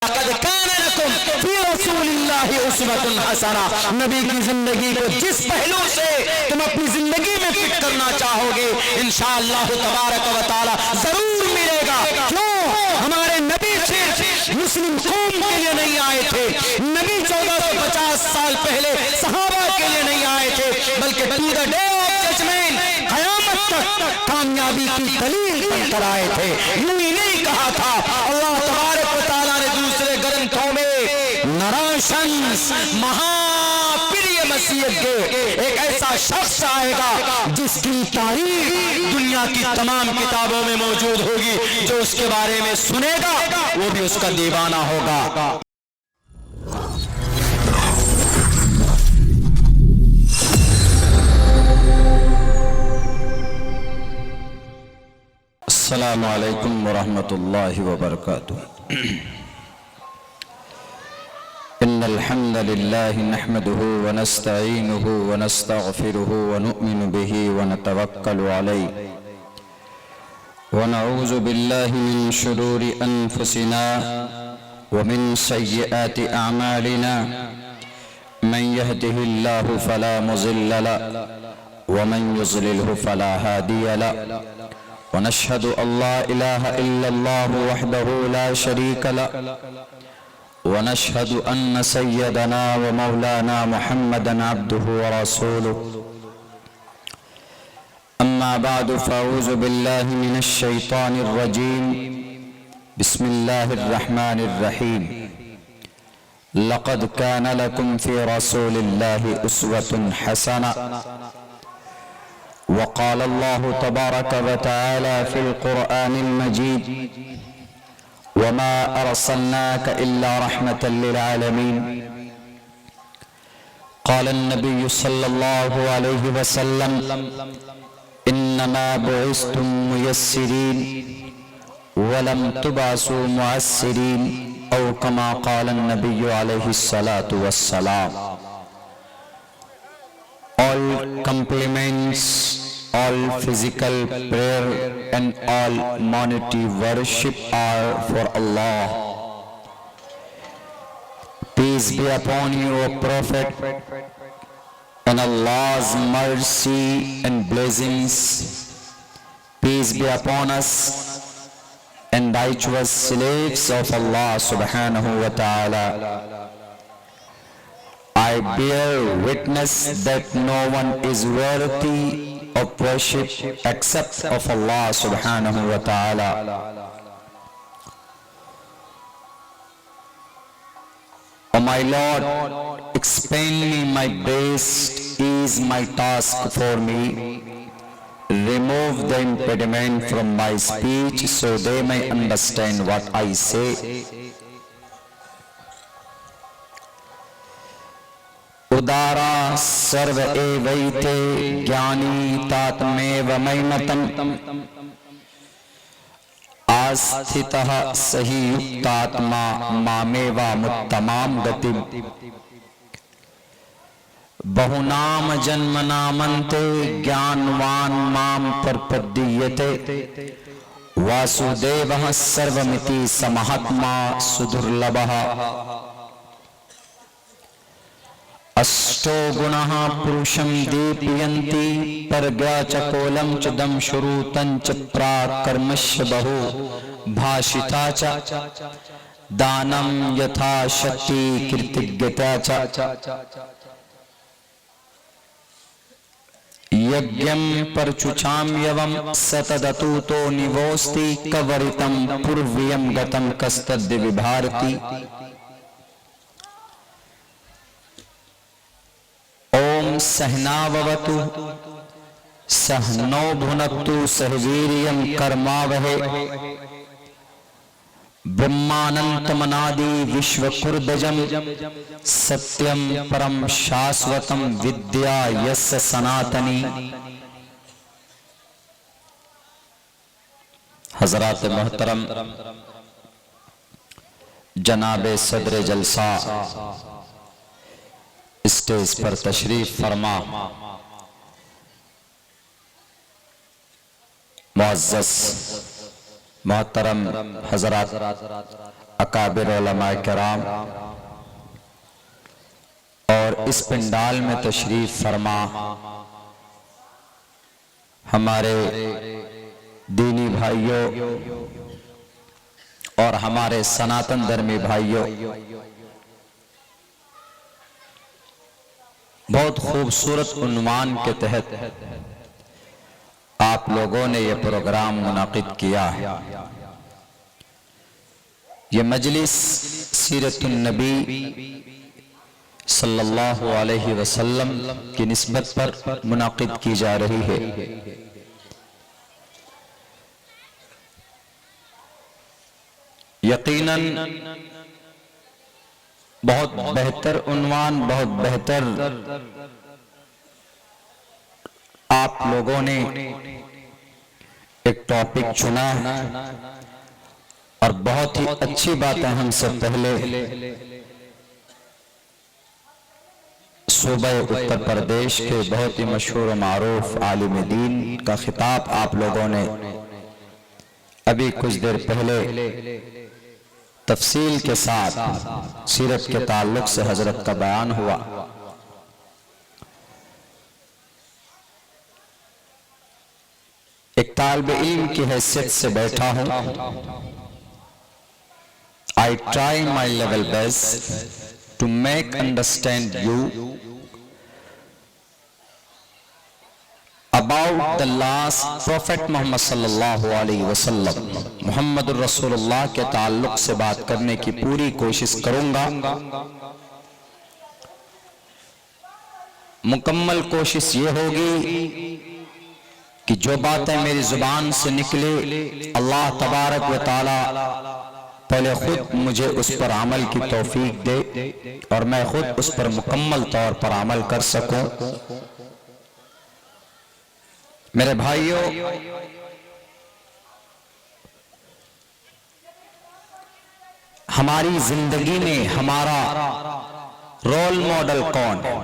नबी की जिंदगी को जिस पहलू से तुम अपनी जिंदगी में फिट करना चाहोगे इंशाअल्लाह तबारक व तआला जरूर मिलेगा। क्यों? हमारे नबी सिर्फ मुस्लिम कौम के लिए नहीं आए थे, नबी 1450 साल पहले सहाबा के लिए नहीं आए थे, बल्कि to the day of judgement, क़यामत तक कामयाबी की दलील बनकर आए थे। यूं ही नहीं कहा था। अल्लाह तबारक व तआला ने दूसरे ग्रंथों में नराशन महाप्रिय मसीह के एक ऐसा शख्स आएगा जिसकी तारीफ दुनिया की तमाम किताबों में मौजूद होगी। जो उसके बारे में सुनेगा वो भी उसका दीवाना होगा। अस्सलामु अलैकुम वरहमतुल्लाहि वबरकातुहू। इन्नल हम्दलिल्लाहि नहमदुहु व नस्तईनुहु व नस्तगफिरुहु व नु'मिनु बिही व नतवक्कलु अलैहि व नऊज़ु बिल्लाहि मिन शुरूरि अनफुसिना व मिन सय्यिआति अअमालिना मन यहदिहिल्लाहु फला मुज़िल्ल लहु व मन युज़लिलहु फला हादिय लहु व नशहदु अल्ला इलाहा इल्लल्लाहु वहदहु ला शरीका लहु व नशहदु अन्न सय्यदना व मौलाना मुहम्मदन अब्दुहु व रसूलुहु। अम्मा बअदु फ़अऊज़ु बिल्लाहि मिनश शैतानिर रजीम। बिस्मिल्लाहिर रहमानिर रहीम। लक़द कान लकुम फ़ी रसूलिल्लाहि उस्वतुन हसना। व क़ाल अल्लाहु तबारक व तआला फ़िल क़ुरआनिल मजीद वमा अरसलनाक इल्ला रहमतल लिल आलमीन। क़ाल अन्नबिय्यु सल्लल्लाहु अलैहि वसल्लम इन्नमा बुइस्तुम मुयस्सिरीन वलम तुबासु मुअस्सिरीन औ कमा क़ाल अन्नबिय्यु अलैहि सलातु वस्सलाम। All compliments, all physical prayer and all monetary worship are for Allah. Peace be upon you, O Prophet, and Allah's mercy and blessings. Peace be upon us and righteous slaves of Allah subhanahu wa ta'ala. I bear witness that no one is worthy of worship except of Allah subhanahu wa ta'ala. O my Lord, explain me my best is my task for me. Remove the impediment from my speech so they may understand what I say. उदारा सर्व एवैते ज्ञानी तात्मेव मयमतम् आस्थितः सही युक्तात्मा मामेवामुत्तमां गतिम्। बहुनाम जन्मनामन्ते ज्ञानवान् मां प्रपद्यते वासुदेवः सर्वमिति समहात्मा सुदुर्लभः। अष्टो गुणः पुरुषं दीपयन्ति परज्ञा च कोलं च दंशुरूतं च प्राकर्मस्य बहु भाषिता च दानं यथा शक्ति कृतज्ञता च यज्ञं परचुचाम्यवं सतदतुतो निवोस्ति कवरितं पूर्व्यं गतं कस्तद् विभारति। ओम सहनाववतु सहनौ भुनक्तु सह वीर्यं कर्मावहै। ब्रह्मानंतमनादि विश्वकुर्दजं सत्यं परम शाश्वतं विद्या यस्य सनातनी। हजरात मोहतरम जनाबे सदर जलसा स्टेज पर तशरीफ फरमा मुअज़्ज़ज़ मोहतरम हजरात अकाबिर उलमा किराम और इस पंडाल में तशरीफ फरमा हमारे दीनी भाइयों और हमारे सनातन धर्मी भाइयों, बहुत खूबसूरत उन्वान के तहत आप लोगों ने यह प्रोग्राम मुनाकिद किया है। ये मजलिस सीरतुन नबी सल्लल्लाहु अलैहि वसल्लम की निस्बत पर मुनाकिद की जा रही है। यकीनन बहुत बेहतर उन्वान, बहुत बेहतर आप लोगों ने एक टॉपिक चुना और बहुत ही अच्छी बात है। हमसे पहले सूबा उत्तर प्रदेश के बहुत ही मशहूर मारूफ आलिम दीन का खिताब आप लोगों ने अभी कुछ देर पहले तफसील के साथ सीरत के ताल्लुक से हजरत का बयान हुआ। एक तालिब इल्म की हैसियत से बैठा हूं। I try my level best to make understand you about the last Prophet Muhammad sallallahu alaihi wasallam। Muhammad रसूलुल्लाह के ताल्लुक से बात करने की पूरी कोशिश करूंगा। मुकम्मल कोशिश ये होगी कि जो बातें मेरी जुबान से निकले अल्लाह तबारक व तआला पहले खुद मुझे उस पर अमल की तौफीक दे और मैं खुद उस पर मुकम्मल तौर पर अमल कर सकूं। मेरे भाइयों, हमारी जिंदगी में हमारा रोल मॉडल कौन है?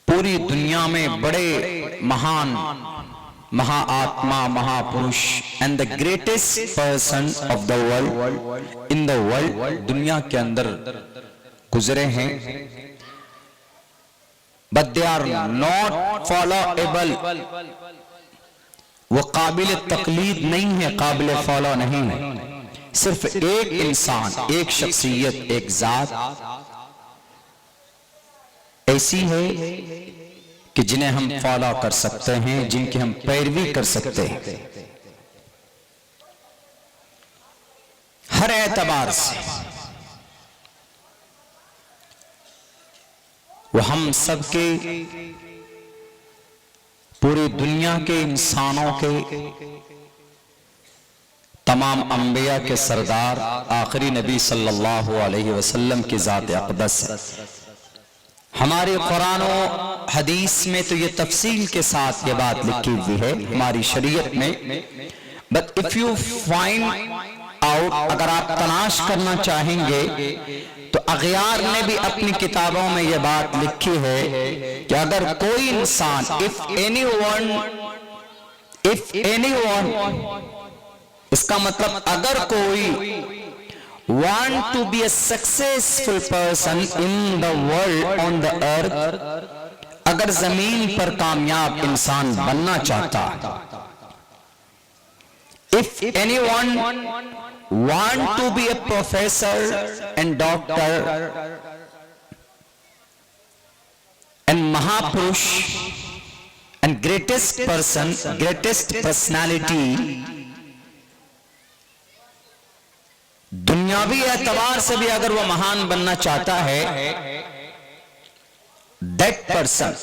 पूरी दुनिया में बड़े महान महाआत्मा, महापुरुष and the greatest person of the world in the world दुनिया के अंदर गुजरे हैं, बट दे आर नॉट फॉलोएबल। वो काबिल तकलीद नहीं है, काबिल फॉलो नहीं है। सिर्फ एक इंसान, एक शख्सियत, एक जात ऐसी है कि जिन्हें हम फॉलो कर सकते हैं, जिनकी हम पैरवी कर सकते हैं हर एतबार से। वो हम सबके, पूरी दुनिया के इंसानों के, तमाम अंबिया के सरदार आखिरी नबी सल्लल्लाहु अलैहि वसल्लम की जात अक़दस है। हमारे कुरान और हदीस में तो ये तफसील के साथ ये बात लिखी हुई है हमारी शरीयत में। But if you find out, अगर आप तलाश करना चाहेंगे तो अगयार ने भी अपनी किताबों में ये बात लिखी है कि अगर कोई इंसान, इफ एनीवन, इसका मतलब अगर कोई want to be a successful person in the world on the earth, अगर जमीन पर कामयाब इंसान बनना चाहता, if anyone want to be a professor and doctor and महापुरुष and greatest person, greatest personality, दुनियावी एतबार से भी अगर वो महान बनना चाहता है, दैट पर्सन,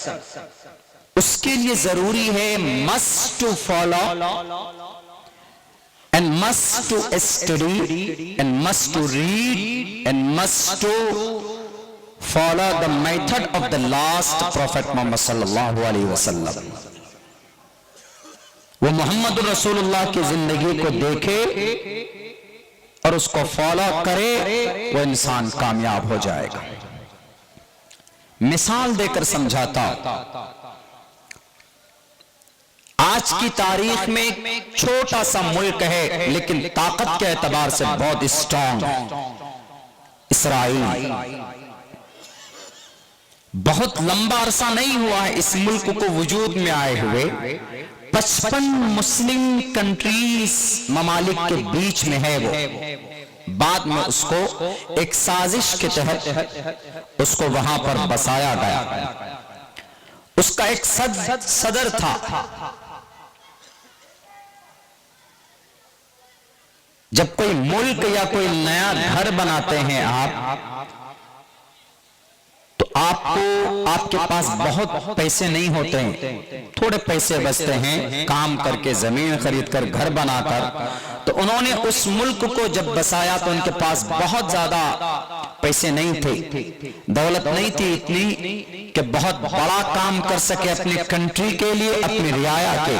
उसके लिए जरूरी है must to follow and must to study and must to read and must to follow the method of the last prophet Mohammad सल्लल्लाहु अलैहि वसल्लम। वो मोहम्मद रसूलुल्लाह की जिंदगी को देखे और उसको फॉलो करे, वो इंसान कामयाब हो जाएगा। मिसाल देकर समझाता, आज की तारीख में एक छोटा सा मुल्क है लेकिन ताकत के एतबार से बहुत स्ट्रांग, इसराइल। बहुत लंबा अरसा नहीं हुआ है इस मुल्क को वजूद में आए हुए। 55 मुस्लिम कंट्रीज ममालिक के बीच में है वो। बाद में उसको एक साजिश के तहत उसको वहां पर बसाया गया। उसका एक सदर था। जब कोई मुल्क या कोई नया घर बनाते हैं आप, तो आपको आपके पास बहुत पैसे नहीं होते हैं, थोड़े पैसे बचते हैं काम करके, जमीन खरीद कर, घर बनाकर। तो उन्होंने उस मुल्क को जब बसाया तो उनके पास बहुत ज्यादा पैसे नहीं थे, दौलत नहीं थी इतनी कि बहुत बड़ा काम कर सके अपनी कंट्री के लिए, अपनी रियाया के।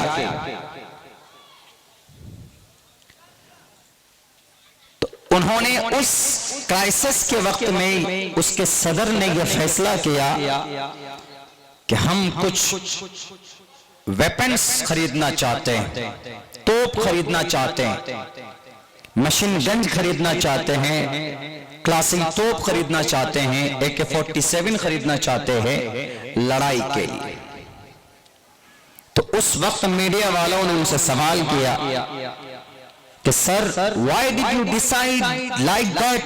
उन्होंने उस क्राइसिस के वक्त में उसके सदर ने यह फैसला किया कि हम कुछ वेपन्स खरीदना चाहते हैं, तोप खरीदना चाहते हैं, मशीन गन खरीदना चाहते हैं, क्लासिक तोप खरीदना चाहते हैं, AK-47 खरीदना चाहते हैं लड़ाई के लिए। तो उस वक्त मीडिया वालों ने उनसे सवाल किया कि sir, why did you decide like that?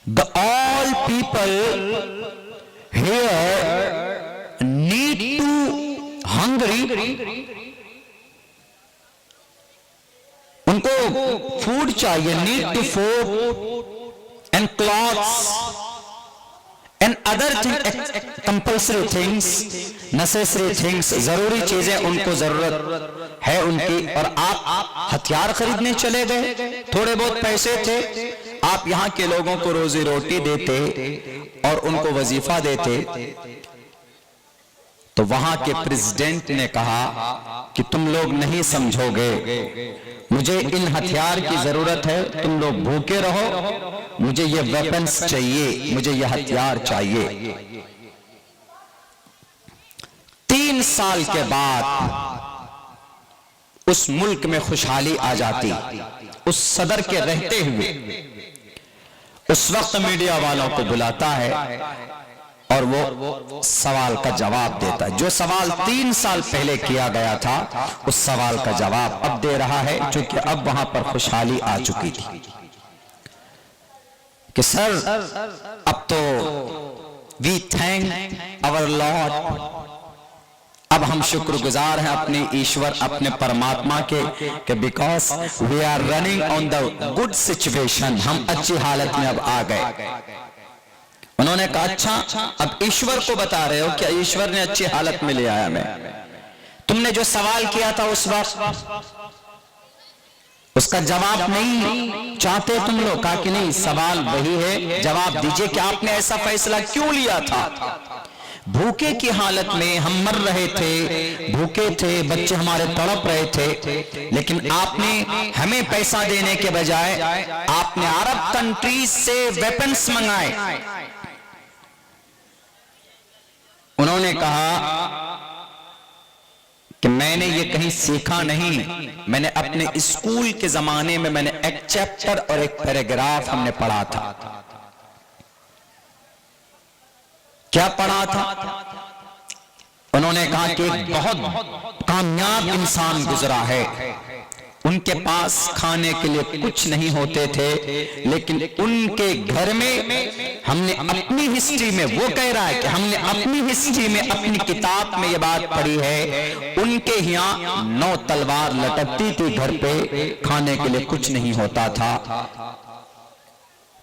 The all people here need to hungry. उनको फूड चाहिए, need to food and clothes and other compulsory things, necessary things, जरूरी चीजें उनको जरूरत है उनकी। और आप हथियार खरीदने चले गए, थोड़े बहुत पैसे थे, आप यहाँ के लोगों को रोजी रोटी देते और उनको वजीफा देते। तो वहां के प्रेसिडेंट ने कहा कि तुम लोग नहीं समझोगे, मुझे इन हथियार की जरूरत है, तुम लोग भूखे रहो, मुझे ये वेपन्स चाहिए, मुझे ये हथियार चाहिए। 3 साल के बाद उस मुल्क में खुशहाली आ जाती, उस सदर के रहते हुए। उस वक्त मीडिया वालों को बुलाता है और वो सवाल का जवाब देता है। जो सवाल 3 साल पहले किया गया था, उस सवाल का जवाब अब दे रहा है, क्योंकि अब वहां पर खुशहाली आ चुकी थी कि सर, अब तो वी थैंक आवर लॉर्ड, अब हम शुक्रगुजार हैं अपने ईश्वर, अपने परमात्मा के because we are running on the good situation, हम अच्छी हालत में अब आ गए। उन्होंने कहा अच्छा, अब ईश्वर को बता रहे हो क्या ईश्वर ने अच्छी हालत में ले आया? मैं, तुमने जो सवाल किया था उस वक्त, उसका जवाब नहीं चाहते तुम लोग? कहा कि नहीं, सवाल वही है, जवाब दीजिए कि आपने ऐसा फैसला क्यों लिया था? भूखे की हालत में हम मर रहे थे, भूखे थे, बच्चे हमारे तड़प रहे थे, लेकिन आपने हमें पैसा देने के बजाय आपने अरब कंट्रीज से वेपन्स मंगाए। उन्होंने कहा कि मैंने ये कहीं सीखा नहीं, मैंने अपने स्कूल के जमाने में मैंने एक चैप्टर और एक पैराग्राफ हमने पढ़ा था। क्या पढ़ा था? उन्होंने कहा कि एक बहुत कामयाब इंसान गुजरा है, उनके पास खाने के लिए कुछ नहीं होते थे, लेकिन उनके घर में हमने अपनी हिस्ट्री में, वो कह रहा है कि हमने अपनी हिस्ट्री में, अपनी किताब में ये बात पढ़ी है, उनके यहाँ 9 तलवार लटकती थी घर पे, खाने के लिए कुछ नहीं होता था।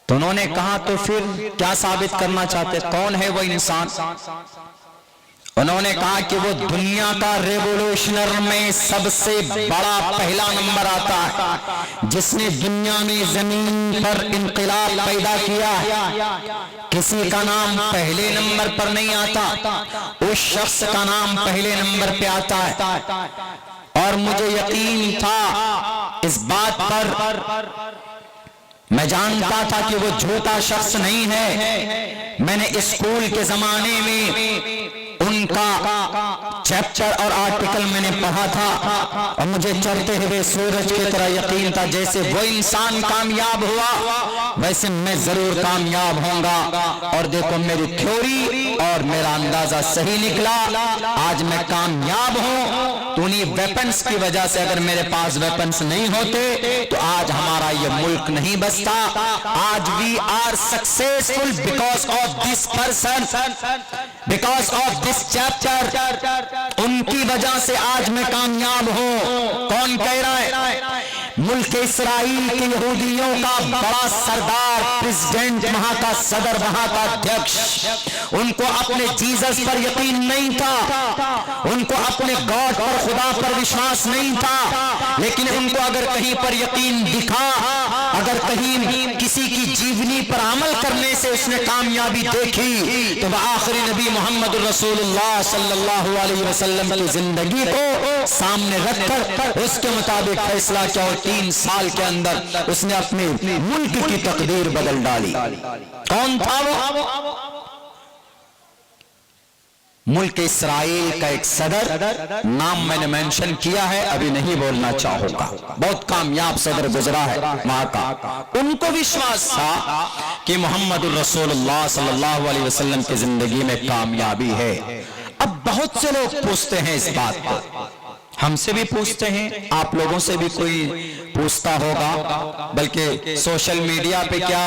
तो उन्होंने कहा तो फिर क्या साबित करना चाहते, कौन है वो इंसान? उन्होंने कहा कि वो दुनिया का रेवोल्यूशनर में सबसे बड़ा पहला नंबर आता है, जिसने दुनिया में जमीन पर इंकलाब पैदा किया। किसी का नाम पहले नंबर पर नहीं आता, उस शख्स का नाम पहले नंबर पे आता है। और मुझे यकीन था इस बात पर, मैं जानता था कि वो झूठा शख्स नहीं है। मैंने स्कूल के जमाने में उन उनका चैप्टर और आर्टिकल मैंने पढ़ा था और मुझे चढ़ते हुए सूरज की तरह यकीन था जैसे वो इंसान कामयाब हुआ वैसे मैं जरूर कामयाब होऊंगा। और देखो मेरी थ्योरी और मेरा अंदाजा सही निकला। आज मैं कामयाब हूं तो उन्हीं वेपन्स की वजह से। अगर मेरे पास वेपन्स नहीं होते तो आज हमारा ये मुल्क नहीं बसता। आज we are successful because of this person, because of this chapter. उनकी वजह से आज मैं कामयाब हूं। कौन कह रहा है? मुल्क इस्राइल के यहूदियों का बड़ा सरदार, प्रेसिडेंट, वहां का सदर, वहां का अध्यक्ष, उनको अपने जीसस पर यकीन नहीं था, उनको अपने गॉड पर, खुदा पर विश्वास नहीं था। लेकिन उनको अगर कहीं पर यकीन दिखा, अगर कहीं किसी की जीवनी पर अमल करने से उसने कामयाबी देखी तो वह आखिरी नबी मोहम्मद रसूलुल्लाह सल्लल्लाहु अलैहि वसल्लम की जिंदगी को सामने रखकर उसके मुताबिक फैसला किया और 3 साल के अंदर उसने अपने मुल्क की तकदीर बदल डाली। कौन था वो? मुल्क इस्राइल का एक सदर, नाम मैंने मेंशन किया है, अभी नहीं बोलना चाहूंगा। बहुत कामयाब सदर गुजरा है वहां का। उनको विश्वास था कि मोहम्मद रसूलुल्लाह सल्लल्लाहु अलैहि वसल्लम की जिंदगी में कामयाबी है। अब बहुत से लोग पूछते हैं इस बात को, हमसे भी पूछते हैं, आप लोगों से भी कोई पूछता होगा, बल्कि सोशल मीडिया पे क्या,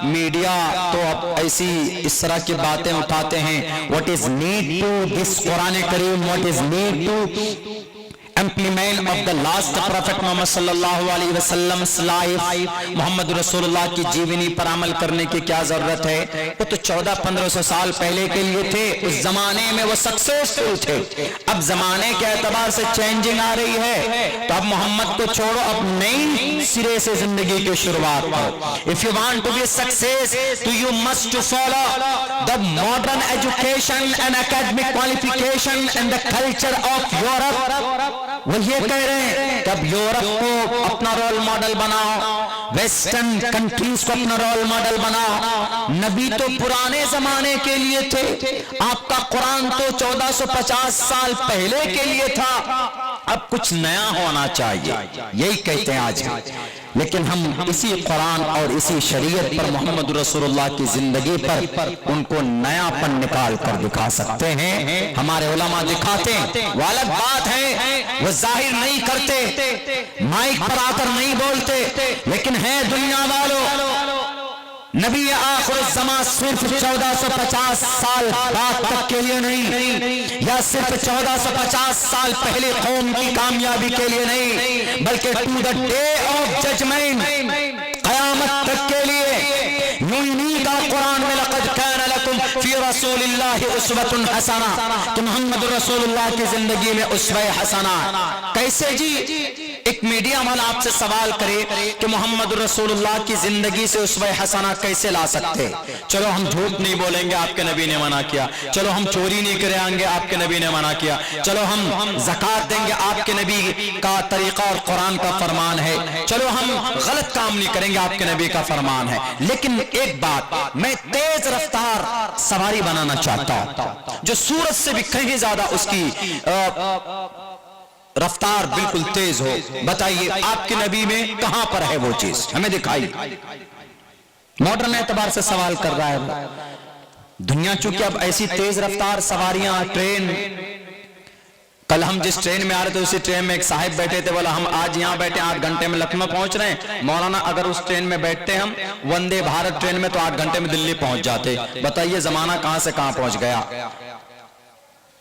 मीडिया तो अब ऐसी इस तरह की बातें उठाते हैं। What is need to this Quran करीम, what is need to implement of the last prophet Mohammad सल्लल्लाहु अलैहि वसल्लम लाइफ, मोहम्मद रसूलुल्लाह की जीवनी पर अमल करने की क्या जरूरत है? वो तो 1400-1500 साल पहले के लिए थे, उस जमाने में वो सक्सेसफुल थे। अब जमाने के एतबार से चेंजिंग आ रही है तो अब मोहम्मद को छोड़ो, अब नई सिरे से जिंदगी की शुरुआत करो। If you want to be success तो you must to follow the modern education and academic qualification and the culture of Europe. वो ये कह रहे हैं कि अब यूरोप को अपना रोल मॉडल बनाओ, वेस्टर्न कंट्रीज को अपना रोल मॉडल बनाओ। नबी तो पुराने जमाने के लिए थे, आपका कुरान तो 1450 साल पहले के लिए था, अब कुछ नया होना चाहिए, यही कहते हैं आज। लेकिन हम इसी कुरान और इसी शरीयत पर, मोहम्मद रसूलुल्लाह की जिंदगी पर उनको नयापन निकाल कर दिखा सकते हैं। हमारे उलमा दिखाते हैं, वो अलग बात है, वो जाहिर नहीं करते, माइक पर आकर नहीं बोलते, लेकिन है दुनिया वालों, नबी आखिर ज़मां सिर्फ 1450 साल बाद तक के लिए नहीं, या सिर्फ 1450 साल पहले कौम की कामयाबी के लिए नहीं, बल्कि to the day of judgement, कयामत तक के लिए। यूं का कुरान में लक़द कान लकुम फी रसूलिल्लाहि उस्वतुन हसना, तो मोहम्मद रसूलुल्लाह की जिंदगी में उस्वे हसना। कैसे जी? एक मीडिया वाला आपसे सवाल करे कि मोहम्मद रसूलुल्लाह की जिंदगी से उस्वे हसना कैसे ला सकते? चलो हम झूठ नहीं बोलेंगे, आपके नबी ने मना किया। चलो हम चोरी नहीं करेंगे, आपके नबी ने मना किया। चलो हम ज़कात देंगे, आपके नबी का तरीका और कुरान का फरमान है। चलो हम गलत काम नहीं करेंगे, आपके नबी का फरमान है। लेकिन एक बात, मैं तेज रफ्तार सवारी बनाना चाहता हूं जो सूरज से भी कहीं ज्यादा उसकी रफ्तार बिल्कुल तेज हो। बताइए आपके नबी में कहां पर है वो चीज, हमें दिखाइए। मॉडर्न एतबार से सवाल कर रहा है। दुनिया चूंकि अब ऐसी तेज रफ्तार सवारियां, ट्रेन, कल हम जिस ट्रेन में आ रहे थे उसी ट्रेन में एक साहिब बैठे थे, बोला हम आज यहाँ बैठे 8 घंटे में लखनऊ पहुंच रहे हैं। मौलाना अगर उस ट्रेन में बैठते हम वंदे भारत ट्रेन में तो 8 घंटे में दिल्ली पहुंच जाते। बताइए जमाना कहां से कहां पहुंच गया।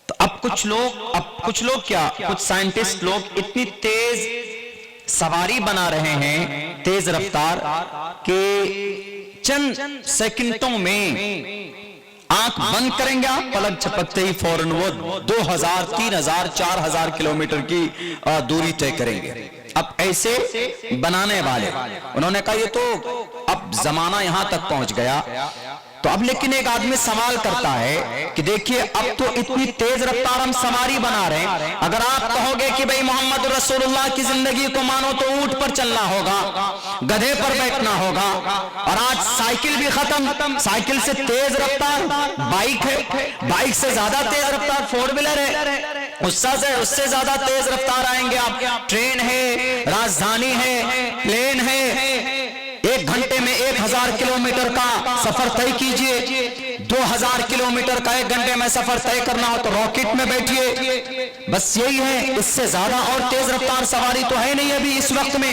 तो अब कुछ लोग क्या, कुछ साइंटिस्ट लोग इतनी तेज सवारी बना रहे हैं, तेज रफ्तार, के चंद सेकंडों में आंख बंद करेंगे आप, पलक झपकते ही फौरन वो 2000, 3000, 4000 किलोमीटर की दूरी तय करेंगे। अब ऐसे बनाने वाले उन्होंने कहा ये तो अब जमाना यहां तक पहुंच गया तो अब लेकिन एक आदमी सवाल करता है कि देखिए अब तो इतनी तेज रफ्तार हम सवारी बना रहे हैं, अगर आप कहोगे कि भाई मोहम्मद रसूलुल्लाह की जिंदगी को मानो तो ऊंट पर चलना होगा, गधे पर बैठना होगा, और आज साइकिल भी खत्म, साइकिल से तेज रफ्तार बाइक है, बाइक से ज्यादा तेज रफ्तार फोर व्हीलर है, उससे ज्यादा तेज रफ्तार आएंगे आप, ट्रेन है, राजधानी है, प्लेन है, 1 घंटे में 1000 किलोमीटर का सफर तय कीजिए, 2000 किलोमीटर का 1 घंटे में सफर तय करना हो तो रॉकेट में बैठिए, बस यही है, इससे ज्यादा और तेज रफ्तार सवारी तो है नहीं अभी इस वक्त में।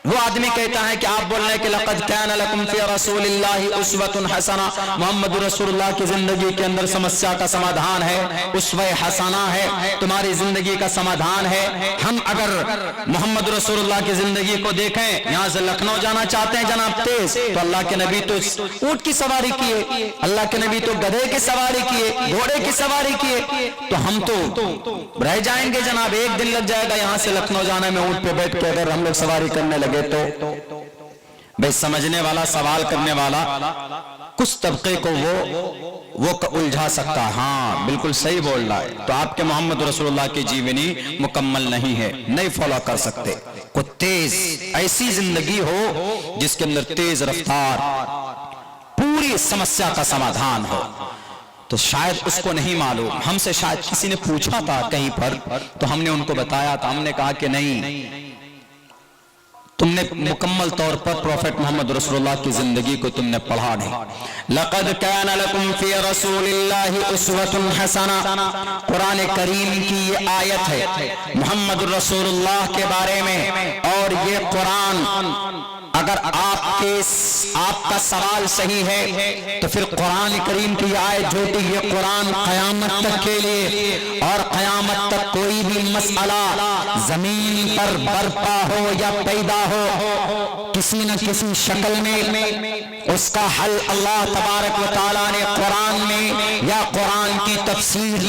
वो आदमी कहता है कि आप बोल रहे हैं कि लक़द काना लकुम फी रसूलिल्लाहि उस्वतुन हसना, मोहम्मद रसूलुल्लाह की जिंदगी के अंदर समस्या का समाधान है, उस्वा हसना है, तुम्हारी जिंदगी का समाधान है। हम अगर मोहम्मद रसूलुल्लाह की जिंदगी को देखें, यहाँ से लखनऊ जाना चाहते हैं जनाब तेज, तो अल्लाह के नबी तो ऊंट की सवारी किए, अल्लाह के नबी तो गधे की सवारी किए, घोड़े की सवारी किए, तो हम तो रह जाएंगे जनाब, 1 दिन लग जाएगा यहाँ से लखनऊ जाने में ऊंट पे बैठ के अगर हम लोग सवारी करने लगे तो। भाई समझने वाला, सवाल करने वाला कुछ तबके को वो उलझा सकता, हाँ बिल्कुल सही बोल रहा है, तो आपके मोहम्मद रसूलुल्लाह की जीवनी मुकम्मल नहीं है, नहीं फॉलो कर सकते। कोई तेज ऐसी जिंदगी हो जिसके अंदर तेज रफ्तार पूरी समस्या का समाधान हो, तो शायद उसको नहीं मालूम। हमसे शायद किसी ने पूछा था कहीं पर, तो हमने उनको बताया था, हमने कहा कि नहीं, तुमने मुकम्मल तौर पर प्रॉफेट मोहम्मद रसूलुल्लाह की जिंदगी को तुमने पढ़ा नहीं। लक़द काना लकुम फी रसूलिल्लाहि उस्वतुन हसना, कुरान करीम की ये आयत है मोहम्मद रसूलुल्लाह के बारे में, और ये कुरान अगर आपका सवाल सही है तो फिर कुरान करीम की आयत जो थी ये कुरान क़यामत तक के लिए, और क़यामत तक कोई भी मसला जमीन पर बर्पा हो या पैदा हो, किसी न किसी शक्ल में उसका हल अल्लाह तबारक व तआला ने कुरान में या कुरान की तफसीर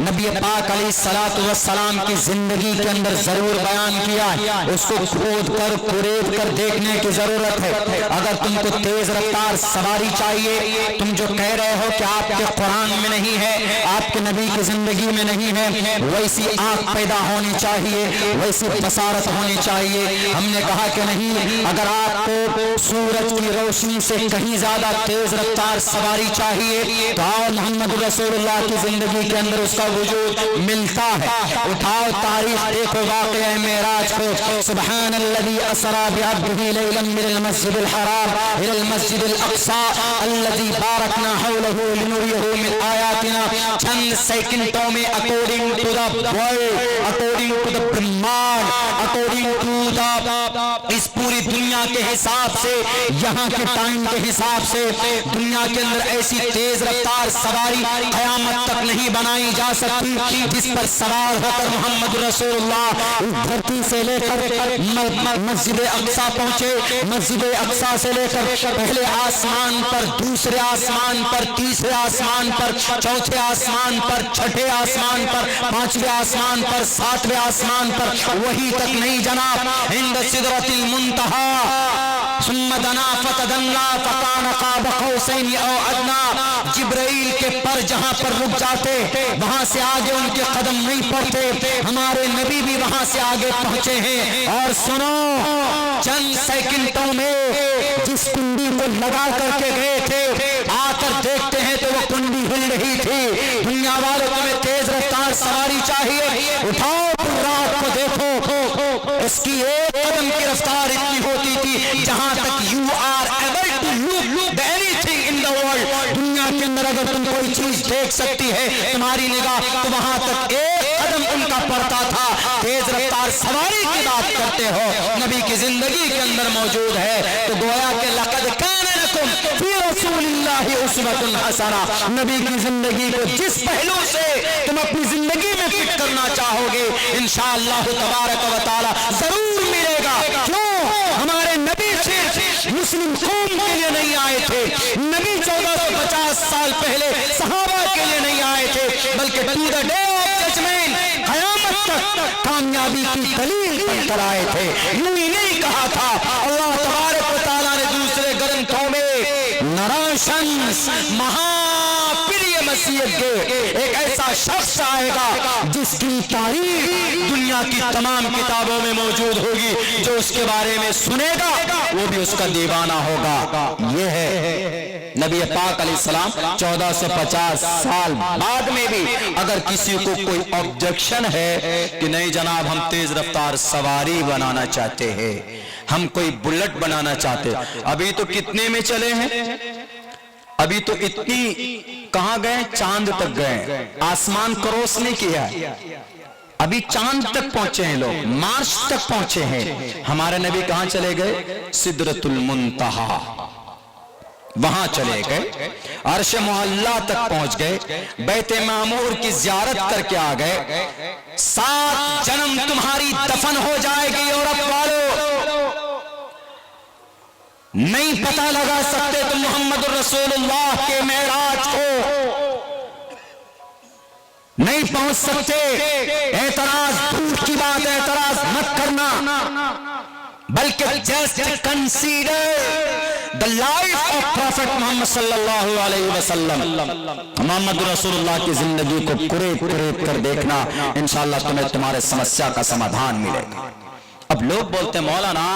नबी पाक अलैहिस्सलातु वस्सलाम की जिंदगी के अंदर जरूर बयान किया है। उसको खोद कर कुरेद कर देखने की जरूरत है। अगर तुमको तेज रफ्तार सवारी चाहिए, तुम जो कह रहे हो कि आपके कुरान में नहीं है, आपके नबी की जिंदगी में नहीं है, वैसी आंख पैदा होनी चाहिए, वैसी बसारत होनी चाहिए। हमने कहा कि नहीं, अगर आपको सूरज की रोशनी से कहीं ज्यादा तेज रफ्तार सवारी चाहिए तो आओ मोहम्मद रसूलुल्लाह की जिंदगी के अंदर उसका वजूद मिलता है। उठाओ तारीख देखो वाक़या मेराज को, सुब्हानल्लज़ी असरा बिअब्दिही लैलन मिनल मस्जिदिल हराम इलल मस्जिदिल अक़सा अल्लज़ी बारकना हौलहू लिनुरियहू मिन आयातिना। चंद सेकंडों में according to the world, according to the ब्रह्मांड, अकॉर्डिंग टू द इस पूरी दुनिया के हिसाब से, यहाँ के टाइम के हिसाब से दुनिया के अंदर ऐसी तेज रफ्तार सवारी क़यामत तक नहीं बनाई जा सकती जिस पर सवार होकर मोहम्मद रसूलुल्लाह धरती से लेकर मस्जिद अक़सा पहुंचे, मस्जिद अक़सा से लेकर पहले आसमान पर, दूसरे आसमान पर, तीसरे आसमान पर, चौथे आसमान पर, छठे आसमान पर, पांचवें आसमान पर, सातवें आसमान पर, वही तक नहीं जनाब, इंद सिदरतिल मुंतहा सुम्मा दना फतदल्ला फकान क़ाब क़ौसैन औ अदना। जिब्राइल के पर जहां पर रुक जाते वहां से आगे उनके कदम नहीं पड़ते, हमारे नबी भी वहां से आगे पहुंचे हैं। और सुनो, चंद सेकंडों में जिस कुंडी को लगा करके गए थे, आकर देखते हैं तो वो कुंडी हिल रही थी। दुनिया वालों को में तेज रफ्तार सवारी चाहिए, उठाओ रात को देखो, इसकी एक कदम की रफ्तार इतनी होती थी जहां तक you are able to look anything in the world. दुनिया के अंदर अगर तुम कोई चीज देख सकती है तुम्हारी निगाह, तो वहां तक एक कदम उनका पड़ता था। तेज रफ्तार सवारी की बात करते हो, नबी की जिंदगी के अंदर मौजूद है। तो गोया के लक़द काना लकुम फी रसूलिल्लाहि उस्वतुन हसना, नबी की जिंदगी को जिस पहलू से तुम अपनी जिंदगी में फिट करना चाहोगे इंशाअल्लाह तबारक व तआला जरूर मिलेगा। क्यों? हमारे नबी सिर्फ मुस्लिम कौम के लिए नहीं आए थे, नबी 1450 साल पहले सहाबा के लिए नहीं आए थे, बल्कि to the day of judgement, क़यामत तक कामयाबी की दलील बनकर आए थे। यूं ही नहीं कहा था, अल्लाह तबारक व तआला ने दूसरे ग्रंथों में नाराज रोशन महाप्रिय मसीह के एक ऐसा शख्स आएगा जिसकी तारीफ दुनिया की तमाम किताबों में मौजूद होगी। जो उसके बारे में सुनेगा वो भी उसका दीवाना होगा। ये है नबी पाक अलैहिस्सलाम 1450 साल बाद में भी अगर किसी को कोई ऑब्जेक्शन है कि नहीं जनाब हम तेज रफ्तार सवारी बनाना चाहते हैं, हम कोई बुलेट बनाना चाहते, अभी तो कितने में चले हैं, अभी तो इतनी कहां गए, चांद तक गए, आसमान क्रॉस नहीं किया, अभी चांद तक पहुंचे हैं लोग, मार्स तक पहुंचे हैं। हमारे नबी कहां चले गए, सिदरतुल मुंतहा, वहां चले गए, अर्श मुअल्ला तक पहुंच गए, बैते मामूर की जियारत करके आ गए। 7 जन्म तुम्हारी दफन हो जाएगी यूरोप वालों, नहीं पता लगा सकते तुम मोहम्मद रसूलुल्लाह के मेराज को, नहीं पहुंच सकते। एतराज दूर की बात, एतराज मत करना, बल्कि just consider the life of prophet Mohammad सल्लल्लाहु अलैहि वसल्लम। मोहम्मद रसूलुल्लाह की जिंदगी को कुरेद कर देखना, इंशाअल्लाह तुम्हें तुम्हारे समस्या का समाधान मिलेगा। अब लोग बोलते हैं मौलाना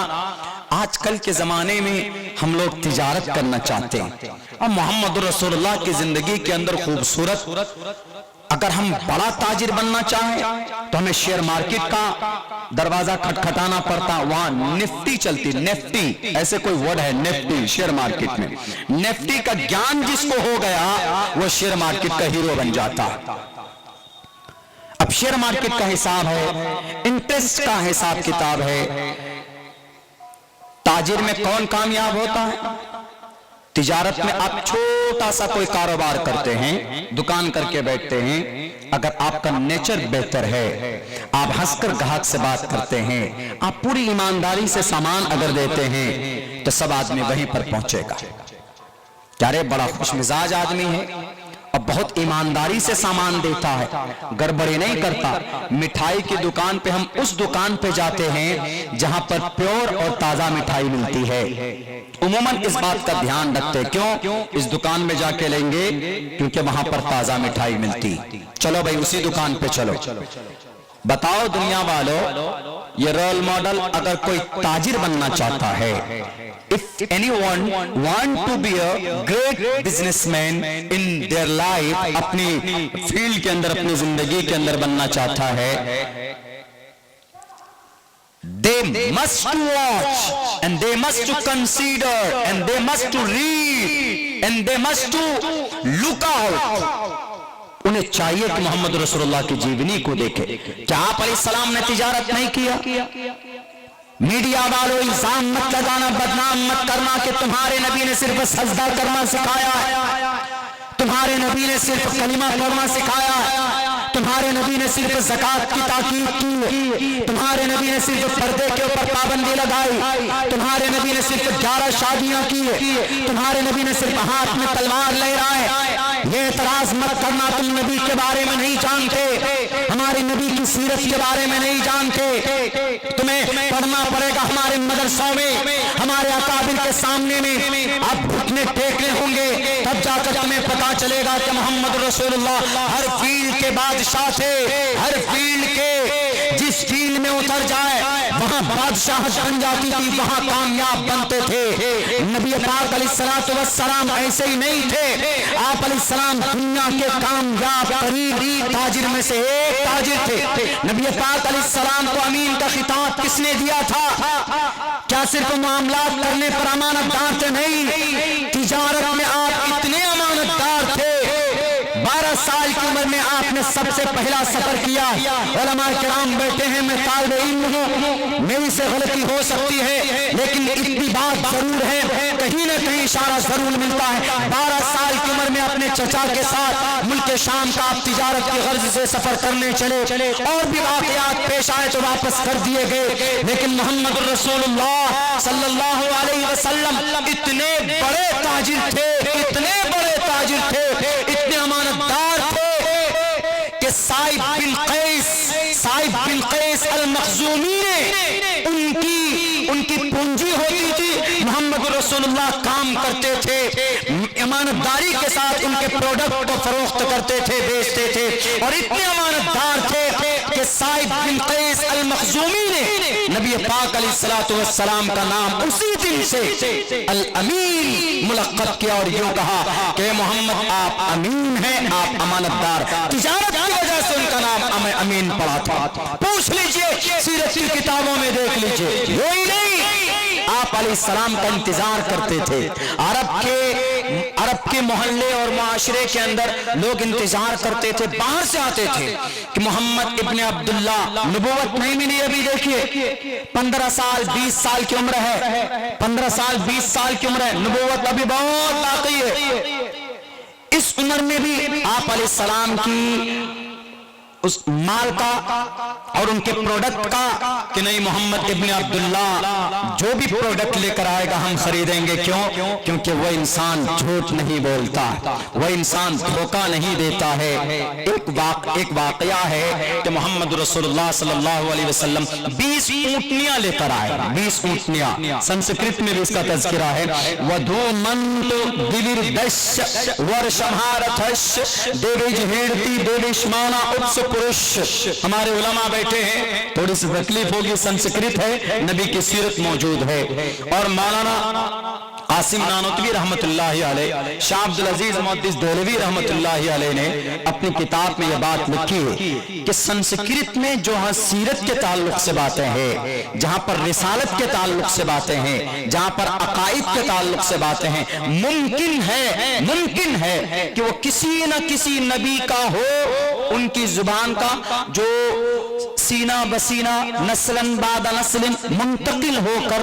आजकल के जमाने में हम लोग तिजारत करना चाहते हैं, अब मोहम्मद रसूलुल्लाह की जिंदगी के अंदर खूबसूरत, अगर हम बड़ा ताजिर बनना चाहें तो हमें शेयर मार्केट का दरवाजा खटखटाना पड़ता, वहां निफ्टी चलती, निफ्टी ऐसे कोई वर्ड है, निफ्टी शेयर मार्केट में, निफ्टी का ज्ञान जिसको हो गया वो शेयर मार्केट का हीरो बन जाता। अब शेयर मार्केट का हिसाब है, इंटरेस्ट का हिसाब किताब है, ताजिर में कौन कामयाब होता है, तिजारत में आप छोटा सा कोई कारोबार करते हैं, दुकान करके बैठते हैं, अगर आपका नेचर बेहतर है, आप हंसकर ग्राहक से बात करते हैं, आप पूरी ईमानदारी से सामान अगर देते हैं तो सब आदमी वहीं पर पहुंचेगा। क्या रे बड़ा खुशमिजाज आदमी है और बहुत ईमानदारी से सामान देता है, गड़बड़ी नहीं करता। मिठाई की दुकान पे हम उस दुकान पे जाते हैं जहां पर प्योर और ताजा मिठाई मिलती है, उम्मन इस बात का ध्यान रखते, क्यों इस दुकान में जाके लेंगे क्योंकि वहां पर ताजा मिठाई मिलती। चलो भाई उसी दुकान पे चलो। बताओ दुनिया वालों, ये रोल मॉडल अगर कोई ताजिर बनना चाहता है, if anyone want to be a great businessman in their life, अपनी फील्ड के अंदर, अपनी जिंदगी के अंदर बनना चाहता है, they must to watch and they must to consider and they must to read and they must to look out। उन्हें चाहिए कि मोहम्मद रसूलुल्लाह की जीवनी को देखे। क्या आप अलैहिस्सलाम ने तिजारत नहीं किया? मीडिया वालों इल्जाम मत लगाना, बदनाम मत करना कि तुम्हारे नबी ने सिर्फ सजदा करना सिखाया है, तुम्हारे नबी ने सिर्फ कलिमा पढ़ना सिखाया है, तुम्हारे नबी ने सिर्फ ज़कात की ताकीद की, तुम्हारे नबी ने सिर्फ पर्दे के ऊपर पाबंदी लगाई, तुम्हारे नबी ने सिर्फ 11 शादियां की, तुम्हारे नबी ने सिर्फ हाथ में तलवार लहराए। ये एतराज मत करना तुम नबी के बारे में नहीं जानते, हमारे नबी की सीरत के बारे में नहीं जानते। तुम्हें पढ़ना पड़ेगा हमारे मदरसों में, हमारे अकाबिर के सामने में आप घुटने टेकने होंगे, तब जाकर तुम्हें पता चलेगा कि मोहम्मद रसूलुल्लाह हर फील्ड के बादशाह थे, हर फील्ड के जिस फील्ड में उतर जाए वहां बादशाह बन जाती थी, वहां कामयाब बनते थे। नबी पाक अलैहिस्सलातु वस्सलाम ऐसे ही नहीं थे, आप अलैहिस्सलाम दुनिया के कामयाब तरीन ताजिर में से एक ताजिर थे। नबी पाक अलैहिस्सलाम को अमीन का खिताब किसने दिया था? क्या सिर्फ मामलात करने पर अमानतदार थे? नहीं, तिजारत में आप इतने अमानतदार थे। 12 साल की उम्र में आपने सबसे पहला सफर किया। उलमा किराम बैठे हैं, मैं तालिब इल्म हूं, मेरी से गलती हो सकती है, लेकिन इतनी बात जरूर है, कहीं ना कहीं इशारा जरूर मिलता है। 12 साल की उम्र में अपने चचा के साथ मुल्क शाम का आप तिजारत की गर्ज से सफर करने चले, और भी वाकयात पेश आए तो वापस कर दिए गए, लेकिन मोहम्मद रसूलुल्लाह सल्लल्लाहु अलैहि वसल्लम इतने बड़े ताजिर थे, इतने बड़े ताजिर थे, इतने अमानतदार थे कि साइब बिन कैस अल-मखज़ूमी ने उनकी पूंजी होती थी, मोहम्मद रसूलुल्लाह काम करते थे। अमानतदारी के साथ इनके प्रोडक्ट को फरोख्त करते थे, बेचते थे, और इतने अमानतदार थे कि साइद बिन कैस अल मखजूमी ने नबी पाक अलैहिस्सलातु वस्सलाम का नाम उसी दिन से अल अमीन मुलक़्क़ब किया और यूं कहा कि मोहम्मद आप अमीन हैं, आप अमानतदार। तिजारत की वजह से उनका नाम अमीन पड़ा था। पूछ लीजिए, सीरत की किताबों में देख लीजिए। वही नहीं, आप अलैहिस्सलाम का इंतजार करते थे। अरब के मोहल्ले और मुआशरे के अंदर लोग इंतजार करते थे, बाहर से आते थे कि मोहम्मद इब्ने अब्दुल्ला, नबूवत नहीं मिली अभी, देखिए 15 साल 20 साल की उम्र है, 15 साल 20 साल की उम्र है, नबूवत अभी बहुत बाकी है। इस उम्र में भी आप अलैहिस्सलाम की उस माल का और उनके प्रोडक्ट का कि नहीं, मोहम्मद इब्ने अब्दुल्ला जो भी प्रोडक्ट लेकर आएगा हम खरीदेंगे। क्यों? क्योंकि वह इंसान झूठ नहीं बोलता, वह इंसान धोखा नहीं देता है। एक वाकया है कि मोहम्मद रसूलुल्लाह सल्लल्लाहु अलैहि वसल्लम 20 ऊंटनियां लेकर आए। 20 ऊंटनियां, संस्कृत में भी इसका तज़किरा है। वधूमंत दिविर्दश वर्षमारथश देविजहेरती देविष्माना उपस पुरुष। हमारे उलमा बैठे हैं, थोड़ी सी तकलीफ होगी, संस्कृत है, नबी की सीरत मौजूद है। और मौलाना आसिम नानोतवी रहमतुल्लाहि अलैह, शाह अब्दुल अजीज मुहद्दिस देहलवी रहमतुल्लाहि अलैह ने अपनी किताब में यह बात लिखी है कि संस्कृत में जो सीरत के ताल्लुक से बातें हैं, जहां पर रिसालत के ताल्लुक से बातें हैं, जहां पर अकाइद के ताल्लुक से बातें हैं, मुमकिन है कि वो किसी न किसी नबी का हो, उनकी जुबान का जो सीना बसीना नस्लन बाद नस्लिन मुंतकिल होकर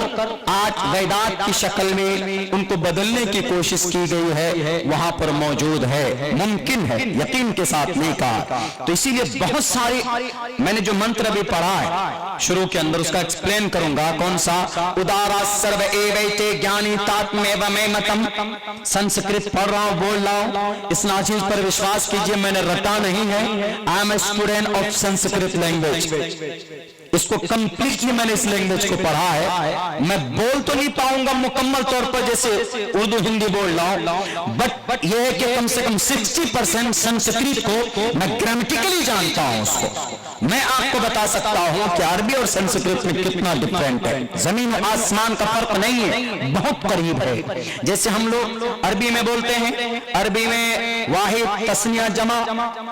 आज वैदात की शक्ल में उनको बदलने की कोशिश की गई है, वहां पर मौजूद है, मुमकिन है, यकीन के साथ नहीं कहा। तो इसीलिए बहुत सारी, मैंने जो मंत्र भी पढ़ा है शुरू के अंदर उसका एक्सप्लेन करूंगा। कौन सा? उदारा सर्व एवैते ज्ञानी तात्मेव में मतम। संस्कृत पढ़ रहा हूं, बोल रहा हूं, इस नाचीज पर विश्वास कीजिए, मैंने रटा नहीं है। I am a student of Sanskrit language. इसको कंप्लीटली मैंने इस लैंग्वेज को पढ़ा है। मैं बोल तो नहीं पाऊंगा मुकम्मल तौर पर जैसे उर्दू हिंदी बोल रहा हूं, बट यह है कि कम से कम 60% संस्कृत को मैं ग्रामेटिकली जानता हूं। उसको मैं आपको बता सकता हूं कि अरबी और संस्कृत में कितना डिफरेंट है। जमीन और आसमान का फर्क नहीं है, बहुत करीब है। जैसे हम लोग अरबी में बोलते हैं, अरबी में वाहिद तस्निया जमा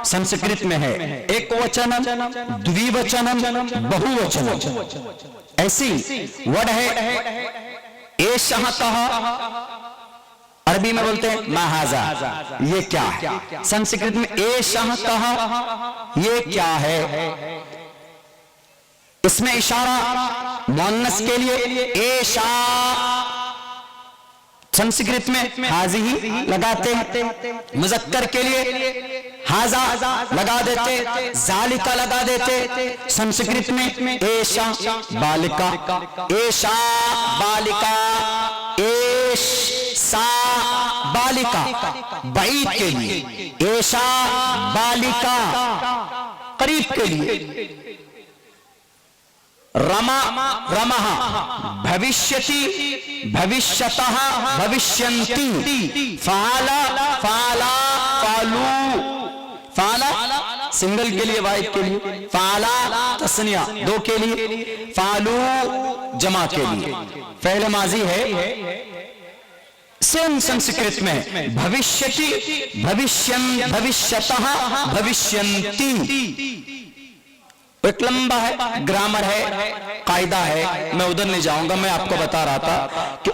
संस्कृत में है एक वचनम, द्विवचनम, बहुवचनम, ऐसी वर्ड है। एशह कहा अरबी में बोलते हैं महाजा, ये क्या है? संस्कृत में एशह कहा, ये क्या है? इसमें इशारा मुअन्नस के लिए एशा, संस्कृत में हाजी लगाते हैं, मुज़क्कर के लिए हाजा लगा देते, जालिका लगा देते। संस्कृत में एशा बालिका, एशा बालिका, एशा बालिका बाईद के लिए, एशा बालिका करीब के लिए। रमा रमः भविष्यति भविष्यतः भविष्यन्ति, फाला फाला फालू, फाला सिंगल के लिए, वाहिद के लिए, फाला तस्निया दो के लिए, फालू जमा के लिए। फ़ेल माजी है। सेम संस्कृत में भविष्यति भविष्यन् भविष्यतः भविष्यन्ति। एक लंबा है, ग्रामर है, कायदा है, मैं उधर नहीं जाऊंगा। मैं आपको बता रहा था कि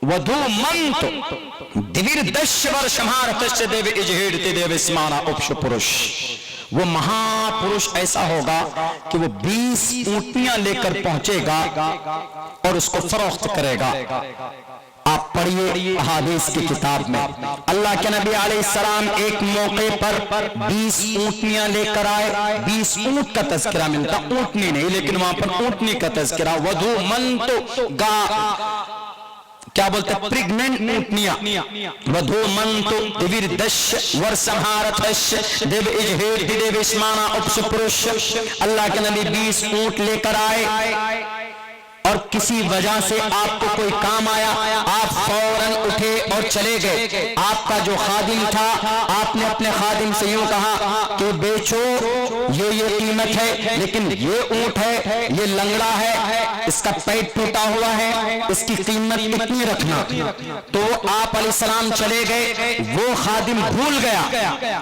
वधूमंत दिविर्दश वर्षमारथस्य देव इजहेरति देव स्माना उपश पुरुष। वो महापुरुष ऐसा होगा कि वो 20 ऊंटियां लेकर पहुंचेगा और उसको फरोख्त करेगा। आप पढ़िए अहादीस की किताब में, अल्लाह के नबी अलैहिस्सलाम एक मौके पर 20 ऊंटनियां लेकर आए। 20 ऊंट का तज़किरा मिलता, ऊंटनी नहीं, लेकिन वहां पर ऊंटनी का तज़किरा। वधूमंत गा क्या बोलते हैं, प्रेग्नेंट ऊंटनियां। वधूमंत दिविर्दश वर्षमारथश देव इजहेरति देव स्माना उपस पुरुष। अल्लाह के नबी 20 ऊंट लेकर आए। और किसी वजह से आपको कोई काम आया, आप फौरन उठे और चले गए। आपका जो खादिम था, आपने अपने खादिम से यूं कहा कि बेचो, ये कीमत है, लेकिन ये ऊंट है, ये लंगड़ा है, इसका पेट टूटा हुआ है, इसकी कीमत इतनी रखना। तो आप अलैहिस्सलाम चले गए, वो खादिम भूल गया,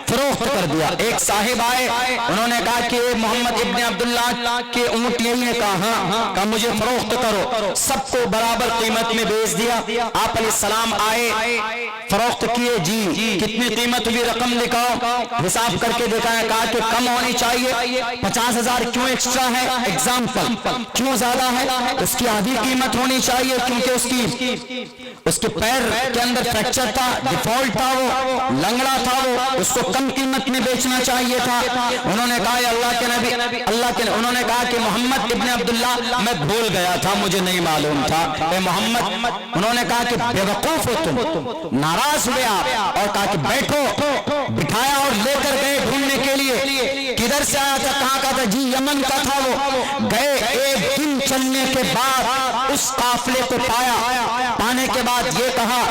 फरोख्त कर दिया। एक साहिब आए, उन्होंने कहा कि मोहम्मद इब्न अब्दुल्लाह के ऊंट यही है। कहा मुझे फरोख्त करो। सबको बराबर कीमत में बेच दिया। आप अलैहिस्सलाम आए, फरोख्त किए, जी कितनी कीमत हुई, रकम दिखाओ। हिसाब करके देखा है, कहा कि कम होनी चाहिए, 50,000 क्यों एक्स्ट्रा है, एग्जाम्पल क्यों ज्यादा है, उसकी आधी कीमत होनी चाहिए, क्योंकि उसके पैर के अंदर फ्रैक्चर था, डिफॉल्ट था, वो लंगड़ा था, वो उसको कम कीमत में बेचना चाहिए था। उन्होंने कहा अल्लाह के नबी, उन्होंने कहा कि मोहम्मद इब्न अब्दुल्ला, मैं भूल गया था, मुझे नहीं मालूम था। मोहम्मद, उन्होंने कहा कि बेवकूफ हो तुम, नाराज हुए आप, और कहा कि बैठो। बिठाया और लेकर गए ढूंढने के लिए। किधर से आया था, कहाँ का था, जी यमन का था। वो गए, एक दिन चलने के बाद उस काफिले को पाया। पाने के बाद ये कहा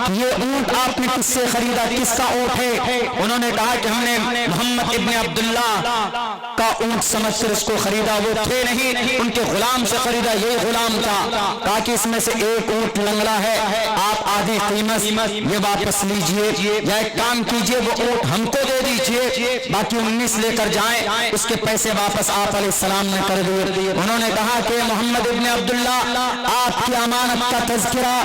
कि ये ऊंट आपने किससे खरीदा, किसका ऊंट है? उन्होंने कहा कि हमने मोहम्मद इब्न अब्दुल्ला का ऊंट समझकर इसको खरीदा, वो थे नहीं, उनके गुलाम से खरीदा, यही गुलाम था। कहा कि इसमें से एक ऊंट लंगड़ा है, आप आधी कीमत ये वापस लीजिए, या एक काम कीजिए, वो ऊंट हमको दे दीजिए, बाकी 19 लेकर जाएं, उसके पैसे वापस आप अलैहिस्सलाम ने कर दिए। उन्होंने कहा कि मोहम्मद इब्न अब्दुल्ला, आपकी अमानत का तज़किरा,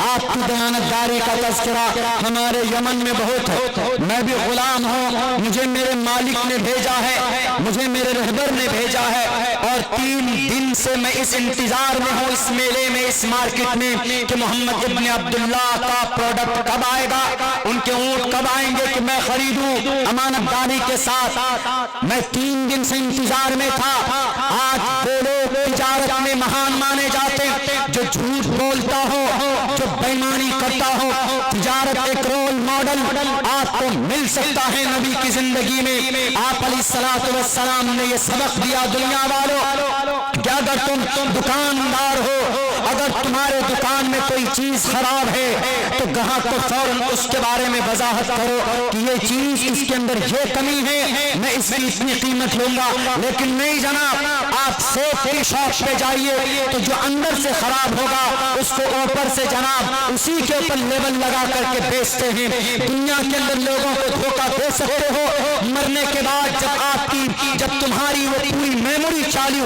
आपकी दयानतदारी का तज़किरा हमारे यमन में बहुत है। मैं भी गुलाम हूँ, मुझे मेरे मालिक ने भेजा है, मुझे मेरे रहबर ने भेजा है, और 3 दिन से मैं इस इंतजार में हूँ, इस मेले में, इस मार्केट में, कि मोहम्मद इब्न अब्दुल्ला का प्रोडक्ट कब आएगा, उनके ऊंट कब आएंगे कि मैं खरीदूं अमानतदारी के साथ। मैं 3 दिन से इंतजार में था। आज वो लोग तिजारत में महान माने जाते हैं, जो झूठ बोलता हो, जो बेईमानी करता हो। तिजारत एक रोल मॉडल आपको मिल सकता है नबी की जिंदगी में। आप अलैहिस्सलातु वस्सलाम ने ये सबक दिया दुनिया वालों कि अगर तुम दुकानदार हो, अगर तुम्हारे दुकान में कोई चीज खराब है, तो ग्राहक को फौरन उसके बारे में वजाहत करो कि ये चीज, इसके अंदर ये कमी है, मैं इसकी इतनी कीमत लूंगा। लेकिन नहीं जनाब, आप सेफ की शॉप पे जाइए, तो जो अंदर से खराब होगा उसको ऊपर से जनाब उसी के ऊपर लेबल लगा करके बेचते हैं। दुनिया के अंदर लोगों को धोखा दे सकते हो, मरने के बाद जब तुम्हारी वो पूरी मेमोरी चालू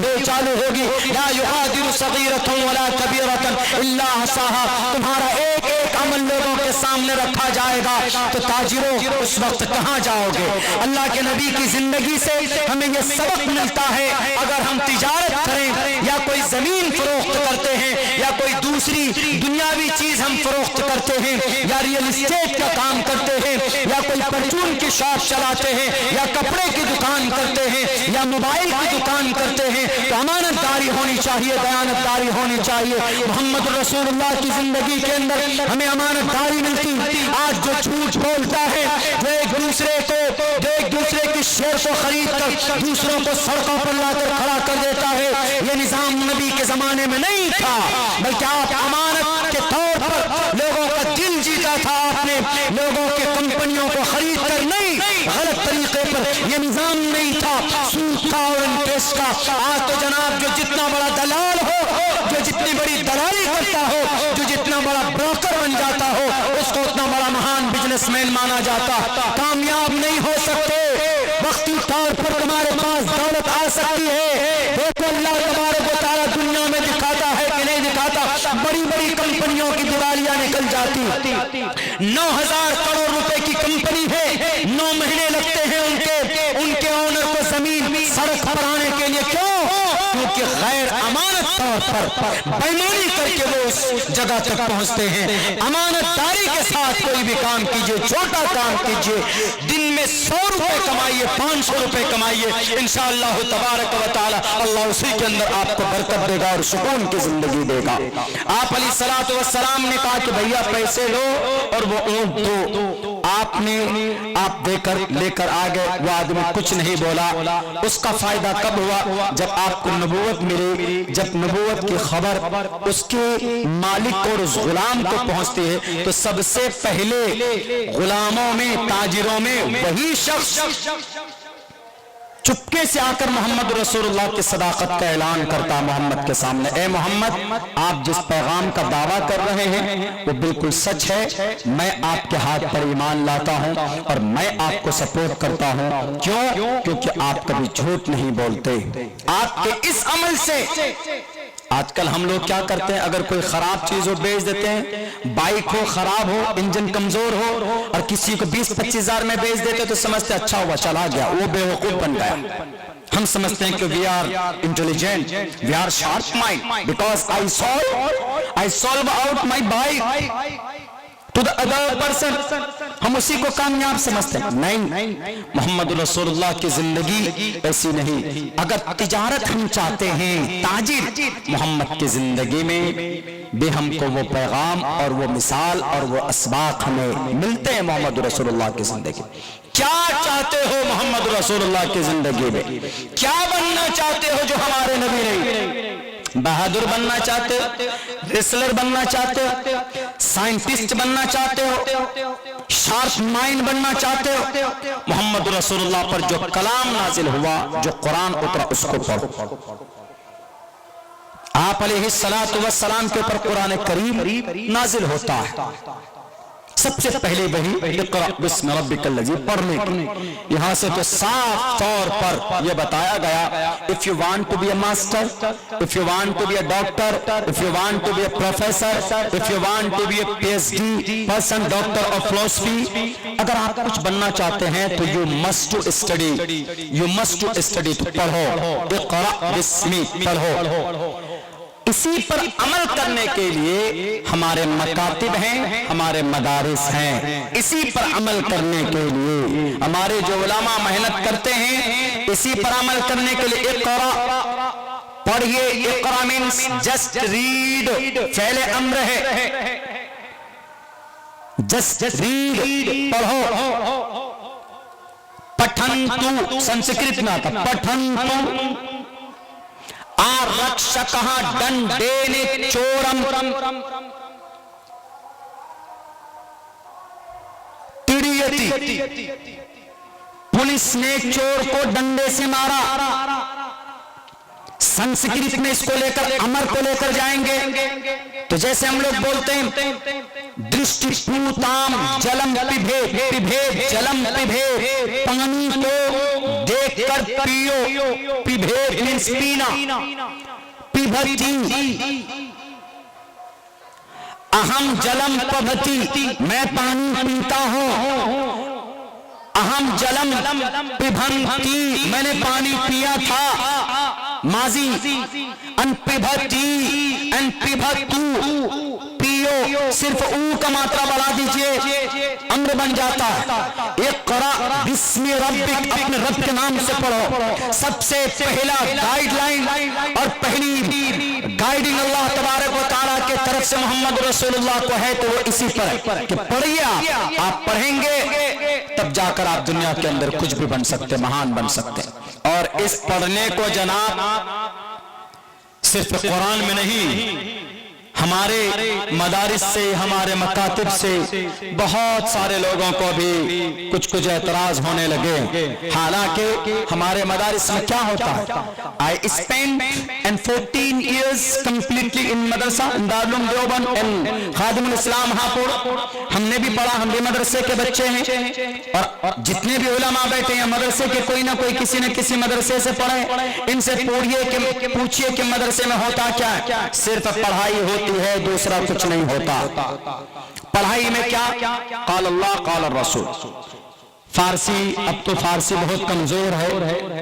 होगी, ला युगादिरु सगीरतन वला कबीरतन इल्ला हसाहा, तुम्हारा एक एक अमल लोगों के सामने रखा जाएगा, तो ताजिरों उस वक्त कहाँ जाओगे? अल्लाह के नबी की जिंदगी से हमें यह सबक मिलता है, अगर हम तिजारत करें या कोई जमीन फरोख्त करते हैं या कोई दूसरी दुनियावी चीज हम फरोख्त करते हैं या रियल एस्टेट का काम करते हैं या कोई परचून की शॉप चलाते हैं या कपड़े की दुकान करते हैं या मोबाइल की दुकान करते हैं, तो अमानतदारी होनी चाहिए, दयानतदारी होनी चाहिए। मोहम्मद रसूलुल्लाह की जिंदगी के अंदर हमें अमानतदारी मिलती। आज जो झूठ बोलता है, जो एक दूसरे की शेयर को खरीद कर दूसरों को सड़कों पर लाकर खड़ा कर देता है, ये निजाम नबी के जमाने में नहीं था, बल्कि आप अमानत के तौर पर लोगों का दिल जीता था। आपने लोगों के कंपनियों को खरीद कर नहीं, गलत तरीके पर, ये निजाम नहीं था, सूद का और इंटरेस्ट का। आज तो जनाब जो जितना बड़ा दलाल हो, जो जितनी बड़ी दलाली करता हो, जो जितना बड़ा ब्रोकर बन जाता हो, उसको उतना बड़ा महान बिजनेसमैन माना जाता। कामयाब नहीं हो सकते, वक्ती तौर पर तुम्हारे पास दौलत आ सकती है। देखो अल्लाह तबारक व तआला दुनिया में दिखाता है कि नहीं दिखाता। बड़ी बड़ी कंपनियों की दिवालियां निकल जाती, 9,000 करोड़ रुपए की कंपनी है, 9 महीने लगते हैं उनके ओनर को जमीन सड़क पर आने के लिए। क्यों? क्योंकि गैर अमानत तौर पर बेईमानी करके वो उस जगह तक पहुंचते हैं। अमानतदारी के साथ कोई भी काम कीजिए, छोटा काम कीजिए, दिन में 100 रुपए कमाइए, 500 रुपए कमाइए, इंशाअल्लाह तबारक व तआला अल्लाह उसी के अंदर आपको बरकत देगा और सुकून की जिंदगी देगा। आप अलैहिस्सलातु वस्सलाम ने कहा कि भैया पैसे लो और वो ऊंट दो। आप देकर लेकर आ गए, वो आदमी कुछ नहीं बोला। उसका फायदा कब हुआ? जब आपको नबूवत मिली, जब नबूवत की खबर उसके मालिक को और उस गुलाम को पहुंचती है, तो सबसे पहले गुलामों में, ताजिरों में वही शख्स चुपके से आकर मोहम्मद रसूलुल्लाह की सदाकत का ऐलान करता मोहम्मद के सामने, ए मोहम्मद, आप जिस पैगाम का दावा कर रहे हैं वो बिल्कुल सच है। मैं आपके हाथ पर ईमान लाता हूं और मैं आपको सपोर्ट करता हूं। क्यों? क्योंकि आप कभी झूठ नहीं बोलते। आपके इस अमल से आजकल हम लोग क्या करते हैं, अगर कोई खराब चीज हो बेच देते हैं, बाइक हो, खराब हो, इंजन कमजोर हो और किसी को 20-25 हजार में बेच देते तो समझते अच्छा हुआ, चला गया, वो बेवकूफ बन गया। हम समझते हैं कि we are intelligent, we are sharp mind because I solve out my bike to the other person. हम उसी को कामयाब समझते हैं। नहीं, मोहम्मद रसूलुल्लाह की जिंदगी ऐसी नहीं। अगर तिजारत हम चाहते हैं, ताजिर मोहम्मद की जिंदगी में भी हमको वो पैगाम और वो मिसाल और वो असबाक हमें मिलते हैं मोहम्मद रसूलुल्लाह की जिंदगी। क्या चाहते हो मोहम्मद रसूलुल्लाह की जिंदगी में? क्या बनना चाहते हो जो हमारे नबी नहीं? बहादुर बनना चाहते हो, रेसलर बनना चाहते हो, साइंटिस्ट बनना चाहते हो, शार्प माइंड बनना चाहते हो? मोहम्मद रसूलुल्लाह पर जो कलाम नाजिल हुआ, जो कुरान उतरा, उसको पढ़ो। आप अलैहिस्सलातु वस्सलाम के ऊपर कुरान करीम नाजिल होता है। सबसे पहले वही इक़रा बिस्मि रब्बिकल लज़ी पढ़ने की। यहाँ से तो साफ तौर पर यह बताया गया, if you want to be a master, if you want to be a doctor, if you want to be a professor, if you want to be a PhD person, doctor of philosophy, अगर आप कुछ बनना चाहते हैं तो you must to study, you must to study. तो पढ़ो, इक़रा बिस्मि, पढ़ो। इसी पर अमल करने के लिए हमारे मकातिब हैं, हमारे मदारिस हैं। इसी पर अमल करने के लिए हमारे जो उलमा मेहनत करते हैं, इसी पर अमल करने के लिए इक़रा पढ़िए। इक़रा मीन्स जस्ट रीड, फेले अम्र है, जस्ट रीड, पढ़ो। पठन्तु संस्कृत में आता, पठन्तु आरक्षकः दंडेन चोरम तिड़यति, पुलिस ने चोर को डंडे से मारा। संस्कृत में इसको लेकर अमर को लेकर जाएंगे तो जैसे हम लोग बोलते हैं दृष्टिपूताम जलम पिभेद, पिभेद जलम पिभेद, पानी को देखकर पियो, पिभेद मींस पीना, पिभति, अहम जलम पभति, मैं पानी पीता हूं। अहम जलम पिभंति, मैंने पानी पिया था, माजी। अनपिभति, अनपिभतु, पियो, सिर्फ ऊ का मात्रा बढ़ा दीजिए, अम्र बन जाता है। इक़रा बिस्मि रब्बिक, अपने रब के नाम से पढ़ो। सबसे पहला गाइडलाइन और पहली गाइडिंग अल्लाह तबारक व तआला के तरफ से मोहम्मद रसूलुल्लाह को है, तो वो इसी पर कि पढ़िए। आप पढ़ेंगे तब जाकर आप दुनिया के अंदर कुछ भी बन सकते, महान बन सकते। और इस पढ़ने को जनाब सिर्फ कुरान में नहीं, हमारे मदारिस से, हमारे मकातिब से बहुत सारे लोगों को भी कुछ कुछ एतराज होने लगे। हालांकि हमारे मदारिस में क्या होता है, I spend and 14 years completely in मदरसा दारुल देवबंद एंड खादिमुल इस्लाम हापुड़। हमने भी पढ़ा, हम भी मदरसे के बच्चे हैं और जितने भी उलमा बैठे हैं मदरसे के, कोई ना कोई किसी न किसी मदरसे से पढ़े। इनसे पूछिए कि मदरसे में होता क्या है? सिर्फ पढ़ाई होती है, दूसरा कुछ नहीं होता। पढ़ाई में क्या? क़ाल अल्लाह क़ाल रसूल, फारसी, अब तो फारसी बहुत कमजोर है।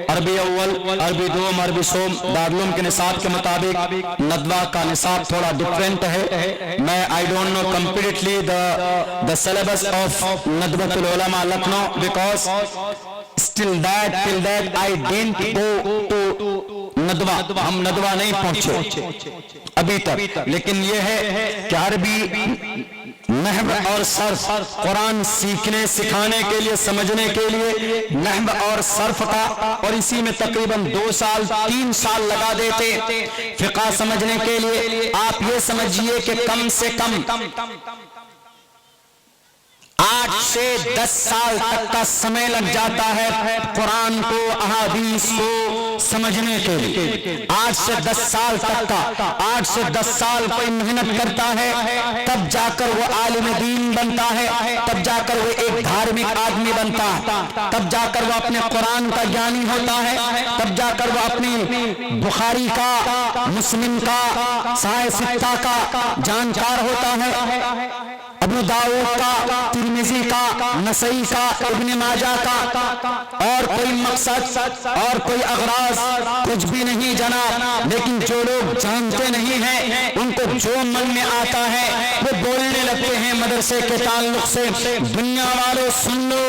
अरबी अव्वल, अरबी दोम, अरबी सोम, दारुल के निसाब के मुताबिक नदवा का निसाब थोड़ा डिफरेंट है। मैं I don't know completely the syllabus of Nadwatul Ulama Lucknow because till that I didn't go to Nadwa, हम नदवा नहीं पहुंचे अभी तक। लेकिन यह है कि अरबी नहव और सर्फ कुरान सीखने सिखाने के लिए, समझने के लिए नहव और सर्फ का, और इसी में तकरीबन 2 साल 3 साल लगा देते फिक़ह समझने के लिए। आप ये समझिए कि कम से कम 8 से 10 साल तक का समय लग जाता है कुरान को, अहादीस को समझने के लिए। 8 से 10 साल तक का, 8 से 10 साल कोई मेहनत करता है, तब जाकर वो आलिम दीन बनता है, तब जाकर वो एक धार्मिक आदमी बनता है, तब जाकर वो अपने कुरान का ज्ञानी होता है, तब जाकर वो अपनी बुखारी का, मुस्लिम का, साहिह सित्ता का जानकार होता है, अबू दाऊद का, तिरमिज़ी का, नसई का, इब्न माजा का। और कोई मकसद और कोई अगराज कुछ भी नहीं जनाब। लेकिन जो लोग जानते नहीं हैं, उनको जो मन में आता है वो बोलने लगते हैं मदरसे के ताल्लुक से। दुनिया वालों सुन लो,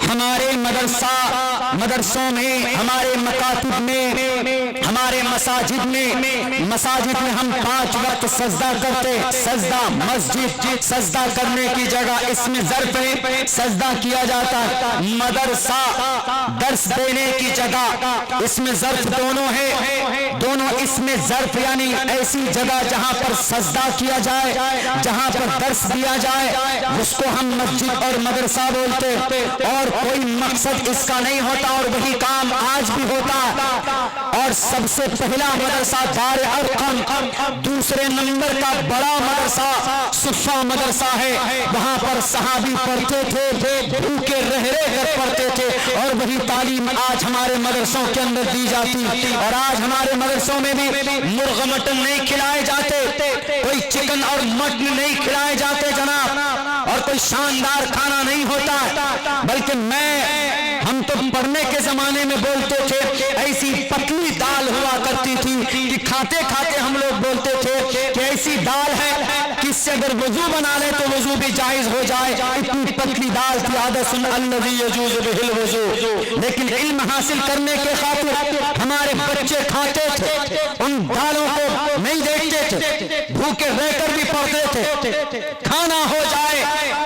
हमारे मदरसों में, हमारे मकातिब में, हमारे मसाजिद में हम 5 वक्त सजदा करते। सजदा मस्जिद, सजदा करने की जगह इसमें ज़र्फ है, सजदा किया जाता है। मदरसा दर्स देने की जगह, इसमें ज़र्फ दोनों है, दोनों इसमें ज़र्फ यानी ऐसी जगह जहां पर सजदा किया जाए, जहां पर दर्स दिया जाए, उसको हम मस्जिद और मदरसा बोलते। और कोई मकसद इसका नहीं होता, और वही काम आज भी होता। और सबसे पहला मदरसा दार अरकम, दूसरे नंबर का बड़ा मदरसा सुफ़ा मदरसा है। वहां पर सहाबी पढ़ते थे, भूखे रह कर पढ़ते थे, और वही तालीम आज हमारे मदरसों के अंदर दी जाती। और आज हमारे मदरसों में भी मुर्गा मटन नहीं खिलाए जाते, कोई चिकन और मटन नहीं खिलाए जाते जनाब, और कोई शानदार खाना नहीं होता। बल्कि हम तो पढ़ने के जमाने में बोलते थे, ऐसी पतली दाल हुआ करती थी कि खाते खाते हम लोग बोलते थे कि ऐसी दाल है कि इससे अगर वजू बना ले तो वजू भी जायज हो जाए, इतनी पतली दाल थी। आदसुन अल्लज़ी यजूज़ु बिहिल वज़ू। लेकिन इल्म हासिल करने के खातिर हमारे बच्चे खाते थे, उन दालों को नहीं देखते थे, भूखे रहकर भी पढ़ते थे। खाना हो जाए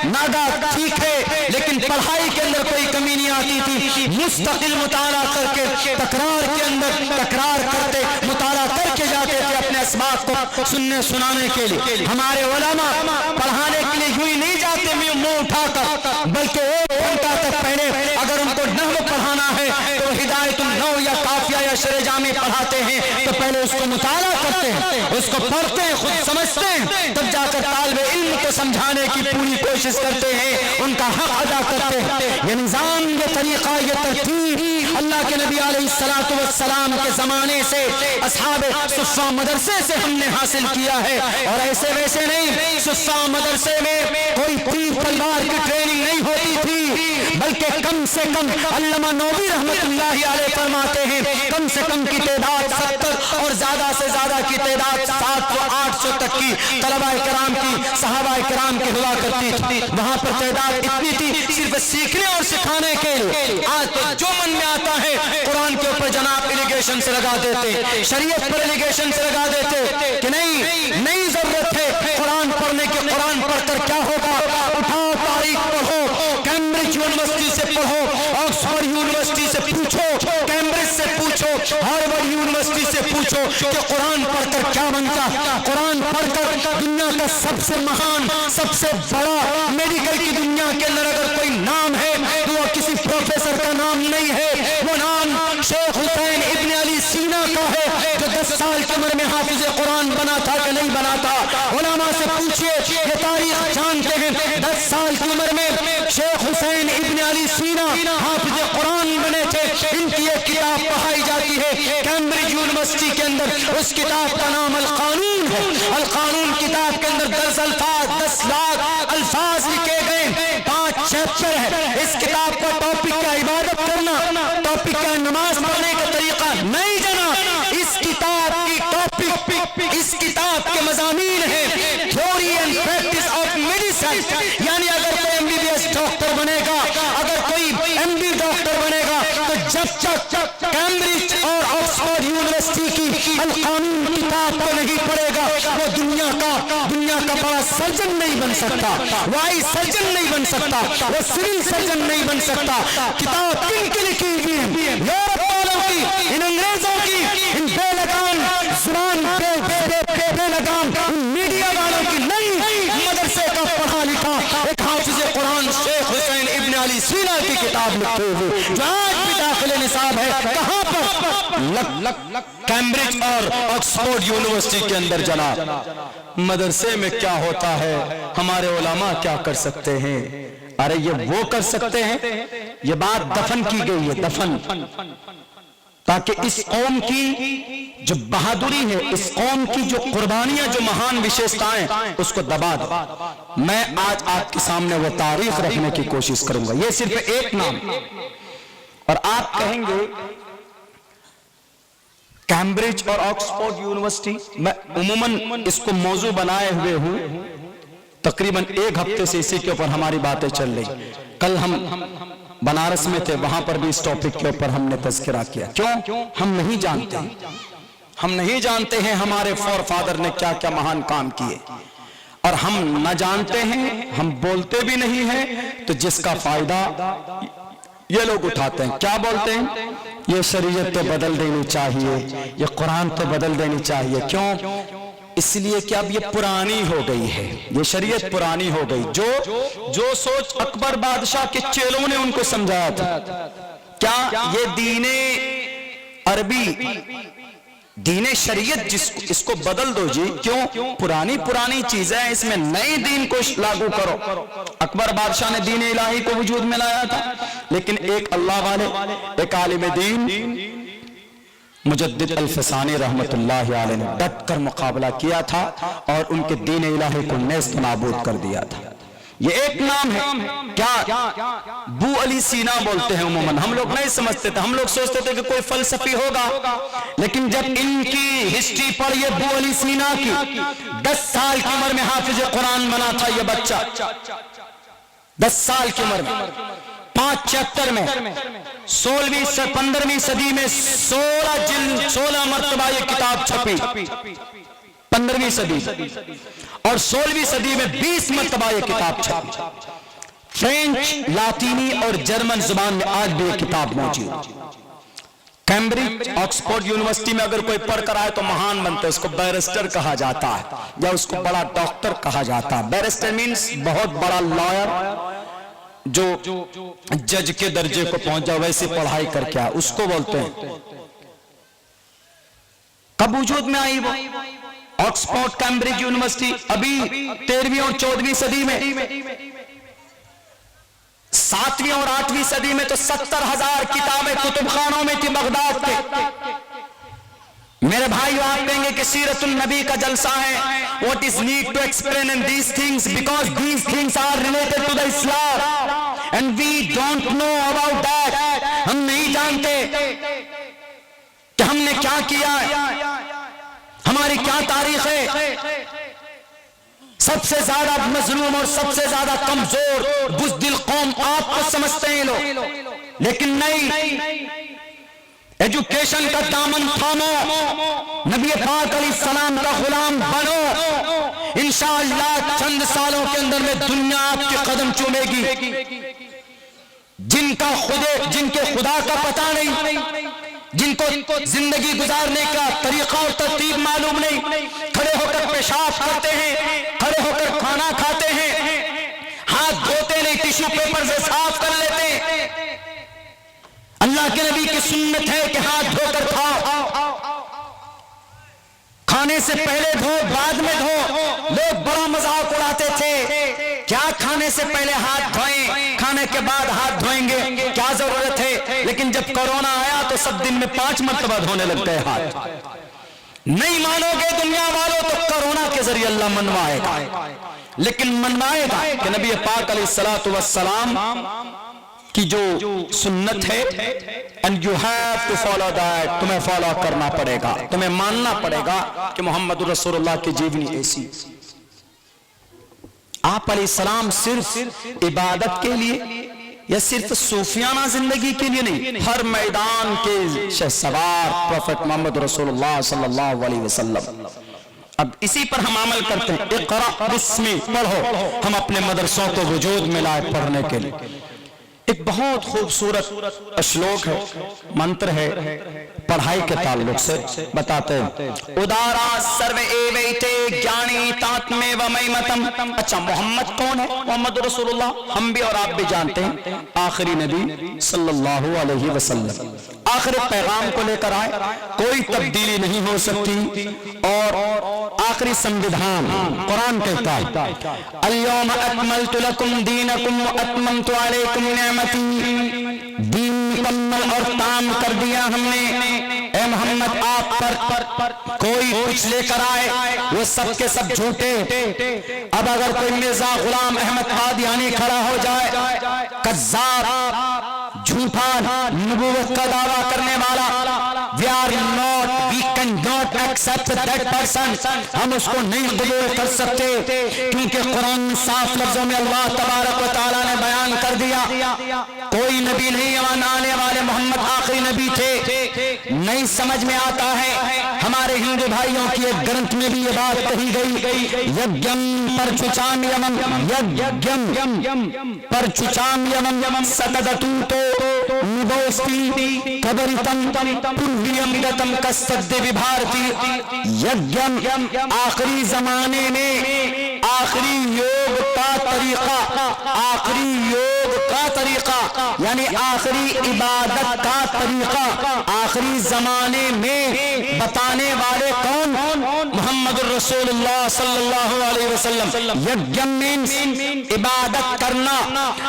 नागा ठीक है, लेकिन पढ़ाई के अंदर कोई कमी नहीं आती थी। मुस्तकिल मुताला करके तकरार के अंदर तकरार करते, मुताला करके जाते थे अपने असबाब को सुनने सुनाने के लिए। हमारे उलमा पढ़ाने के लिए यूं ही नहीं जाते मुंह उठाकर, बल्कि 1 घंटा तक पहले अगर उनको नहव पढ़ाना है तो हिदायतुन नहव या काफिया या शरे जामी पढ़ाते हैं, तो पहले उसको मुताला करते हैं, उसको पढ़ते हैं, खुद समझते हैं, तब जाकर तालिब इल्म को समझाने की पूरी कोशिश करते हैं, उनका हक अदा करते हैं। ये निज़ाम, ये तरीका, ये तरतीब अल्लाह के नबी अलैहिस्सलातु वस्सलाम के ज़माने से असहाबे सुफ़ा मदरसे से हमने हासिल किया है। और ऐसे वैसे नहीं, सुफ़ा मदरसे में कोई तीर तलवार की ट्रेनिंग नहीं होती थी, बल्कि कम से कम अल्लामा नौवी रहमतुल्लाहि अलैह फरमाते हैं, कम से कम की तादाद 70 और ज्यादा से ज्यादा की तादाद 700-800 तक की तलबाए किराम की, सहाबाए किराम की हुआ करती थी। वहां पर तादाद इतनी थी सिर्फ सीखने और सिखाने के लिए। आज तो जो मन में आता है कुरान के ऊपर जनाब एलिगेशन से लगा देते, शरीयत पर एलिगेशन से लगा देते कि नहीं जरूरत है कुरान पढ़ने की। कुरान पढ़कर क्या होगा? उठाओ तारीख पढ़ो, कैम्ब्रिज यूनिवर्सिटी से पढ़ो, ऑक्सफोर्ड यूनिवर्सिटी से पूछो, कैम्ब्रिज से पूछो, हार्वर्ड यूनिवर्सिटी से पूछो कि कुरान पढ़कर क्या बनता। कुरान पढ़कर दुनिया का सबसे महान, सबसे बड़ा मेडिकल की दुनिया के अंदर अगर कोई नाम है तो वो किसी प्रोफेसर का नाम नहीं है, वो नाम शेख हुसैन इब्न अली सीना का है, जो 10 साल की उम्र में हाफिज कुरान बना था कि नहीं बना था। उलमा से पूछिए, ये तारीख जानते हैं, 10 साल की उम्र में शेख हुसैन इब्न अली सीना हाफिज कुरान बने थे। इनकी एक किताब पढ़ाई जाती है कैम्ब्रिज यूनिवर्सिटी के अंदर, उस किताब का नाम अल कानून है। अल कानून किताब के अंदर 10 लाख अल्फाज लिखे गए, 5 चैप्टर है। इस टॉपिक इस किताब के मज़ामीन है theory and practice of medicine, यानी अगर कोई एमबीबीएस डॉक्टर बनेगा, अगर कोई एमडी डॉक्टर बनेगा, तो जब तक कैम्ब्रिज और ऑक्सफोर्ड यूनिवर्सिटी की अल-कानून किताब को नहीं पढ़ेगा, वो दुनिया का बड़ा सर्जन नहीं बन सकता, वाइस सर्जन नहीं बन सकता, वो सिविल सर्जन नहीं बन सकता। किताब किनकी लिखी हुई है? यूरोप वालों की, इन अंग्रेजों की, इन बेलगाम जुबान बेलगाम मीडिया वालों की नहीं, मदरसे का पढ़ा लिखा एक हाफिज कुरान शेख हुसैन इब्न अली सीना की किताब लिखी हुई, जो आज भी दाखिले निसाब है। कहां पर? कैम्ब्रिज और ऑक्सफोर्ड यूनिवर्सिटी के अंदर जनाब। मदरसे में क्या होता है, हमारे उलमा क्या कर सकते हैं? अरे ये वो कर सकते हैं, ये बात दफन की गई है, दफन, ताकि इस कौम की जो बहादुरी है, इस कौम की जो कुर्बानियां, जो महान विशेषताएं, उसको दबा दो। मैं आज आपके सामने वो तारीख रखने की कोशिश करूंगा। ये सिर्फ एक नाम, और आप कहेंगे कैम्ब्रिज और ऑक्सफोर्ड यूनिवर्सिटी, मैं उम्मन इसको मौजू बनाए हुए हूं, तकरीबन एक हफ्ते से इसी के ऊपर हमारी बातें चल रही। कल हम बनारस में थे, वहां पर भी इस टॉपिक के ऊपर हमने तज़किरा किया। क्यों? हम नहीं जानते हैं हमारे फोर फादर ने क्या क्या महान काम किए, और हम न जानते हैं, हम बोलते भी नहीं हैं, तो जिसका फायदा ये लोग उठाते हैं। क्या बोलते हैं? ये शरीयत तो बदल देनी चाहिए, ये कुरान तो बदल देनी चाहिए। क्यों? इसलिए कि अब ये पुरानी हो गई है, ये शरीयत पुरानी हो गई। जो सोच अकबर बादशाह के चेलों ने उनको समझाया था, क्या ये दीने अरबी, दीने शरीयत इसको बदल दो जी। क्यों? पुरानी चीजें, इसमें नए दीन को लागू करो। अकबर बादशाह ने दीन इलाही को वजूद में लाया था, लेकिन एक अल्लाह वाले, एक आलिम दीन मुजद्दिद अल-फसानी रहमतुल्लाहि अलैहि ने डट कर मुकाबला किया था और उनके दीन इलाही को नेस्त नाबूद कर दिया था। ये एक नाम है। क्या? बू अली सीना बोलते हैं उम्मन, हम लोग नहीं समझते थे, हम लोग सोचते थे कि कोई फलसफी होगा, लेकिन जब इनकी हिस्ट्री पढ़िए बू अली सीना की, 10 साल की उम्र में हाफिज कुरान बना था ये बच्चा, 10 साल की उम्र में, 5 चैप्टर में, 15वीं सदी में 16 मरतबा ये किताब छपी, 15वीं सदी, और 16वीं सदी में 20 मरतबा ये किताब छपी। फ्रेंच, लातीनी और जर्मन जुबान में आज भी ये किताब मौजूद। कैम्ब्रिज, ऑक्सफोर्ड यूनिवर्सिटी में अगर कोई पढ़कर आए तो महान बनता है, उसको बैरिस्टर कहा जाता है, या उसको बड़ा डॉक्टर कहा जाता है। बैरिस्टर मीन्स बहुत बड़ा लॉयर, जो जज के दर्जे को पहुंच जाए, वैसे पढ़ाई करके आए, उसको बोलते हैं। कब वजूद में आई वो ऑक्सफोर्ड कैम्ब्रिज यूनिवर्सिटी? अभी 13वीं और 14वीं सदी में। 7वीं और 8वीं सदी में तो 70,000 किताबें कुतुबखानों में थी बगदाद के। मेरे भाइयों, आप कहेंगे कि सीरतुल नबी का जलसा है, what is need to explain in these things, because these things are related to the Islam and we don't know about that. हम नहीं जानते कि हमने क्या किया है, हमारी क्या तारीख है। सबसे ज्यादा मजलूम और सबसे ज्यादा कमजोर बुज़दिल कौम आपको समझते हैं लोग, लेकिन नहीं। एजुकेशन का दामन थामो, नबी पाक अलैहिस्सलाम का गुलाम बनो, इंशाअल्लाह चंद सालों के अंदर में दुनिया आपके कदम चूमेगी। जिनके खुदा का पता नहीं, जिनको जिंदगी गुजारने का तरीका और तरतीब मालूम नहीं, खड़े होकर पेशाब करते हैं, खड़े होकर खाना खाते हैं, हाथ धोते नहीं, टिश्यू पेपर से साफ कर लेते हैं। अल्लाह के नबी की सुन्नत है कि हाथ धोकर खाओ, खाने से पहले धो, बाद में धो। लोग बड़ा मजाक उड़ाते थे, क्या खाने से पहले हाथ धोएं, खाने के बाद हाथ धोएंगे, क्या जरूरत है। लेकिन जब कोरोना आया तो सब दिन में 5 मरतबा धोने लगते हैं हाथ। नहीं मानोगे दुनिया वालों तो कोरोना के जरिए अल्लाह मनवाएगा, लेकिन मनवाएगा कि नबी पाक अलैहिस्सलातु वस्सलाम कि जो सुन्नत है and you have to follow that, तुम्हें फॉलो करना पड़ेगा, तुम्हें मानना पड़ेगा कि मोहम्मद रसूलुल्लाह की जीवनी ऐसी। आप अलैहिस्सलाम सिर्फ इबादत के लिए या सिर्फ सूफियाना जिंदगी के लिए नहीं, हर मैदान के शहसवार प्रोफेट मोहम्मद रसूलुल्लाह सल्लल्लाहु अलैहि वसल्लम। अब इसी पर हम अमल करते हैं। इक़रा बिस्मी पढ़ो, हम अपने मदरसों को वजूद में लाए पढ़ने के लिए। एक बहुत खूबसूरत श्लोक है, मंत्र है, पढ़ाई के ताल्लुक से बताते हैं। उदारा सर्व एवैते ज्ञानी तात्मे व मयमतम। अच्छा, मोहम्मद कौन है? मोहम्मद रसूलुल्लाह हम भी और आप भी जानते हैं, आखिरी नबी सल्लल्लाहु अलैहि वसल्लम आखिरी पैगाम को लेकर आए, कोई तब्दीली नहीं हो सकती। और आखिरी संविधान कुरान कहता है अल-यौम अकमलतु लकुम दीनकुम व अतममतु अलैकुम निअमती। दीन मुकम्मल और ताम कर दिया हमने। ए मोहम्मद, आप पर कोई कुछ लेकर आए वो सब के सब झूठे। अब अगर कोई मिर्जा गुलाम अहमद कादियानी खड़ा हो जाए, कज़्ज़ाब, झूठा, नबूवत का दावा करने वाला, we can not accept that person, हम उसको नहीं कबूल कर सकते, क्योंकि कुरान साफ लफ्जों में अल्लाह तबारक व तआला ने बयान कर दिया कोई नबी नहीं आने वाले, मोहम्मद आखिरी नबी थे। नहीं समझ में आता है, हमारे हिंदू भाइयों की एक ग्रंथ में भी ये बात कही गई, यज्ञम परचुचाम यमम, यज्ञम परचुचाम यमम सतदतु तो निबोस्ति कबरितम पुण्यम गतम कस्तद्दे विभारती। यज्ञम आखिरी जमाने में आखिरी योग का तरीका, आखिरी योग का तरीका यानी आखिरी इबादत का तरीका आखिरी जमाने में बताने वाले कौन? मोहम्मद रसूलुल्लाह सल्लल्लाहु अलैहि वसल्लम। यज्ञम मीन्स इबादत करना।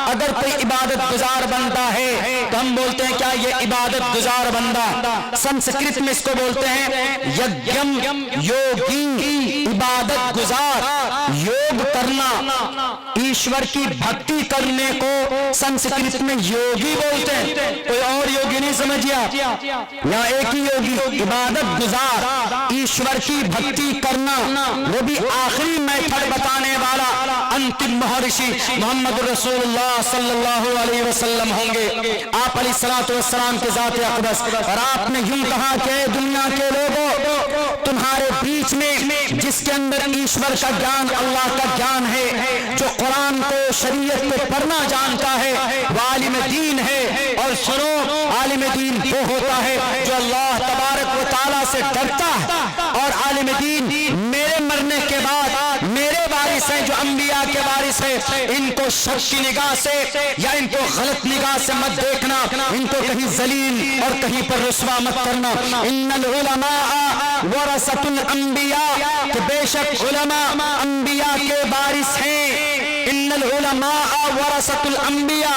अगर कोई इबादत गुजार बनता है तो हम बोलते हैं क्या ये इबादत गुजार बंदा? संस्कृत में इसको बोलते हैं यज्ञम, योगी, इबादत गुजार, योग करना, ईश्वर की भक्ति करने को संस्कृत में योगी बोलते हैं। कोई और योगी नहीं समझिए, यहाँ एक ही योगी, इबादत गुजार, ईश्वर की भक्ति करना, वो भी आखिरी मेथड बताने वाला अंतिम महर्षि मोहम्मद रसूलुल्लाह सल्लल्लाहु अलैहि वसल्लम होंगे। आप अलैहिस्सलातु वस्सलाम के ज़ात अक़दस। और आपने यूं कहा कि दुनिया के लोगों, तुम्हारे बीच में जिसके अंदर ईश्वर का ज्ञान, अल्लाह का ज्ञान है, जो कुरान को, शरीयत को पढ़ना जानता है, वो आलिम दीन है। और सुनो, आलिम दीन वो होता है जो अल्लाह तबारक व तआला से डरता है। और आलिम दीन मेरे मरने के बाद मेरे वारिस हैं, जो अंबिया के वारिस है, इनको शक की निगाह से या इनको गलत निगाह से मत देखना, इनको कहीं जलील और कहीं पर रुस्वा मत करना। इन्नल उलमा वरसतुल अंबिया, कि बेशक उलमा अंबिया के वारिस हैं। इन्नल उलमा वरसतुल अंबिया,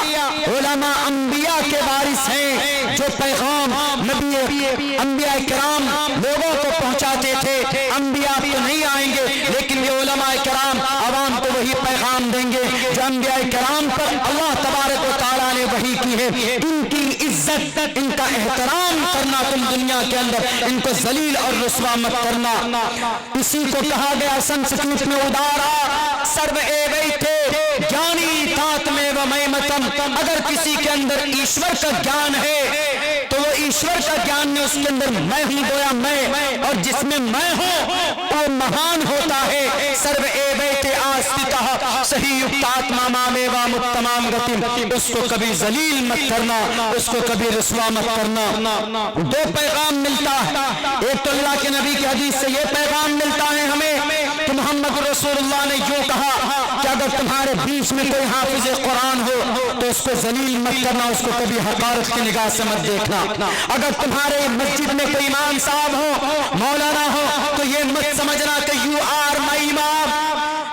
उलमा अंबिया के वारिस हैं, जो पैगाम नबी अंबिया किराम लोगों को पहुंचाते थे। अंबिया तो नहीं आएंगे, लेकिन ये उलमा किराम अवाम को वही पैगाम देंगे जो अंबिया किराम पर अल्लाह तबारक व तआला ने वही की है। इनकी इज्जत, इनका एहतराम करना तुम दुनिया के अंदर, इनको जलील और रुस्वा मत करना। इसी को कहा गया संस्कृत में उदारा सर्व एवैते ज्ञानी तात्मे व मयमतम। अगर किसी के अंदर ईश्वर का ज्ञान है तो वो ईश्वर का ज्ञान में उसके अंदर मैं हूं, गोया मैं, और जिसमें मैं हूं वो महान होता है। सर्व एवैते आस्तिकः सही युक्तात्मा मामेवा मुत्तमाम गतिम। उसको कभी जलील मत करना, उसको कभी रुस्वा मत करना। दो पैगाम मिलता है, एक तो अल्लाह के नबी की हदीस से ये पैगाम मिलता है हमें कि मोहम्मद रसूलुल्लाह ने यूं कहा कि अगर तुम्हारे बीच में कोई हाफिज कुरान हो तो उसको जलील मत करना, उसको कभी हकारत की निगाह से मत देखना। अगर तुम्हारे मस्जिद में कोई इमाम साहब हो, मौलाना हो, तो ये मत समझना कि यू आर माई इमाम,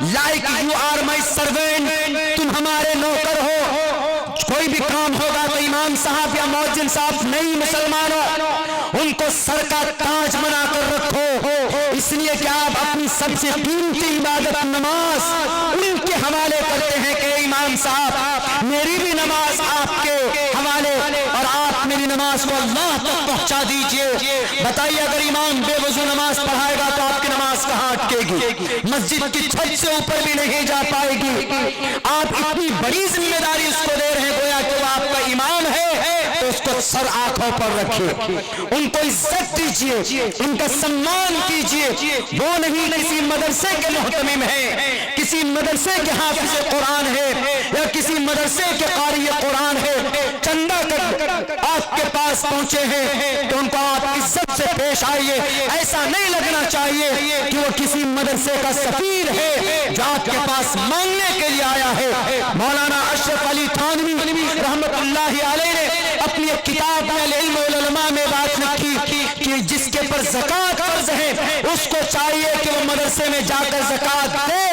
like you are my servant, तुम हमारे नौकर हो। कोई भी काम होगा तो इमाम साहब या मौजिन साहब नहीं, मुसलमानों उनको सर का ताज बनाकर रखो। इसलिए कि आप अपनी सबसे कीमती इबादत नमाज उनके हवाले करते हैं कि इमाम साहब मेरी भी नमाज आपके हवाले और आप मेरी नमाज को अल्लाह तक पहुंचा दीजिए। बताइए अगर इमाम बेवजू नमाज पढ़ाएगा तो आपकी नमाज कहां अटकेगी? मस्जिद की छत से ऊपर भी नहीं जा पाएगी। आप इतनी बड़ी जिम्मेदारी उसको दे रहे हैं, गोया कि वो आपका इमाम है, तो उसको सर आंखों पर रखिए, उनको इज्जत दीजिए, उनका सम्मान कीजिए। वो नहीं किसी मदरसे के मुहतमिम है, किसी मदरसे के हाफिज कुरान है या किसी मदरसे के कारी कुरान है, चंदा कर आपके पास पहुंचे हैं तो उनको आप इज्जत से पेश आइए। ऐसा नहीं लगना चाहिए कि वो किसी मदरसे का सफीर है जो आपके पास मांगने के लिए आया है। मौलाना अशरफ अली थानवी रहमतुल्लाहि अलैह ने अपनी एक किताब में इल्म उल उलमा में बात लिखी कि जिसके पर ज़कात फर्ज है उसको चाहिए कि वो मदरसे में जाकर ज़कात दे,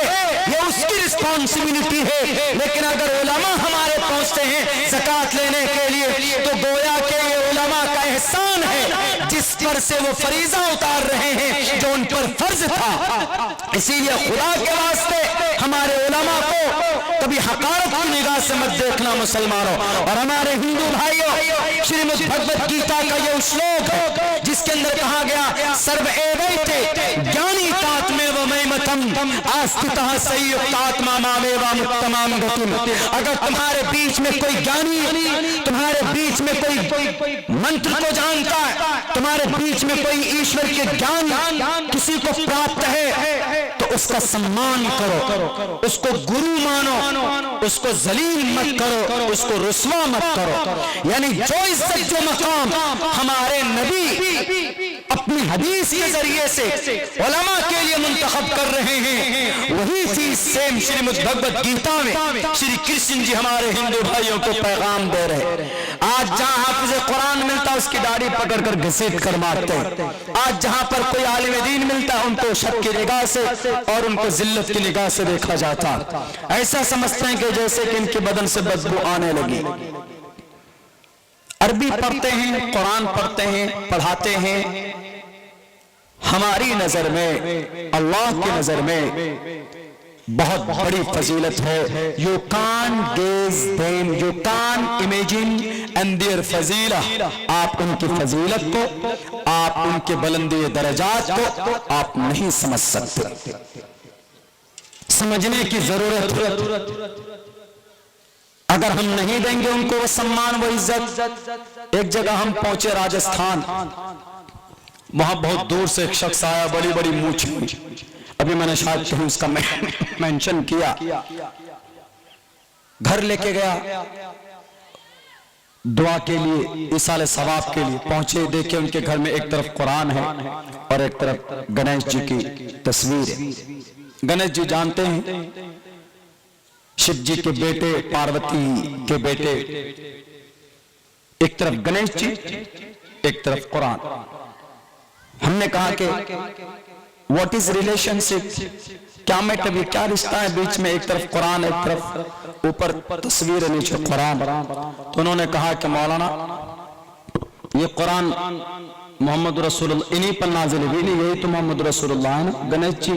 ये उसकी रिस्पॉन्सिबिलिटी है। लेकिन अगर उलमा हमारे पहुंचते हैं ज़कात लेने के लिए तो गोया के ये उलमा का एहसान है जिस पर से वो फरीजा उतार रहे हैं जो उन पर फर्ज था। इसीलिए खुदा के वास्ते हमारे उलमा को कभी हकारत की निगाह से मत देखना मुसलमानों। और हमारे हिंदू भाइयों, श्रीमद् भगवत गीता का ये श्लोक है जिसके अंदर कहा गया सर्व एवैते ज्ञानी तात्मेव मयमतम आस्थितः संयुक्तात्मा मामेवम उत्तमाम गतिम। अगर तुम्हारे बीच में कोई ज्ञानी, तुम्हारे बीच में कोई मंत्र को जानता है, तुम्हारे बीच में कोई ईश्वर के ज्ञान किसी को प्राप्त है तो उसका सम्मान करो, उसको गुरु मानो, उसको जलील मत करो, उसको रुस्वा मत करो। यानी जो इज्जत जो मकाम हमारे नबी अपनी हदीस के जरिए से उलमा के लिए मुंतखब कर रहे हैं, वही चीज सेम श्रीमद् भगवत गीता में श्री कृष्ण जी हमारे हिंदू भाइयों को पैगाम दे रहे हैं। आज जहां हाफिज कुरान मिलता उसकी दाढ़ी पकड़कर घसीट कर मारते हैं। आज जहां पर कोई आलिम दीन मिलता उनको शक की निगाह से और उनको जिल्लत की निगाह से देखा जाता, ऐसा समझते हैं कि जैसे कि इनके बदन से बदबू आने लगी। अरबी पढ़ते हैं, कुरान पढ़ते हैं, पढ़ाते हैं। हमारी नजर में, अल्लाह की नजर में बहुत बड़ी फजीलत है। You can gauge them, you can imagine and their फजीला। आप उनकी फजीलत को, आप उनके बुलंदी दर्जात को आप नहीं समझ सकते, समझने की जरूरत है। अगर हम नहीं देंगे उनको वो सम्मान वो इज्जत। एक जगह हम पहुंचे राजस्थान, वहां बहुत दूर से एक शख्स आया, बड़ी बड़ी मूंछ, अभी मैंने शायद कहीं उसका मेंशन किया। घर लेके गया दुआ के लिए, इसाले सवाब के लिए। पहुंचे, देखे उनके घर में एक तरफ कुरान है और एक तरफ गणेश जी की तस्वीर है। गणेश जी जानते हैं शिव जी के बेटे, पार्वती के बेटे। एक तरफ गणेश जी, एक तरफ कुरान। हमने कहा कि व्हाट इज रिलेशनशिप, क्या मैटर, क्या रिश्ता है बीच में? एक तरफ कुरान, एक तरफ ऊपर तस्वीर, नीचे कुरान। तो उन्होंने कहा कि मौलाना ये कुरान मोहम्मद रसूलुल्लाह इन्हीं पर नाजिल हुई, नहीं यही तो मोहम्मद रसूलुल्लाह है ना। गणेश जी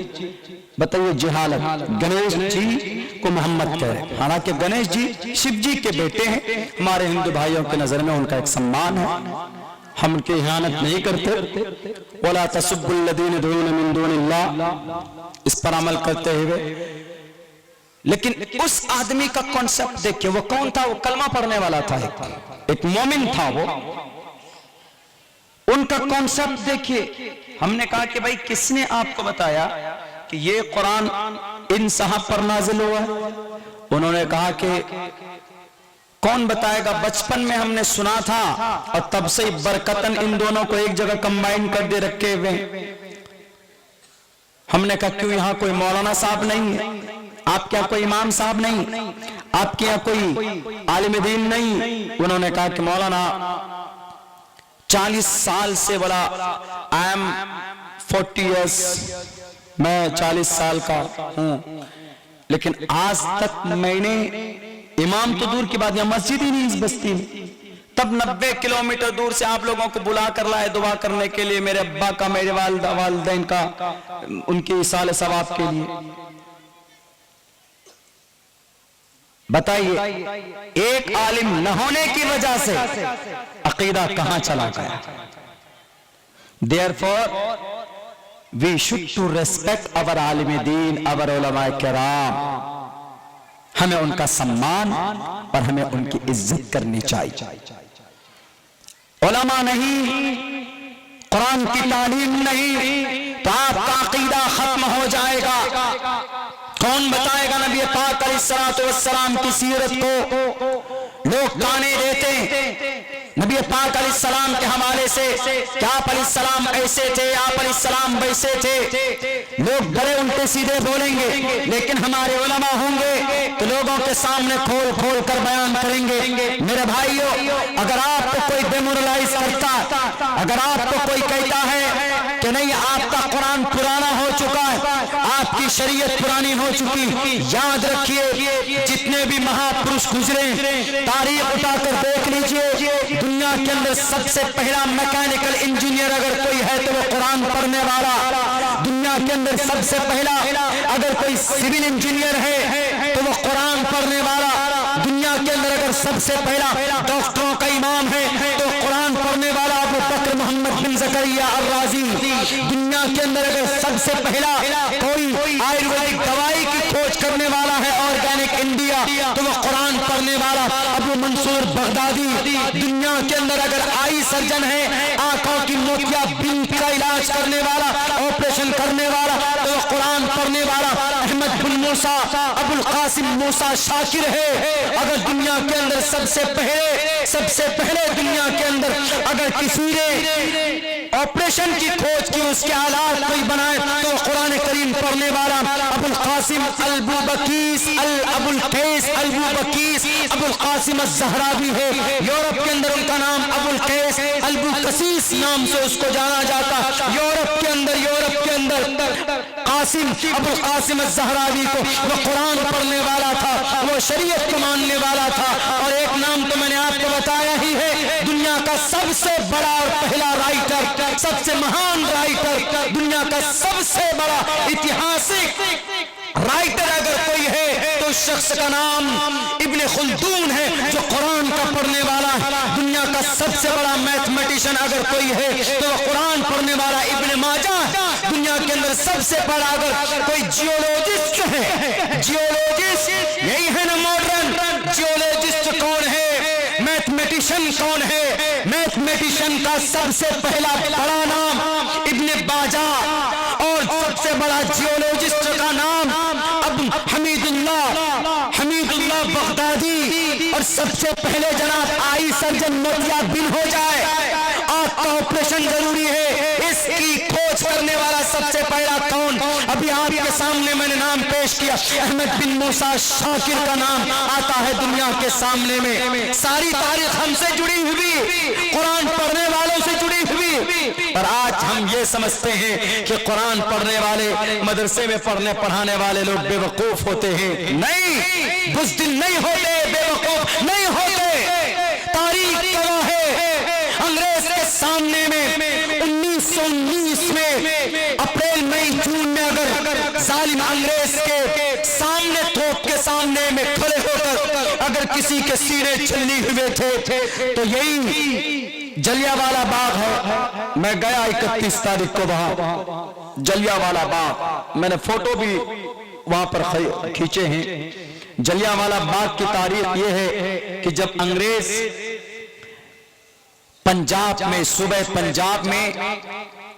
बताइए जहालत, गणेश जी को मोहम्मद कह रहे हैं, हालांकि गणेश जी शिव जी के बेटे हैं। हमारे हिंदू भाइयों की नजर में उनका एक सम्मान है, हम उनकी इहानत नहीं करते। वला तसुब्बुल्लज़ीना यदऊना मिन दूनिल्लाह, इस पर अमल करते हुए। लेकिन उस आदमी का कॉन्सेप्ट देखिए, वो कौन था? वो कलमा पढ़ने वाला था, एक मोमिन था वो। उनका कॉन्सेप्ट देखिए। हमने कहा कि भाई किसने आपको बताया कि ये कुरान इन साहब पर नाजिल हुआ है? उन्होंने कहा कि कौन बताएगा, बचपन में हमने सुना था और तब से बरकतन इन दोनों को एक जगह कंबाइन कर दे रखे हुए। हमने कहा क्यों, यहां कोई मौलाना साहब नहीं है, आपके यहाँ कोई इमाम साहब नहीं, आपके यहाँ कोई आलिम दीन नहीं? उन्होंने कहा कि मौलाना 40 साल से बड़ा, आई एम 40 years, मैं 40 साल का हूं, लेकिन आज तक मैंने इमाम तो दूर की बात, या मस्जिद ही नहीं इस बस्ती में, तब 90 किलोमीटर दूर से आप लोगों को बुला कर लाए दुआ करने के लिए, मेरे अब्बा का, मेरे वालिदैन का, उनकी इसाल सवाब के लिए। बताइए, एक आलिम न होने की वजह से अकीदा कहां चला गया। Therefore, we should to respect our आलिम दीन, our उलमा किराम। हमें उनका सम्मान और हमें उनकी इज्जत करनी चाहिए। उलमा नहीं, कुरान की तालीम नहीं, तो आपका अकीदा खत्म हो जाएगा। कौन बताएगा नबी पाक अलैहिस्सलातु वस्सलाम की सीरत को? लोग गाने देते नबी पाक अलैहिस्सलाम के हवाले से कि आप अलैहिस्सलाम ऐसे थे, आप अलैहिस्सलाम वैसे थे। लोग बड़े उल्टे सीधे बोलेंगे, लेकिन हमारे उलमा होंगे तो लोगों के सामने खोल खोल कर बयान करेंगे। मेरे भाइयों, अगर आपको कोई डेमोरलाइज करता, अगर आपको कोई कहता है कि नहीं आपका कुरान पुराना हो चुका है, आपकी शरीयत पुरानी हो चुकी, याद रखिए जितने भी महापुरुष गुजरे, तारीख उठाकर देख लीजिए, दुनिया के अंदर सबसे पहला मैकेनिकल इंजीनियर अगर कोई है तो वो कुरान पढ़ने वाला। दुनिया के अंदर सबसे पहला अगर कोई सिविल इंजीनियर है तो वो कुरान पढ़ने वाला। दुनिया के अंदर अगर सबसे पहला डॉक्टरों का इमाम है तो कुरान पढ़ने वाला अबू बकर मोहम्मद बिन ज़करिया अर-राज़ी। दुनिया के अंदर अगर सबसे पहला कोई आयुर्वेदिक दवाई की खोज करने वाला है, ऑर्गेनिक इंडिया, तो वो कुरान पढ़ने वाला अबू मंसूर बगदादी। दुनिया के अंदर अगर आई सर्जन है, आंखों की मोतियाबिंद का इलाज करने वाला, ऑपरेशन करने वाला, तो वो कुरान पढ़ने वाला अहमद बिन मूसा अबुल कासिम मूसा शाकिर है। अगर दुनिया के अंदर सबसे पहले दुनिया के अंदर अगर किसी ने ऑपरेशन की खोज की, उसके आलात कोई बनाए, तो कुरान करीम पढ़ने वाला अबुल कासिम अबू बकीस अबुल कैस अबू बकीस अबुल कासिम अज़-ज़हरावी है। यूरोप के अंदर उनका नाम अबुल कैस अबू कसीस नाम से उसको जाना जाता। यूरोप के अंदर कासिम अबुल कासिम अज़-ज़हरावी को वो कुरान पढ़ने वाला था, वो शरीयत को मानने वाला था। और एक नाम तो मैंने आपको बताया ही है, दुनिया का सबसे बड़ा और पहला राइटर, सबसे महान राइटर, दुनिया का सबसे बड़ा ऐतिहासिक राइटर अगर कोई है तो उस शख्स का नाम इब्ने खुल्दून है, जो कुरान का पढ़ने वाला है। दुनिया का सबसे बड़ा मैथमेटिशियन अगर कोई है तो वह कुरान पढ़ने वाला इब्ने माजा है। दुनिया के अंदर सबसे बड़ा अगर कोई जियोलॉजिस्ट है, जियोलॉजिस्ट यही है ना मॉडर्न जियोलॉजिस्ट कौन है, मैथमेटिशियन कौन है? मैथमेटिशियन का सबसे पहला बड़ा नाम इब्ने बाजा, और सबसे बड़ा जियोलॉजिस्ट का नाम अब हमीदुल्लाह बगदादी। और सबसे पहले जनाब आई सर्जन मोतियाबिंद हो जाए, आंख का ऑपरेशन जरूरी है, इसकी खोज करने वाला सबसे पहला कौन? अभी आपके सामने मैंने नाम पेश किया, अहमद बिन मूसा शाकिर का नाम आता है दुनिया के सामने में। सारी तारीख हमसे जुड़ी हुई, कुरान पढ़ने वालों से जुड़ी हुई। पर आज हम ये समझते हैं कि कुरान पढ़ने वाले, मदरसे में पढ़ाने वाले लोग बेवकूफ होते हैं। नहीं, बुज़दिल नहीं होते, बेवकूफ नहीं होते। तारीख गवाह है, अंग्रेज के सामने में 1919 में अप्रैल मई जून में अगर जालिम अंग्रेज के सामने, तोप के सामने में खड़े होकर अगर किसी के सीने छलनी हुए थे तो यही जलियांवाला बाग है। मैं गया 31 तारीख को वहां जलियांवाला बाग, मैंने फोटो भी वहां पर खींचे हैं। जलियांवाला बाग की तारीख यह है कि जब अंग्रेज पंजाब में, सुबह पंजाब में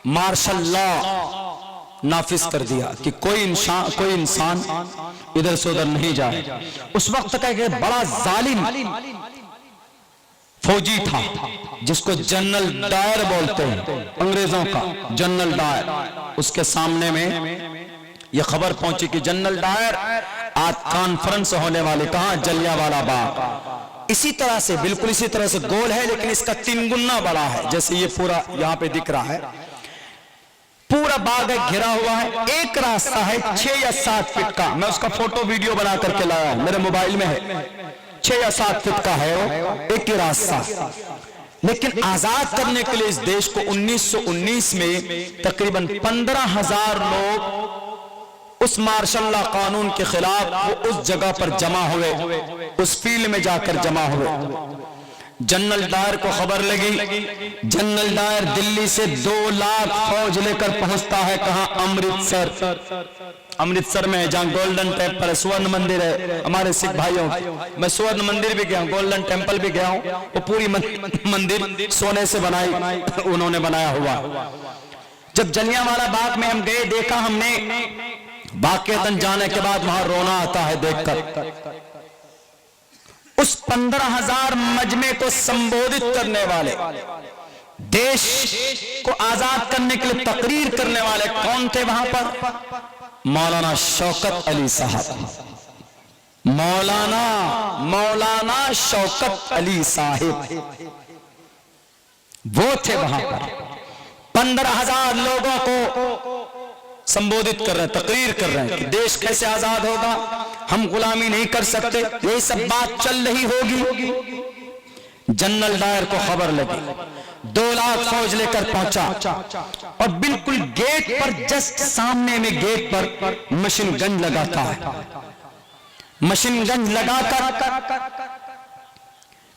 मार्शल लॉ नाफिज कर दिया कि कोई इंसान इधर से उधर नहीं जाए। उस वक्त का एक बड़ा जालिम फौजी था जिसको जनरल डायर बोलते हैं, अंग्रेजों का जनरल डायर। उसके सामने में यह खबर पहुंची कि जनरल डायर आज कॉन्फ्रेंस होने वाले, कहां? जलियांवाला बाग। इसी तरह से, बिल्कुल इसी तरह से गोल है, लेकिन इसका 3 गुना बड़ा है। जैसे ये पूरा यहां पे दिख रहा है, पूरा बाग है, घिरा हुआ है। एक रास्ता है 6 या 7 फीट का, मैं उसका फोटो वीडियो बना करके लाया हूं, मेरे मोबाइल में है। 6 या 7 फुट का है वो, एक ही रास्ता। लेकिन आजाद करने के लिए इस देश को 1919 में तकरीबन 15,000 लोग उस मार्शल लॉ कानून के खिलाफ वो उस जगह पर जमा हुए, उस फील्ड में जाकर जमा हुए। जनरल डायर को खबर लगी, जनरल डायर दिल्ली से 2 लाख फौज लेकर पहुंचता है कहां? अमृतसर में जहां गोल्डन टेम्पल है, स्वर्ण मंदिर है हमारे सिख भाइयों। मैं स्वर्ण मंदिर भी गया हूं, गोल्डन टेम्पल भी गया हूं। वो पूरी मंदिर सोने से बनाई उन्होंने बनाया हुआ। जब जलियांवाला बाग में हम गए, देखा हमने, वाकईतन जाने के बाद वहां रोना आता है देखकर। उस 15,000 मजमे को संबोधित करने वाले, देश को आजाद करने के लिए तकरीर करने वाले कौन थे वहां पर? मौलाना शौकत अली साहब। मौलाना शौकत अली साहिब वो थे वहां पर। 15,000 लोगों को संबोधित कर रहे हैं, तकरीर कर रहे हैं कि देश कैसे आजाद होगा, हम गुलामी नहीं कर सकते, यही सब बात चल रही होगी। जनरल डायर को खबर लगी, 2 लाख फौज लेकर पहुंचा और बिल्कुल गेट पर, जस्ट सामने में गेट पर मशीन गन लगाता है। मशीन गन लगाकर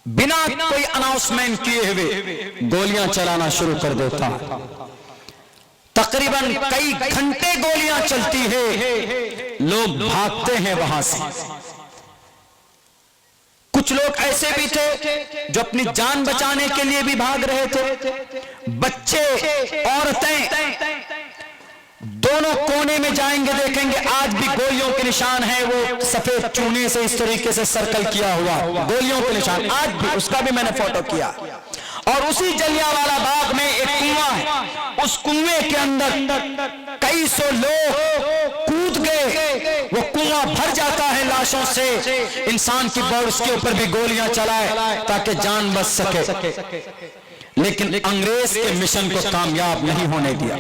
बिना कोई अनाउंसमेंट किए हुए गोलियां चलाना शुरू कर देता है। तकरीबन कई घंटे गोलियां चलती है, लोग भागते हैं वहां से। कुछ लोग ऐसे भी थे जो अपनी जान बचाने के लिए भी भाग रहे थे। बच्चे, औरतें दोनों कोने में जाएंगे, देखेंगे आज भी गोलियों के निशान है, वो सफेद चूने से इस तरीके से सर्कल किया हुआ गोलियों के निशान आज भी, उसका भी मैंने फोटो किया। और उसी जलियांवाला बाग में एक कुआं है, उस कुएं के अंदर कई सौ लोग कूद गए, वो कुआं भर जाता है लाशों से। इंसान की बॉडी, उसके ऊपर भी गोलियां चलाए ताकि जान बच सके, लेकिन अंग्रेज के मिशन को कामयाब नहीं होने दिया।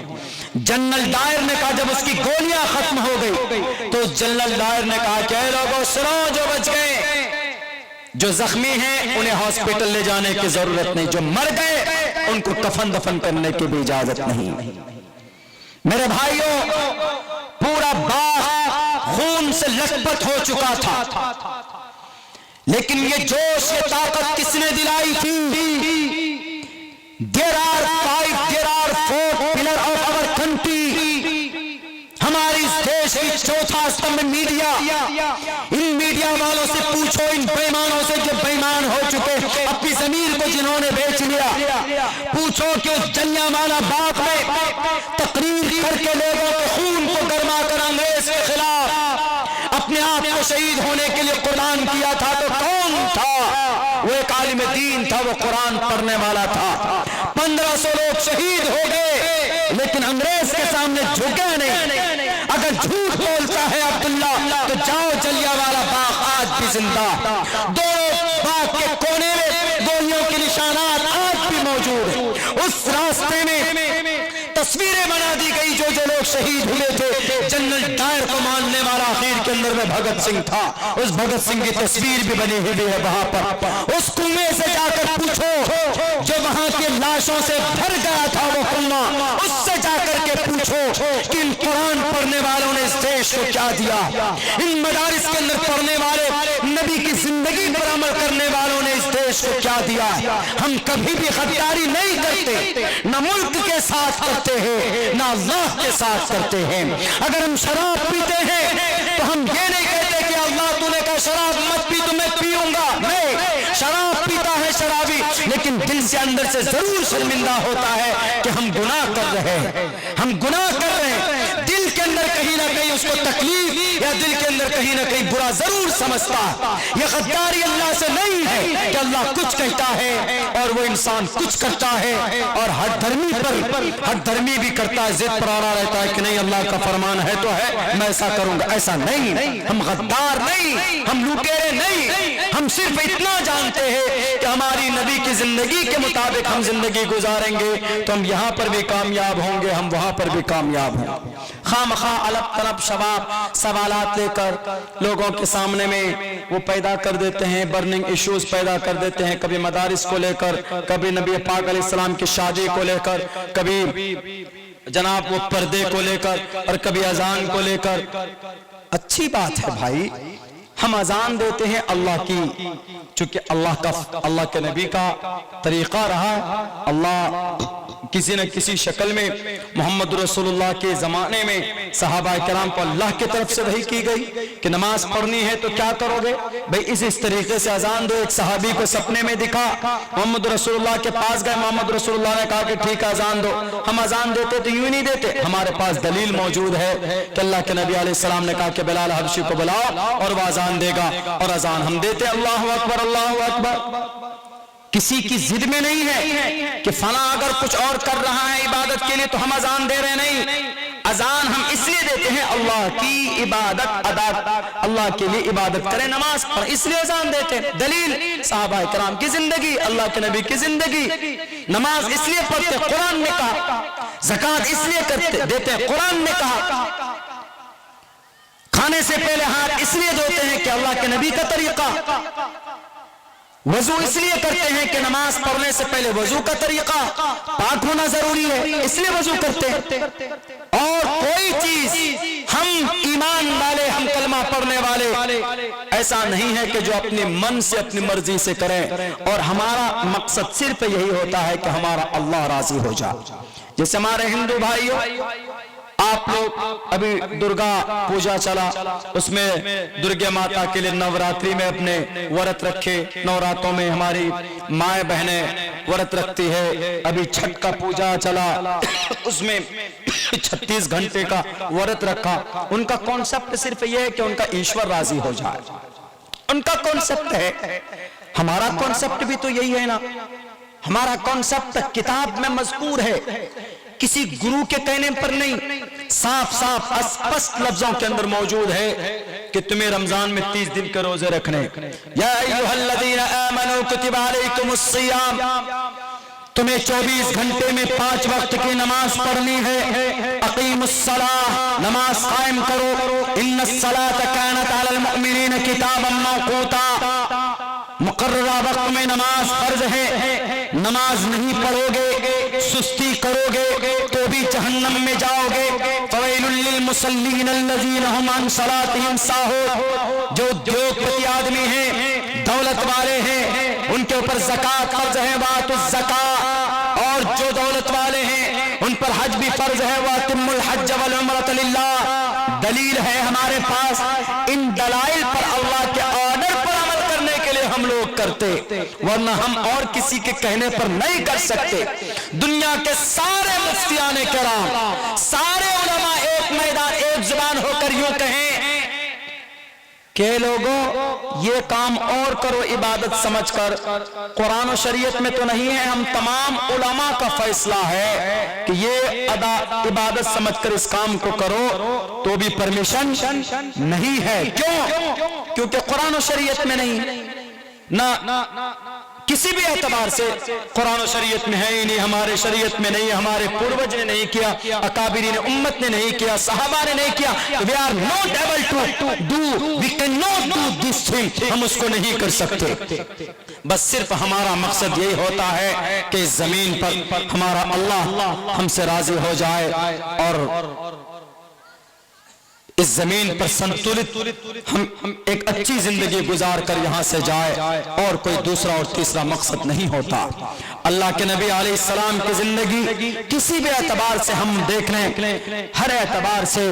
जनरल डायर ने कहा, जब उसकी गोलियां खत्म हो गई तो जनरल डायर ने कहा कि लोगों सुनो, जो बच गए, जो जख्मी हैं उन्हें हॉस्पिटल ले जाने की जरूरत नहीं, जो मर गए उनको कफन दफन करने की भी इजाजत नहीं। मेरे भाइयों, पूरा बाग खून से लथपथ हो चुका था, लेकिन ये जोश, ये ताकत किसने दिलाई थी? There are 5, there are 4 pillars of our country. हमारी देश की चौथा स्तंभ मीडिया। इन मीडिया वालों से पूछो, इन बेईमानों से जो बेईमान हो चुके, अपनी जमीन को जिन्होंने बेच लिया, पूछो कि उस जलियांवाला बाग में तकरीर करके लोगों के खून को गरमा कर अंग्रेज के खिलाफ अपने आप को शहीद होने के लिए कुर्बान किया था, तो कौन था? वो एक आलिम दीन था, वो कुरान पढ़ने वाला था। 1500 लोग शहीद हो गए, लेकिन अंग्रेज के सामने झुके नहीं। अगर झूठ बोलता है अब्दुल्ला, तो जाओ, जलियांवाला बाग आज भी जिंदा। दोनों बाग के कोने में गोलियों के निशानात आज भी मौजूद है। उस रास्ते में तस्वीरें बना दी गई, जो जो लोग शहीद हुए थे। जनरल डायर को मानने वाला आखिर के अंदर में भगत सिंह था, उस भगत सिंह की तस्वीर भी बनी हुई है वहां पर। उस कुएं से जाकर पूछो, जो वहां के लाशों से भर गया था वो कुआं, उससे जाकर के पूछो कि इन कुरान पढ़ने वालों ने इस देश को क्या दिया। इन मदारिस के अंदर पढ़ने वाले, नबी की जिंदगी पर अमल करने वालों ने इस देश को क्या दिया। हम कभी भी गद्दारी नहीं करते, न मुल्क के साथ करते हैं, ना अल्लाह के साथ करते हैं। अगर हम शराब पीते हैं तो हम ये नहीं कहते कि अल्लाह तूने कहा शराब मत पी तो मैं पीऊंगा, नहीं। शराब पीता है शराबी, लेकिन दिल से अंदर से जरूर शर्मिंदा होता है कि हम गुनाह कर रहे हैं, हम गुनाह कर रहे हैं। दिल के अंदर कहीं ना कहीं उसको तकलीफ, या दिल के अंदर कहीं ना कहीं बुरा जरूर समझता है। यह गद्दारी अल्लाह से नहीं है कि अल्लाह कुछ कहता है और वो इंसान कुछ करता है, और हर धर्मी पर हर धर्मी भी करता है, जिद पर अड़ा रहता है कि नहीं अल्लाह का फरमान है तो है, मैं ऐसा करूंगा। ऐसा नहीं, हम गद्दार नहीं, हम लुटेरे नहीं। हम सिर्फ इतना जानते हैं कि हमारी नबी की जिंदगी के मुताबिक हम जिंदगी गुजारेंगे तो हम यहाँ पर भी कामयाब होंगे, हम वहां पर भी कामयाब होंगे। खामखा अलग तरफ शबाब सवालात लेकर लोगों के सामने में वो पैदा कर देते हैं, बर्निंग इश्यूज पैदा कर देते हैं, कभी मदारिस को लेकर, कभी नबी पाक अलैहिस्सलाम की शादी को लेकर, कभी जनाब वो पर्दे को लेकर और कभी अजान को लेकर। अच्छी बात है भाई, हम अजान देते हैं अल्लाह की, चूंकि अल्लाह के नबी का तरीका रहा है। अल्लाह किसी न किसी शक्ल में मोहम्मद रसूलुल्लाह के जमाने में सहाबा किराम को अल्लाह की तरफ से वही की गई कि नमाज पढ़नी है तो क्या करोगे भाई, इस तरीके से अजान दो। एक सहाबी को सपने में दिखा, मोहम्मद रसूलुल्लाह के पास गए, मोहम्मद रसूलुल्लाह ने कहा कि ठीक है अजान दो। हम अजान देते तो यूं नहीं देते, हमारे पास दलील मौजूद है कि अल्लाह के नबी अलैहिस्सलाम ने कहा कि बिलाल हबशी को बुलाओ और वह अजान देगा, और अजान हम देते अल्लाहु अकबर अल्लाहु अकबर। किसी की जिद में नहीं है कि फला अगर कुछ और कर रहा है इबादत के लिए तो हम अजान दे रहे नहीं। अजान हम इसलिए देते हैं अल्लाह की इबादत अदा, अल्लाह के लिए इबादत करें, नमाज पढ़ें, इसलिए अजान देते हैं। दलील सहाबा किराम की जिंदगी, अल्लाह के नबी की जिंदगी। नमाज इसलिए पढ़ते, कुरान ने कहा। ज़कात इसलिए करते देते, कुरान ने कहा। खाने से पहले हाथ इसलिए धोते हैं कि अल्लाह के नबी का तरीका। वजू इसलिए करते हैं कि नमाज पढ़ने से पहले वजू का तरीका, पाक होना जरूरी है, इसलिए वजू करते हैं। और कोई चीज हम ईमान वाले, हम कलमा पढ़ने वाले ऐसा नहीं है कि जो अपने मन से अपनी मर्जी से करें, और हमारा मकसद सिर्फ यही होता है कि हमारा अल्लाह राजी हो जाए। जैसे हमारे हिंदू भाइयों, आप लोग अभी दुर्गा पूजा चला, उसमें दुर्गा माता के लिए नवरात्रि में अपने व्रत रखे। नवरात्रों में हमारी माए बहनें व्रत रखती है। अभी छठ का पूजा चला, उसमें 36 घंटे का व्रत रखा। उनका कॉन्सेप्ट सिर्फ यह है कि उनका ईश्वर राजी हो जाए, उनका कॉन्सेप्ट है। हमारा कॉन्सेप्ट भी तो यही है ना। हमारा कॉन्सेप्ट किताब में मज़कूर है, किसी गुरु के कहने पर नहीं, साफ साफ स्पष्ट लफ्जों के अंदर मौजूद है कि तुम्हें रमजान में 30 दिन के रोजे रखने। या अय्युहल्लज़ीना आमनू कुतिबा अलैकुमुस्सियाम, तुम्हें 24 घंटे में 5 वक्त की नमाज पढ़नी है। अकीमुस्सलाह, नमाज कायम करो। इन्नस्सलाता कानत अलल मुमिनीना किताबन मौक़ूता, मुकर्ररा वक्त में नमाज फर्ज है। नमाज नहीं पढ़ोगे, सुस्ती करोगे तो भी जहन्नम में जाओगे। फवैलुल लिल मुसल्लीन अल्लज़ीना हुम अन सलातिहिम साहून, जो उद्योगपति आदमी हैं, दौलत वाले हैं, उनके ऊपर ज़कात फर्ज है, वातुज़ ज़कात। और जो दौलत वाले हैं उन पर हज भी फर्ज है, वातिम्मुल हज्ज वल उम्रता लिल्लाह। दलील है हमारे पास। इन दलाइल पर, अल्लाह के ऑर्डर पर अमल करने के लिए हम लोग करते, वरना हम और किसी के कहने पर नहीं कर सकते। दुनिया के सारे मुफ्तियाने किराम, सारे उलमा एक मैदान एक जुबान होकर यूं कहें के लोगों ये काम और करो इबादत समझकर, कुरान और शरीयत में तो नहीं है। हम तमाम उलमा का फैसला है कि ये इबादत समझकर इस काम को करो, तो भी परमिशन नहीं है। क्यों? क्योंकि कुरान और शरीयत में नहीं, ना किसी भी एतबार से कुरान और शरीयत में है ही नहीं, हमारे शरीयत में नहीं है, हमारे पूर्वज ने नहीं किया, अकाबिरीन उम्मत ने नहीं किया, सहाबा ने नहीं किया। We are not able to do, we can not do this thing, हम उसको नहीं कर सकते। बस सिर्फ हमारा मकसद यही होता है कि इस जमीन पर हमारा अल्लाह हमसे राजी हो जाए और इस जमीन पर संतुलित हम एक अच्छी जिंदगी गुजार कर यहाँ से जाए, और कोई दूसरा और तीसरा मकसद नहीं होता। अल्लाह के नबी अलैहिस्सलाम की जिंदगी किसी भी एतबार से हम देख लें, हर एतबार से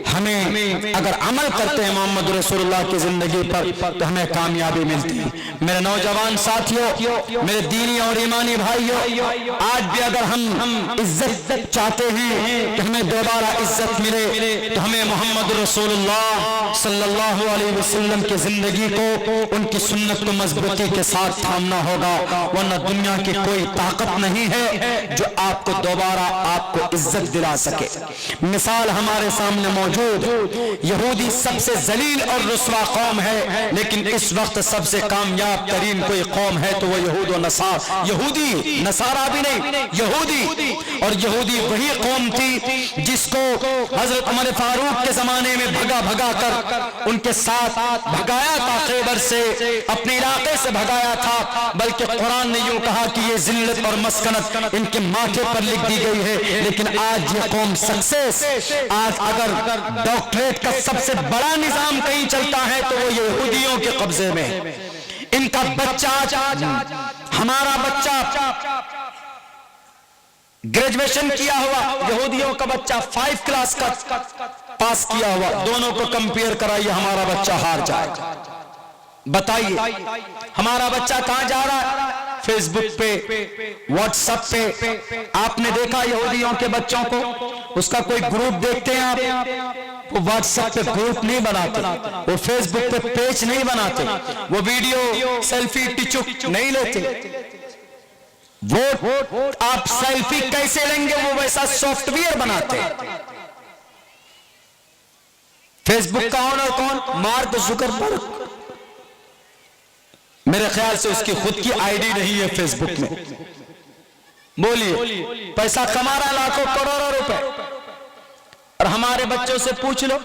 हमें अगर अमल करते हैं मोहम्मद रसूलुल्लाह की जिंदगी पर तो हमें कामयाबी मिलती है। मेरे नौजवान साथियों, मेरे दीनी और ईमानी भाइयों, आज भी अगर हम इज्जत चाहते हैं कि हमें दोबारा इज्जत मिले, तो हमें मोहम्मद रसूलुल्लाह सल्लल्लाहु अलैहि वसल्लम की जिंदगी को, उनकी सुन्नत को मजबूती के साथ थामना होगा, वरना दुनिया की कोई ताकत नहीं है जो आपको दोबारा आपको इज्जत दिला सके। मिसाल हमारे सामने मौजूद, यहूदी सबसे जलील और रुस्वा कौम है, लेकिन इस वक्त सबसे कामयाब तरीन कोई कौम है तो वो यहूद व नसार, यहूदी नसारा भी नहीं, यहूदी। और यहूदी वही कौम थी जिसको हजरत उमर फारूक के जमाने में भगा भगा कर उनके साथ भगाया था, खैबर से, अपने इलाके से भगाया था, बल्कि कुरान ने यूं कहा कि ये जिल्लत और मस्कनत इनके माथे पर लिख दी गई है। लेकिन आज ये कौम सक्सेस, आज अगर डॉक्टरेट का सबसे बड़ा निजाम कहीं चलता है तो वो यहूदियों के कब्जे में। इनका बच्चा, हमारा बच्चा ग्रेजुएशन किया हुआ, यहूदियों का बच्चा 5 क्लास का पास किया हुआ, दोनों को कंपेयर कराइए, हमारा बच्चा हार जाएगा। बताइए हमारा बच्चा कहां जा रहा है? फेसबुक पे, व्हाट्सएप पे। आपने देखा यहूदियों के बच्चों को, उसका कोई ग्रुप देखते हैं आप? वो व्हाट्सएप पे ग्रुप नहीं बनाते, वो फेसबुक पे पेज नहीं बनाते, वो वीडियो सेल्फी टिचुक नहीं लेते। वो आप सेल्फी कैसे लेंगे, वो वैसा सॉफ्टवेयर बनाते हैं। फेसबुक का ओनर कौन? Mark Zuckerberg. मेरे ख्याल से उसकी खुद की आईडी नहीं है फेसबुक में। बोलिए, पैसा कमा रहा लाखों करोड़ों रुपए। और हमारे बच्चों से पूछ लो,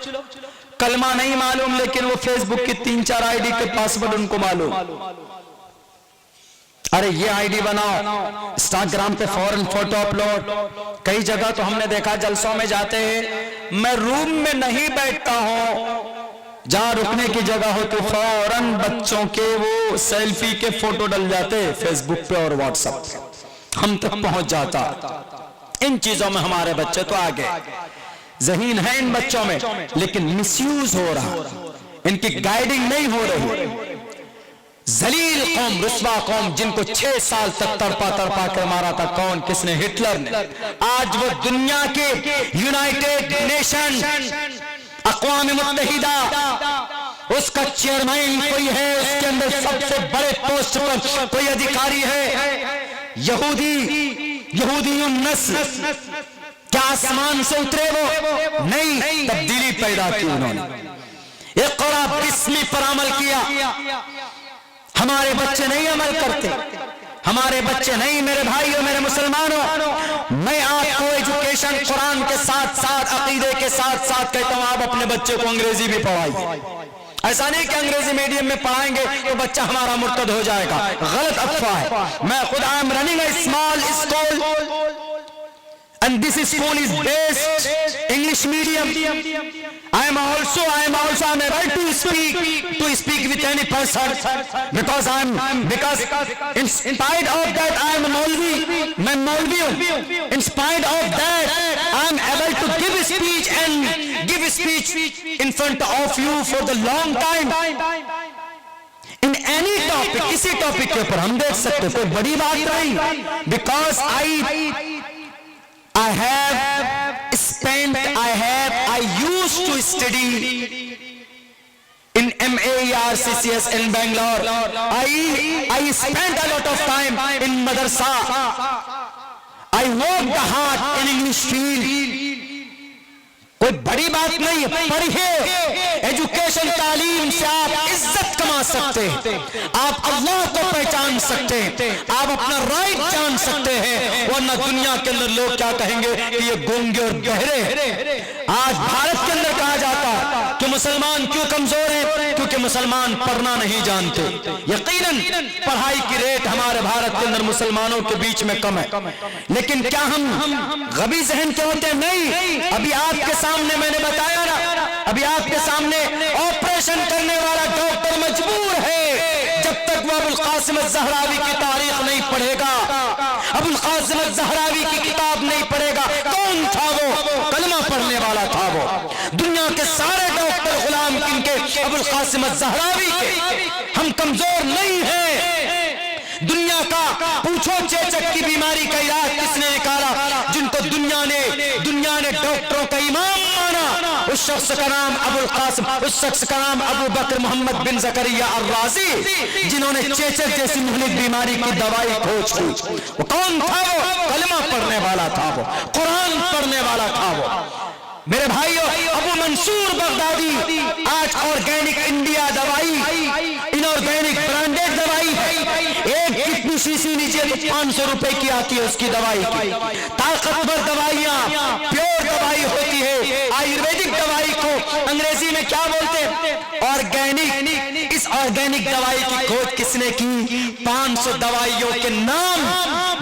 कलमा नहीं मालूम लेकिन वो फेसबुक की 3-4 आईडी के पासवर्ड उनको मालूम। अरे ये आईडी बनाओ, इंस्टाग्राम पे फौरन फोटो अपलोड। कई जगह तो हमने देखा जलसों में जाते हैं, मैं रूम में नहीं बैठता हूं, जहां रुकने की जगह हो तो फौरन बच्चों के वो सेल्फी के फोटो डल जाते फेसबुक पे और व्हाट्सएप पे, हम तक पहुंच जाता। इन चीजों में हमारे बच्चे तो आगे, ज़हीन है इन बच्चों में, लेकिन मिसयूज हो रहा, इनकी गाइडिंग नहीं हो रही। जलील कौम, रुस्वा कौम, जिनको 6 साल तक तड़पा तड़पा कर मारा था, कौन? किसने? हिटलर ने। आज वो दुनिया के यूनाइटेड नेशन, अक़वाम मुत्तहिदा, उसका चेयरमैन कोई है, उसके अंदर सबसे बड़े पोस्ट पर कोई अधिकारी है, यहूदी नस्ल। क्या आसमान से उतरे वो? नहीं, तब्दीली पैदा की उन्होंने। इक़रा बिस्मी पर अमल किया। हमारे बच्चे नहीं अमल करते, हमारे बच्चे नहीं। मेरे भाइयों, मेरे मुसलमानों, मैं आपको एजुकेशन कुरान के साथ साथ, अकीदे के साथ साथ कहता हूं, आप अपने बच्चे को अंग्रेजी भी पढ़ाइए। ऐसा नहीं कि अंग्रेजी मीडियम में पढ़ाएंगे तो बच्चा हमारा मुर्तद हो जाएगा, गलत अफवाह है। मैं खुद I am running A small school and this school is based English medium. I am also able to speak with any person because in spite of that I am a Maulvi. मैं मौलवी हूँ। In spite of that I am able to give speech in front of you for the long time. In any topic, किसी topic के ऊपर हम देख सकते, कोई बड़ी बात नहीं, because I used to study in MAERCCS in Bangalore. I spent a lot of time in madrasa. I worked hard in English field. कोई बड़ी बात नहीं है, पढ़िए। एजुकेशन, तालीम से आप इज्जत कमा सकते हैं, आप अल्लाह को पहचान सकते हैं, आप अपना राइट जान सकते हैं, वरना दुनिया के अंदर लोग क्या कहेंगे कि ये गूंगे और बहरे हैं। आज भारत के अंदर कहा जाता है कि मुसलमान क्यों कमजोर हैं? क्योंकि मुसलमान पढ़ना नहीं जानते। यकीनन पढ़ाई की रेट हमारे भारत के अंदर मुसलमानों के बीच में कम है, लेकिन क्या हम गबी जहन के होते हैं? नहीं। अभी आपके सामने मैंने बताया ना, अभी आपके सामने ऑपरेशन करने वाला डॉक्टर मजबूर है, जब तक वो अबुल कासिम ज़हरावी की तारीख नहीं पढ़ेगा, अबुल कासिम ज़हरावी की किताब नहीं पढ़ेगा। कौन था वो? कलमा पढ़ने वाला था वो। दुनिया के सारे डॉक्टर गुलाम किनके? अबुल कासिम ज़हरावी के। हम कमजोर नहीं हैं। दुनिया का पूछो चेचक की बीमारी का इलाज किसने निकाला? जिनको दुनिया ने डॉक्टरों का इमाम माना, उस शख्स का नाम अबुल कासिम, उस शख्स का नाम अबू बकर मोहम्मद बिन ज़करिया अर-राज़ी, जिन्होंने चेचक जैसी मुहलिक बीमारी की दवाई खोज की। वो कौन था? वो कलमा पढ़ने वाला था, वो कुरान पढ़ने वाला था वो। मेरे भाइयों, अबू मंसूर बगदादी आज ऑर्गेनिक इंडिया दवाई, इनऑर्गेनिक ब्रांडेड दवाई है। एक कितनी शीशी नीचे 500 रुपए की आती है उसकी दवाई की। ताकतवर दवाइयां, प्योर दवाई होती है। आयुर्वेदिक दवाई को अंग्रेजी में क्या बोलते हैं, ऑर्गेनिक। इस ऑर्गेनिक दवाई की खोज किसने की? 500 दवाइयों के नाम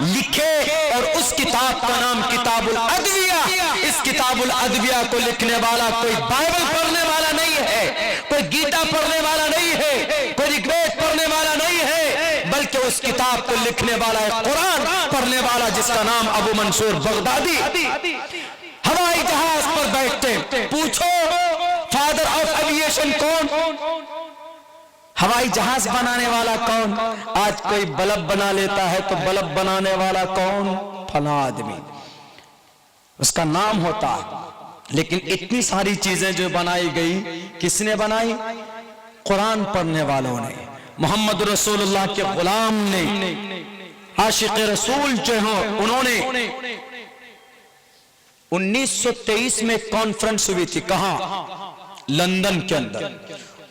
लिखे और उस किताब का नाम किताबुल अदविया। इस किताबुल अदविया को लिखने वाला कोई बाइबल पढ़ने वाला नहीं है, कोई गीता पढ़ने वाला नहीं है, कोई ऋग्वेद पढ़ने वाला नहीं है, बल्कि उस किताब को लिखने वाला है कुरान पढ़ने वाला, जिसका नाम अबू मंसूर बगदादी। हवाई जहाज पर बैठते, पूछो फादर ऑफ एविएशन कौन? हवाई जहाज बनाने वाला कौन? आज कोई बल्ब बना लेता है तो बल्ब बनाने वाला कौन? फला आदमी, उसका नाम होता है। लेकिन इतनी सारी चीजें जो बनाई गई, किसने बनाई? कुरान पढ़ने वालों ने, मोहम्मद रसूलुल्लाह के गुलाम ने, आशिक रसूल जो हो उन्होंने। 1923 में कॉन्फ्रेंस हुई थी, कहां? लंदन के अंदर।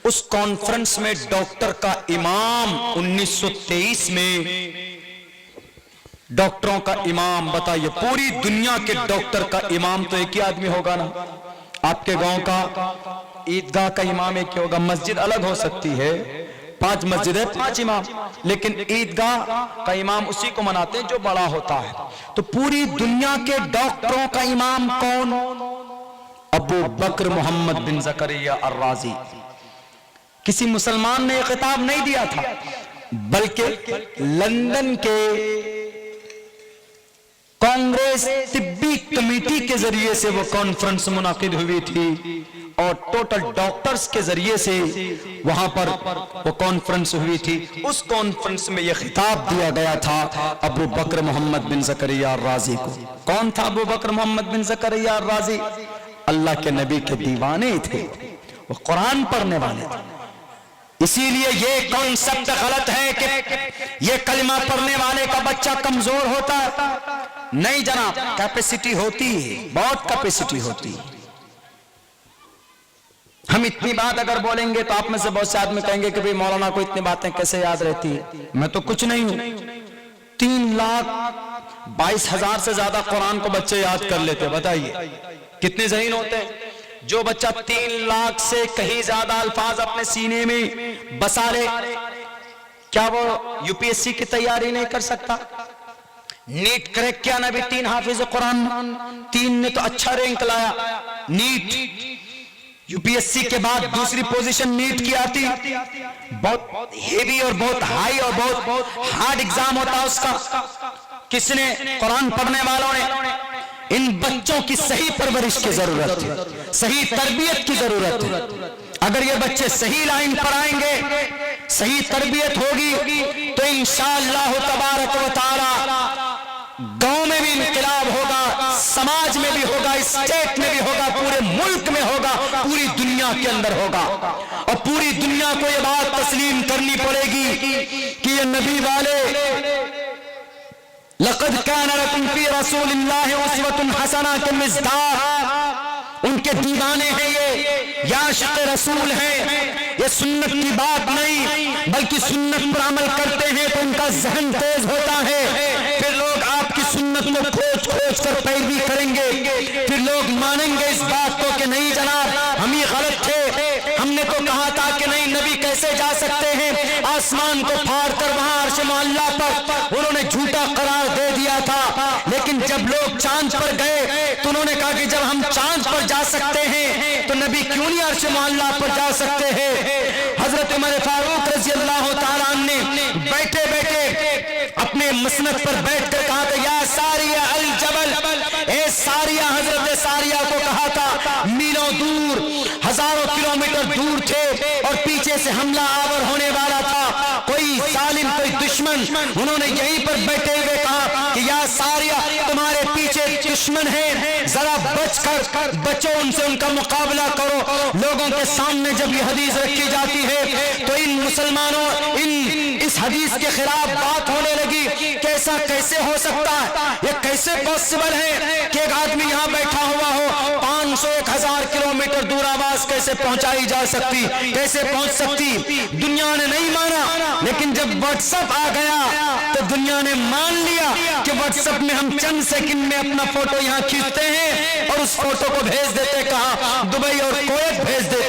उस कॉन्फ्रेंस में डॉक्टर का इमाम, 1923 में डॉक्टरों का इमाम, बताइए पूरी दुनिया के डॉक्टर का इमाम तो एक ही आदमी होगा ना। आपके गांव का ईदगाह का इमाम एक ही होगा, मस्जिद अलग हो सकती है, 5 मस्जिद है 5 इमाम, लेकिन ईदगाह का इमाम उसी को मनाते हैं जो बड़ा होता है। तो पूरी दुनिया के डॉक्टरों का इमाम कौन? अबू बकर मोहम्मद बिन जकरिया अर-राजी। किसी मुसलमान ने यह खिताब नहीं दिया था, बल्कि लंदन के कांग्रेस तिब्बी कमेटी के जरिए से वो कॉन्फ्रेंस मुनाकिद हुई थी और टोटल डॉक्टर्स के जरिए से वहां पर वो कॉन्फ्रेंस हुई थी। उस कॉन्फ्रेंस में यह खिताब दिया गया था अबू बकर मोहम्मद बिन जकरिया अर-राजी को। कौन था अबू बकर मोहम्मद बिन जकरिया अर-राजी? अल्लाह के नबी के दीवाने थे, वो कुरान पढ़ने वाले थे। इसीलिए ये कॉन्सेप्ट गलत है कि ये कलिमा पढ़ने वाले का बच्चा कमजोर होता है। नहीं जनाब, कैपेसिटी होती है, बहुत कैपेसिटी होती है। हम इतनी बात अगर बोलेंगे तो आप में से बहुत से आदमी कहेंगे कि भाई मौलाना को इतनी बातें कैसे याद रहती है। मैं तो कुछ नहीं हूं, 3,22,000 से ज्यादा कुरान को बच्चे याद कर लेते। बताइए कितने ज़हीन होते हैं? जो बच्चा 3 लाख से कहीं ज्यादा अल्फाज अपने सीने में बसा ले, क्या वो यूपीएससी की तैयारी नहीं कर सकता? नीट क्रैक किया ना भी 3 हाफिज कुरान, 3 ने तो अच्छा रैंक लाया। नीट यूपीएससी के बाद दूसरी पोजीशन नीट की आती, बहुत हेवी और बहुत हाई और बहुत हार्ड एग्जाम होता है उसका। किसने? कुरान पढ़ने वालों ने। इन बच्चों की सही परवरिश की जरूरत है, सही तरबियत की जरूरत है। अगर ये बच्चे सही लाइन पर आएंगे, सही तरबियत होगी, तो इंशाअल्लाह तबारक व तआला गांव में भी इनकलाब होगा, समाज में भी होगा, स्टेट में भी होगा, पूरे मुल्क में होगा, पूरी दुनिया के अंदर होगा। और पूरी दुनिया को ये बात तस्लीम करनी पड़ेगी कि ये नबी वाले लक़द कान लकुम फी रसूलिल्लाहि उस्वतुन हसना के मिज़दार, उनके दीवाने हैं ये, आशिक़ रसूल हैं। ये सुन्नत की बात नहीं, बल्कि सुन्नत पर अमल करते हैं तो उनका ज़हन तेज होता है। फिर लोग आपकी सुन्नत को खोज खोज कर पैरवी करेंगे, फिर लोग मानेंगे इस बात को कि नहीं जनाब हम ही गलत थे, हमने तो कहा था कि नहीं नबी कैसे जा सकते हैं आसमान को फाड़ कर वहां अर्श मुअल्ला पर, उन्होंने झूठा करार दे दिया था। लेकिन जब लोग चांद पर गए तो उन्होंने कहा कि जब हम चांद पर जा सकते हैं तो नबी क्यों नहीं अर्श मुअल्ला पर जा सकते हैं। हजरत उमर फारूक रज़ी अल्लाह तआला ने बैठे बैठे अपने मसनद पर बैठकर कहा था या सारिया अल जबल, ए सारिया, हजरत सारिया को कहा था मीलों दूर, हजारों किलोमीटर दूर थे और पीछे से हमला आवर होने वाला था, कोई जालिम कोई दुश्मन, उन्होंने यहीं पर बैठे हुए कहा कि या सारिया तुम्हारे पीछे दुश्मन है, जरा बचकर बचो उनसे, उनका मुकाबला करो। लोगों के सामने जब ये हदीस रखी जाती है तो इन मुसलमानों इस हदीस के खिलाफ बात होने लगी कि ऐसा कैसे हो सकता है, ये कैसे पॉसिबल है कि एक आदमी यहाँ बैठा हुआ हो, 500-1000 किलोमीटर दूर आवाज कैसे पहुंचाई जा सकती, कैसे पहुंच सकती। दुनिया ने नहीं माना, लेकिन जब व्हाट्सएप आ गया तो दुनिया ने मान लिया कि व्हाट्सएप में हम चंद सेकंड में अपना फोटो यहाँ खींचते हैं और उस फोटो को भेज देते, कहा दुबई और कुवैत भेज देते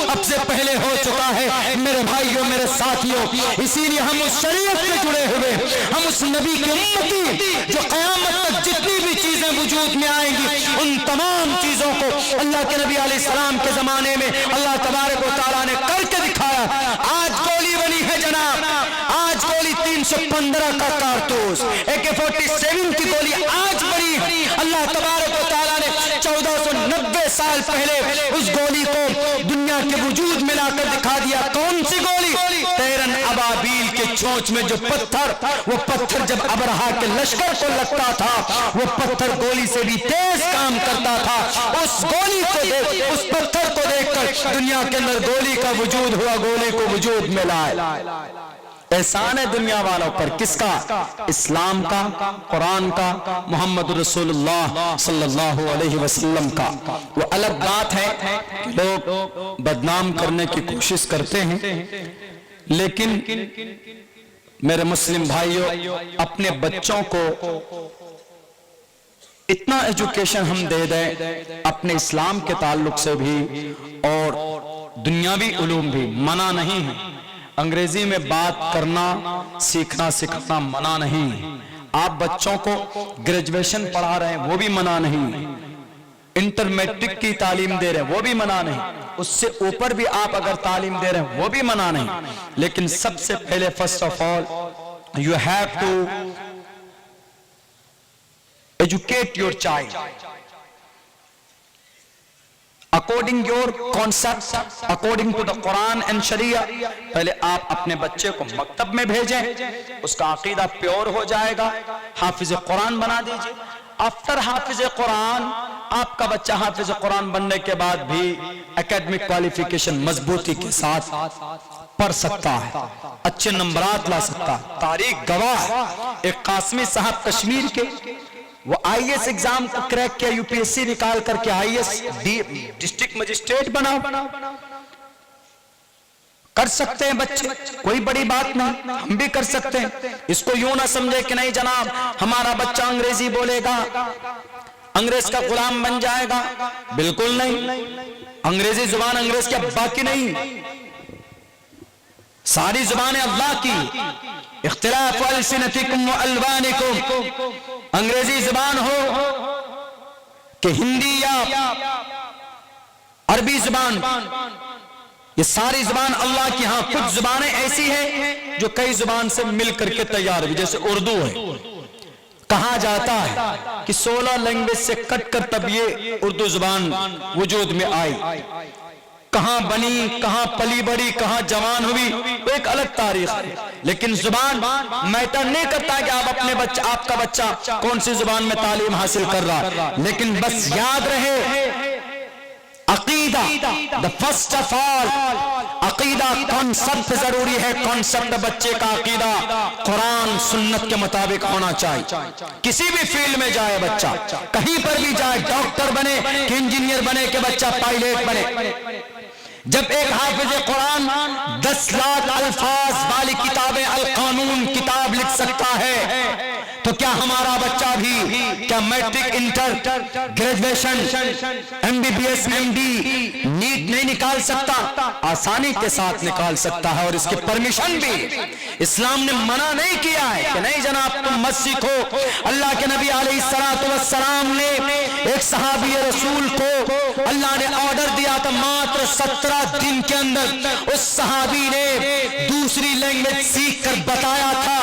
अब से पहले हो चुका है। मेरे भाइयों, मेरे साथियों, इसीलिए हम उस शरीयत से जुड़े हुए, हम उस नबी की उम्मती जो क़यामत तक जितनी भी चीजें वजूद में आएंगी उन तमाम चीजों को अल्लाह के नबी अलैहिस्सलाम के जमाने में अल्लाह तबारक व तआला ने करके दिखाया। आज गोली बनी है जनाब, आज गोली 315 का कारतूस, AK-47 की गोली आज बनी है। अल्लाह तबारक व तआला ने 1490 साल पहले उस गोली को दुनिया के वजूद में लाकर दिखा दिया। कौन सी गोली? तैरन अबाबील के चोंच में जो पत्थर, वो पत्थर जब अबरहा के लश्कर को लगता था, वो पत्थर गोली से भी तेज काम करता था। उस गोली को देख, उस पत्थर को देखकर दुनिया के अंदर गोली का वजूद हुआ, गोली को वजूद में लाए। एहसान है दुनिया वालों पर किसका? इस्लाम का, कुरान का, मोहम्मद रसूलुल्लाह सल्लल्लाहु अलैहि वसल्लम का। वो अलग बात है कि लोग बदनाम करने की कोशिश करते हैं, लेकिन मेरे मुस्लिम भाइयों, अपने बच्चों को इतना एजुकेशन हम दे दें अपने इस्लाम के ताल्लुक से भी और दुनियावी उलूम भी, मना नहीं है। अंग्रेजी में बात करना, सीखना, सिखाना मना नहीं है। आप बच्चों को ग्रेजुएशन पढ़ा रहे हैं, वो भी मना नहीं है। इंटर मैट्रिक की तालीम दे रहे हैं, वो भी मना नहीं। उससे ऊपर भी आप अगर तालीम दे रहे हैं, वो भी मना नहीं। लेकिन सबसे पहले first of all you have to educate your child according your concept, according to the Quran and sharia. पहले आप अपने बच्चे को मकतब में भेजें, उसका अकीदा प्योर हो जाएगा, हाफिज कुरान बना दीजिए। आफ्टर हाफिज कुरान, आपका बच्चा हाफिज कुरान बनने के बाद भी एकेडमिक क्वालिफिकेशन मजबूती के साथ पढ़ सकता है, अच्छे नंबरात ला सकता है। तारीख गवाह, एक कासमी साहब कश्मीर के, वो IAS एग्जाम को क्रैक किया, UPSC निकाल करके IAS डिस्ट्रिक्ट मजिस्ट्रेट बना। कर सकते हैं बच्चे, कोई बड़ी बात नहीं, हम भी कर सकते हैं। इसको यूं ना समझे कि नहीं जनाब हमारा बच्चा अंग्रेजी बोलेगा, अंग्रेज का गुलाम बन जाएगा। बिल्कुल नहीं, अंग्रेजी जुबान अंग्रेज की बाकी नहीं, सारी जुबानें अल्लाह की। इख्तिलाफ अल्सिनतिकुम व अल्वानिकुम, अंग्रेजी जुबान हो कि हिंदी या अरबी जुबान, ये सारी जुबान अल्लाह की। हाँ, कुछ जुबानें ऐसी हैं जो कई जुबान से मिलकर के तैयार हुई, जैसे उर्दू है। कहा जाता है कि 16 लैंग्वेज से कट कर तब ये उर्दू जुबान वजूद में आई। कहां बनी, कहां पली बड़ी, कहां जवान हुई, वो एक अलग तारीख है। लेकिन जुबान मैटर नहीं करता कि आप अपने बच्चा, आपका बच्चा कौन सी जुबान में तालीम हासिल कर रहा है। लेकिन बस याद रहे अकीदा, द फर्स्ट ऑफ ऑल अकीदा, कॉन्सेप्ट जरूरी है। कॉन्सेप्ट बच्चे का अकीदा कुरान सुन्नत के मुताबिक होना चाहिए। किसी भी फील्ड में जाए बच्चा, कहीं पर भी जाए, डॉक्टर बने कि इंजीनियर बने कि बच्चा पायलट बने। जब एक हाफिज कुरान 10 लाख अल्फाज वाली किताबें अल कानून किताब लिख सकता है, तो क्या हमारा बच्चा भी क्या matric, inter, graduation, MBBS, MD, NEET नहीं निकाल सकता? आसानी के साथ निकाल सकता है, और इसकी परमिशन भी इस्लाम ने मना नहीं किया है कि नहीं जनाब तुम मत सीखो। अल्लाह के नबी अलैहिस्सलातु वस्सलाम ने एक सहाबी रसूल को अल्लाह ने ऑर्डर दिया था, मात्र 17 दिन के अंदर उस सहाबी ने दूसरी लैंग्वेज सीख कर बताया था,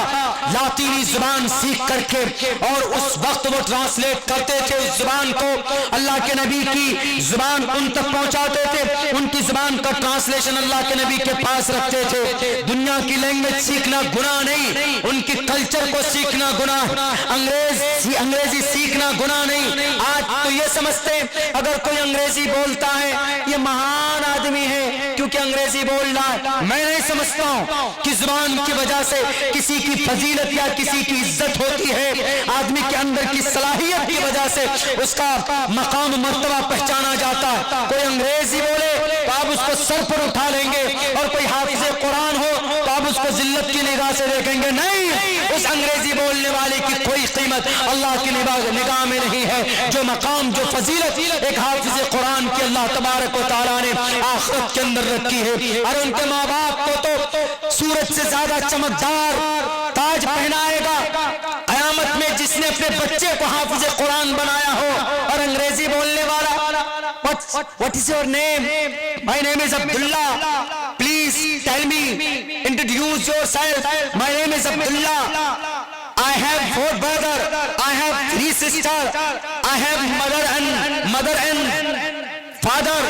लातीनी जुबान सीख करके, और उस वक्त वो ट्रांसलेट करते थे उस जुबान को, अल्लाह के नबी की जुबान उन तक पहुंचाते थे, उनकी जुबान का ट्रांसलेशन अल्लाह के नबी के पास रखते थे। दुनिया की लैंग्वेज सीखना गुनाह नहीं, उनकी कल्चर को सीखना गुनाह, अंग्रेजी सीखना गुनाह नहीं। आज तो ये समझते हैं अगर कोई अंग्रेजी बोलता है ये महान आदमी है क्योंकि अंग्रेजी बोल रहा है। मैं नहीं समझता हूं कि जुबान की वजह से किसी की फजीलत या किसी की इज्जत होती है। आदमी के अंदर की सलाहियत की वजह से उसका मकाम मर्तबा पहचाना जाता है। कोई अंग्रेजी बोले तो आप उसको सर पर उठा लेंगे, और कोई हाफिज कुरान हो तो आप उसको उसको जिल्लत की निगाह से देखेंगे। नहीं, उस अंग्रेजी बोलने वाले की कोई कीमत अल्लाह की निगाह में नहीं है। जो मकाम, जो फजीलत एक हाफिज कुरान की अल्लाह तबारक व तआला ने आखिरत के अंदर रखी है, और उनके माँ बाप को तो सूरज से ज्यादा चमकदार ताज पहनाएगा कयामत में जिसने अपने बच्चे को हाफिज कुरान बनाया हो। और अंग्रेजी बोलने वाला, what is your name? My name is Abdullah. Please tell me, introduce yourself. My name is Abdullah. I have 4 brothers. I have 3 sisters. I have mother and father.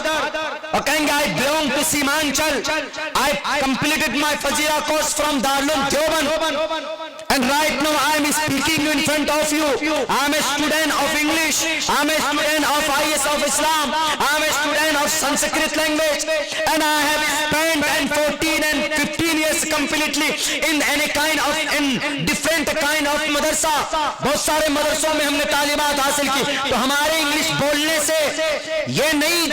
और कहेंगे I belong to Simanchal. I completed my Fazira course from Darul Deoband. And right now I am speaking in front of you. I am a student of English. I am a student of IS of Islam. I am a student of Sanskrit language. And I have spent 14 and 15 years completely in any kind of, in different kind of madrasa. बहुत सारे मदरसों में हमने तालीमात हासिल की। तो हमारे English बोलने से ये नहीं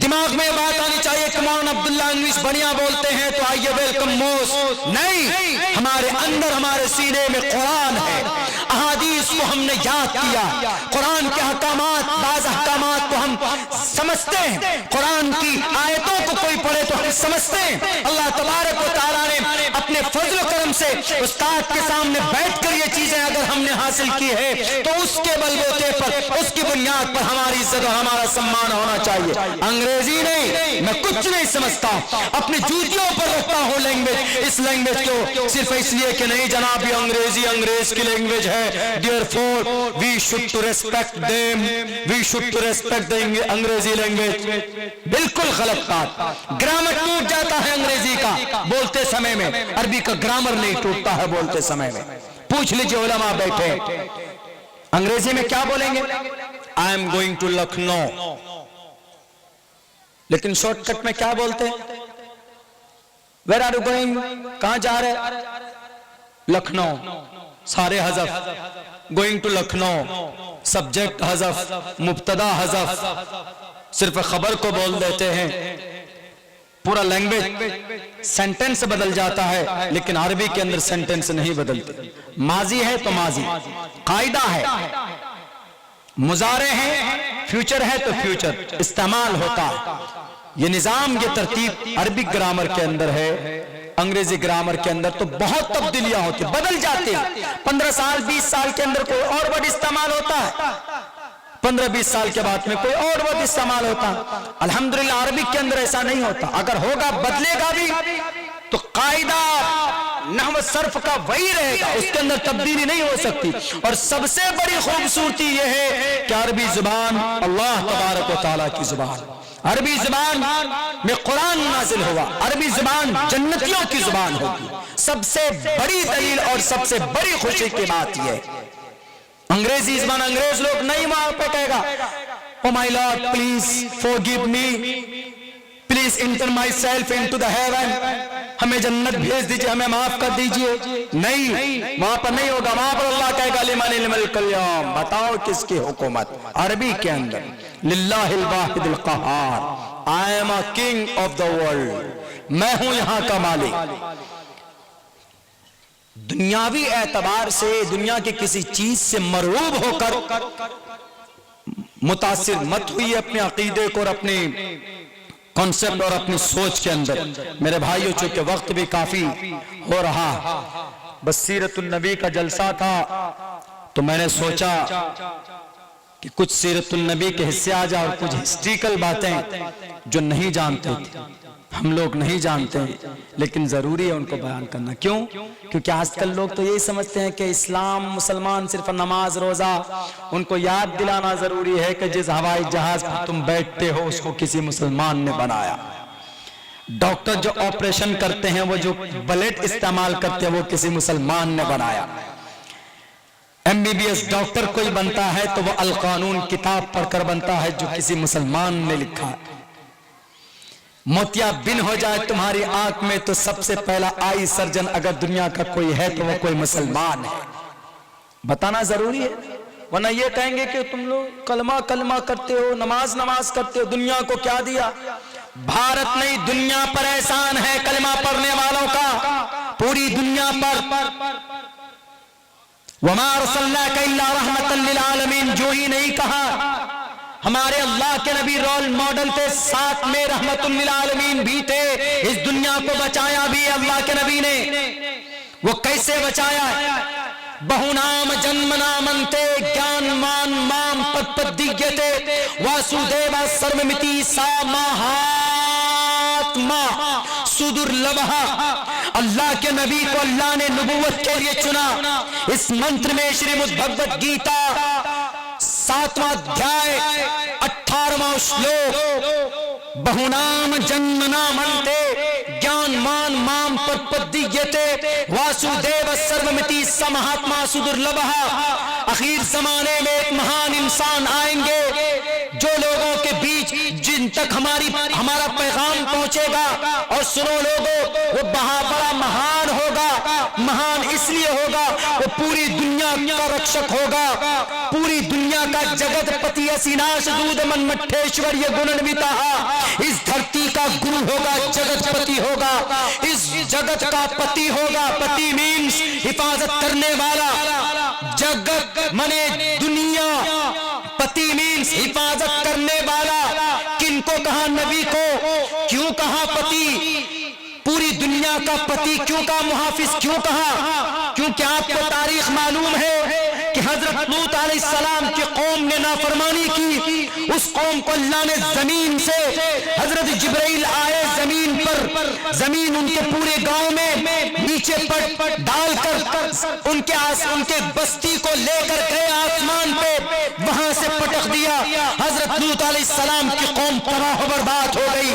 दिमाग में बात आनी चाहिए कि मौलाना अब्दुल्ला इंग्लिश बढ़िया बोलते हैं तो आइए वेलकम मोस्ट। नहीं, हमारे अंदर, हमारे सीने में कुरान है। अहादीस को हमने याद किया, कुरान के हकामात, बाज़ हकामात को हम समझते हैं। कुरान की आयतों को कोई पढ़े तो हम समझते हैं। अल्लाह तबारक व तआला ने अपने फजल करम से उस्ताद के सामने बैठकर ये चीजें अगर हमने हासिल की है तो उसके बलबूते पर, उसकी बुनियाद पर हमारी इज्जत और हमारा सम्मान होना चाहिए। अंग्रेजी नहीं, मैं कुछ नहीं समझता, अपनी जूतियों पर रखता हूँ लैंग्वेज। इस लैंग्वेज को सिर्फ इसलिए कि नहीं जनाब ये अंग्रेजी अंग्रेज की लैंग्वेज है। Therefore we should to respect them, we should to respect the अंग्रेजी लैंग्वेज। बिल्कुल गलत बात। ग्रामर टूट जाता है अंग्रेजी का बोलते समय में, अरबी का ग्रामर नहीं टूटता है बोलते समय में। पूछ लीजिए उलमा बैठे अंग्रेजी में क्या बोलेंगे, I am going to Lucknow, लेकिन शॉर्टकट में क्या बोलते हैं, वेर आर यू गोइंग, कहां जा रहे, लखनऊ, सारे हज़फ, गोइंग टू लखनऊ, सब्जेक्ट हज़फ, मुब्तदा हज़फ, सिर्फ खबर को बोल देते हैं। पूरा लैंग्वेज सेंटेंस बदल जाता है, लेकिन अरबी के अंदर सेंटेंस नहीं बदलते। माजी है तो माजी, कायदा है, मुजारे हैं, फ्यूचर है तो फ्यूचर इस्तेमाल होता है। ये निजाम, ये तरतीब अरबिक ग्रामर के अंदर है। अंग्रेजी ग्रामर के अंदर तो बहुत तब्दीलियां होती, बदल जाती हैं। 15 साल 20 साल के अंदर कोई और वर्ड इस्तेमाल होता है, 15-20 साल के बाद में कोई और वर्ड इस्तेमाल होता है। अल्हम्दुलिल्लाह अरबिक के अंदर ऐसा नहीं होता। अगर होगा, बदलेगा भी तो कायदा नहव सर्फ का वही रहेगा, उसके अंदर तब्दीली नहीं हो सकती। और सबसे बड़ी खूबसूरती यह है कि अरबी जुबान अल्लाह तबारक व तआला की जुबान, अरबी जुबान में कुरान नाजिल हुआ, अरबी जुबान जन्नतियों की जुबान होगी। सबसे बड़ी दलील और सबसे बड़ी खुशी की बात यह है, अंग्रेजी जुबान अंग्रेज लोग नहीं वहां पे कहेगा, O my lord please forgive me, please enter myself into the heaven, हमें जन्नत भेज दीजिए, हमें माफ कर दीजिए। नहीं, वहां पर नहीं होगा। वहां पर अल्लाह कहेगा लिमनिल मुल्कुल यौम, बताओ किसकी हुकूमत। अरबी के अंदर लिल्लाहिल वाहिदिल क़हार, I am a king of the world, मैं हूं यहां का मालिक। दुनियावी एतबार से, दुनिया की किसी चीज से मरऊब होकर मुतासिर मत हुई अपने अकीदे को और अपने कॉन्सेप्ट और अपनी सोच के अंदर। मेरे भाइयों, चूंकि वक्त भी काफी हो रहा, बस सीरतुन नबी का जलसा था तो मैंने सोचा कि कुछ सीरतुन नबी के हिस्से आ जाए और कुछ हिस्ट्रिकल बातें जो नहीं जानते थे, हम लोग नहीं जानते हैं, लेकिन जरूरी है उनको बयान करना। क्यों? क्योंकि आजकल लोग तो यही समझते हैं कि इस्लाम, मुसलमान सिर्फ नमाज रोजा, उनको याद दिलाना जरूरी है कि जिस हवाई जहाज पर तुम बैठते हो उसको किसी मुसलमान ने बनाया। डॉक्टर जो ऑपरेशन करते हैं, वो जो ब्लेड इस्तेमाल करते हैं, वो किसी मुसलमान ने बनाया। MBBS डॉक्टर कोई बनता है तो वो अल कानून किताब पढ़कर बनता है जो किसी मुसलमान ने लिखा है। मोतियाबिंद हो जाए तुम्हारी आंख में तो सबसे पहला आई सर्जन अगर दुनिया का कोई है तो वो कोई मुसलमान है। बताना जरूरी है। वरना ये कहेंगे कि तुम लोग कलमा कलमा करते हो, नमाज नमाज करते हो, दुनिया को क्या दिया? भारत नहीं, दुनिया पर एहसान है कलमा पढ़ने वालों का, पूरी दुनिया पर। वमा अरसलनाका इल्ला रहमतन लिल आलमीन, जो ही नहीं कहा, हमारे अल्लाह के नबी रोल मॉडल थे, साथ में रहमतुल लिल आलमीन भी थे। इस दुनिया को बचाया भी अल्लाह के नबी ने। वो कैसे बचाया? बहुनाम जन्मनामन्ते ज्ञान मान माम पदपदीयते वासुदेव सर्वमिति सा महात्मा सुदुर्लभः। अल्लाह के नबी को अल्लाह ने नबूवत के लिए चुना। इस मंत्र में श्रीमद् भगवत गीता 7वां अध्याय 18वां श्लोक, बहुनाम जन्मनामन्ते ज्ञान मान माम पदपदीयते वासुदेव सर्वमिति स महात्मा सुदुर्लभः। आखिर जमाने में एक महान इंसान आएंगे जो लोगों के बीच, जिन तक हमारा पैगाम पहुंचेगा। और सुनो लोगों, वो बड़ा महान होगा। महान इसलिए होगा, वो पूरी दुनिया का रक्षक होगा, पूरी दुनिया का जगतपति असिनाश दूध मन मठेश्वर्य गुणान्वितः। इस धरती का गुरु होगा, जगतपति होगा, इस जगत का पति होगा। पति मीन्स हिफाजत करने वाला, जगत मने दुनिया, पति मीन्स हिफाजत करने वाला। किनको कहा? नबी को। क्यों कहा पति? पूरी दुनिया का पति क्यों कहा? मुहाफिज क्यों कहा? क्योंकि आपको तारीख मालूम है कि हजरत लूत अलैहिस्सलाम की कौम ने नाफरमानी की। उस कौम को अल्लाह ने जमीन से, हजरत जिब्राइल आए जमीन पर, जमीन उनके पूरे गांव में नीचे पट डालकर उनके बस्ती को लेकर गए आसमान पे, वहां से पटक दिया। हजरत लूत अलैहिस्सलाम की कौम तबाह बर्बाद हो गई।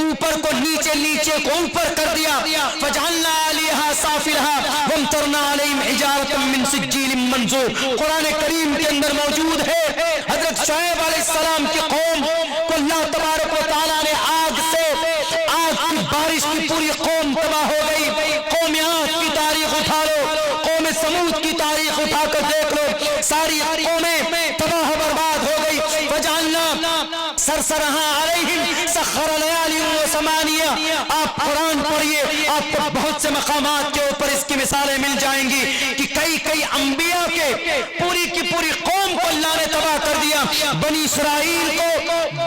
ऊपर को नीचे, नीचे को ऊपर कर दिया। फजअलना अलैहा साफिलहा वमतरना अलैहिम हिजारतम मिन सिज्जीलिम मंजूर। कुरान करीम के अंदर मौजूद है। हजरत शुएब अलैहिस्सलाम की कौम को अल्लाह तबारक व तआला ने आग की बारिश की पूरी कौम तबाह हो गई। कौम आद की तारीख उठा लो, कौम समूद की तारीख उठाकर देख लो, सारी कौमें तबाह बर्बाद हो गई। फजअलना सरसरहा अलैहिम सख्खर लयाली व समानिया। आप कुरान पढ़िए, आपको बहुत से मकामात के ऊपर इसकी मिसालें मिल जाएंगी कि कई अंबिया के पूरी की पूरी कौम को अल्लाह ने तबाह कर दिया। बनी इस्राइल को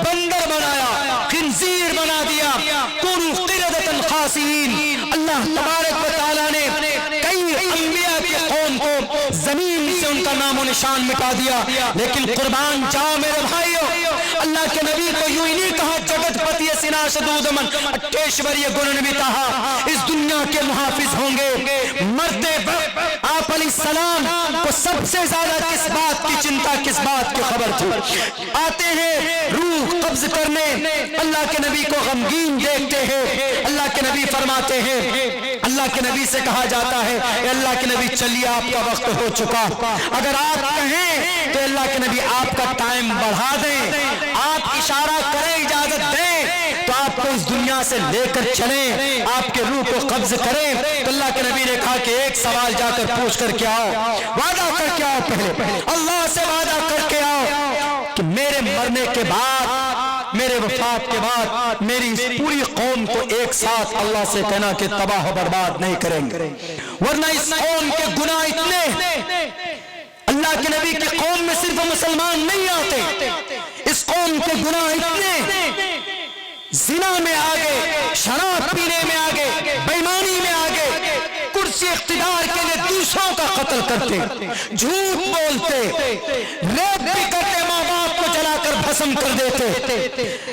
बंदर बनाया, खिंजीर बना दिया, कुनु क़िरदतन खासीन। अल्लाह तबारक व तआला ने कई अंबिया की कौम को जमीन से उनका नामो निशान मिटा दिया। लेकिन कुर्बान जाओ मेरे भाइयों, अल्लाह के नबी को यूं ही नहीं कहा जगतपति असिनाश दूध मन मठेश्वर्य गुणान्वितः, इस दुनिया के मुहाफिज होंगे। मरते वक्त आप अलैहिस्सलाम को सबसे ज्यादा किस बात की चिंता, किस बात की खबर थी? आते हैं रूह कब्ज करने, अल्लाह के नबी को गमगीन देखते हैं। अल्लाह के नबी फरमाते हैं, अल्लाह के नबी से कहा जाता है, अल्लाह के नबी चलिए आपका वक्त हो चुका। अगर आप कहें तो अल्लाह के नबी आपका टाइम बढ़ा दें, आप इशारा करें, इजाजत दें तो आपको इस दुनिया से लेकर चलें, आपके रूह को कब्ज करें। तो अल्लाह के नबी ने कहा कि एक सवाल जाकर पूछ करके आओ, वादा करके आओ, पहले अल्लाह से वादा करके आओ कि मेरे मरने के बाद, मेरे वफात के बाद मेरी इस पूरी कौम को एक साथ अल्लाह से कहना कि तबाह बर्बाद नहीं करेंगे, वरना इस कौम के गुनाह इतने। अल्लाह के नबी की कौम में सिर्फ मुसलमान नहीं आते, इस कौम के गुनाह इतने, जिना में आगे, शराब पीने में आगे, बेईमानी में आगे, कुर्सी इख्तिदार के लिए दूसरों का कत्ल करते, झूठ बोलते, रेप भी करते, माँ बाप को जलाकर भस्म कर देते,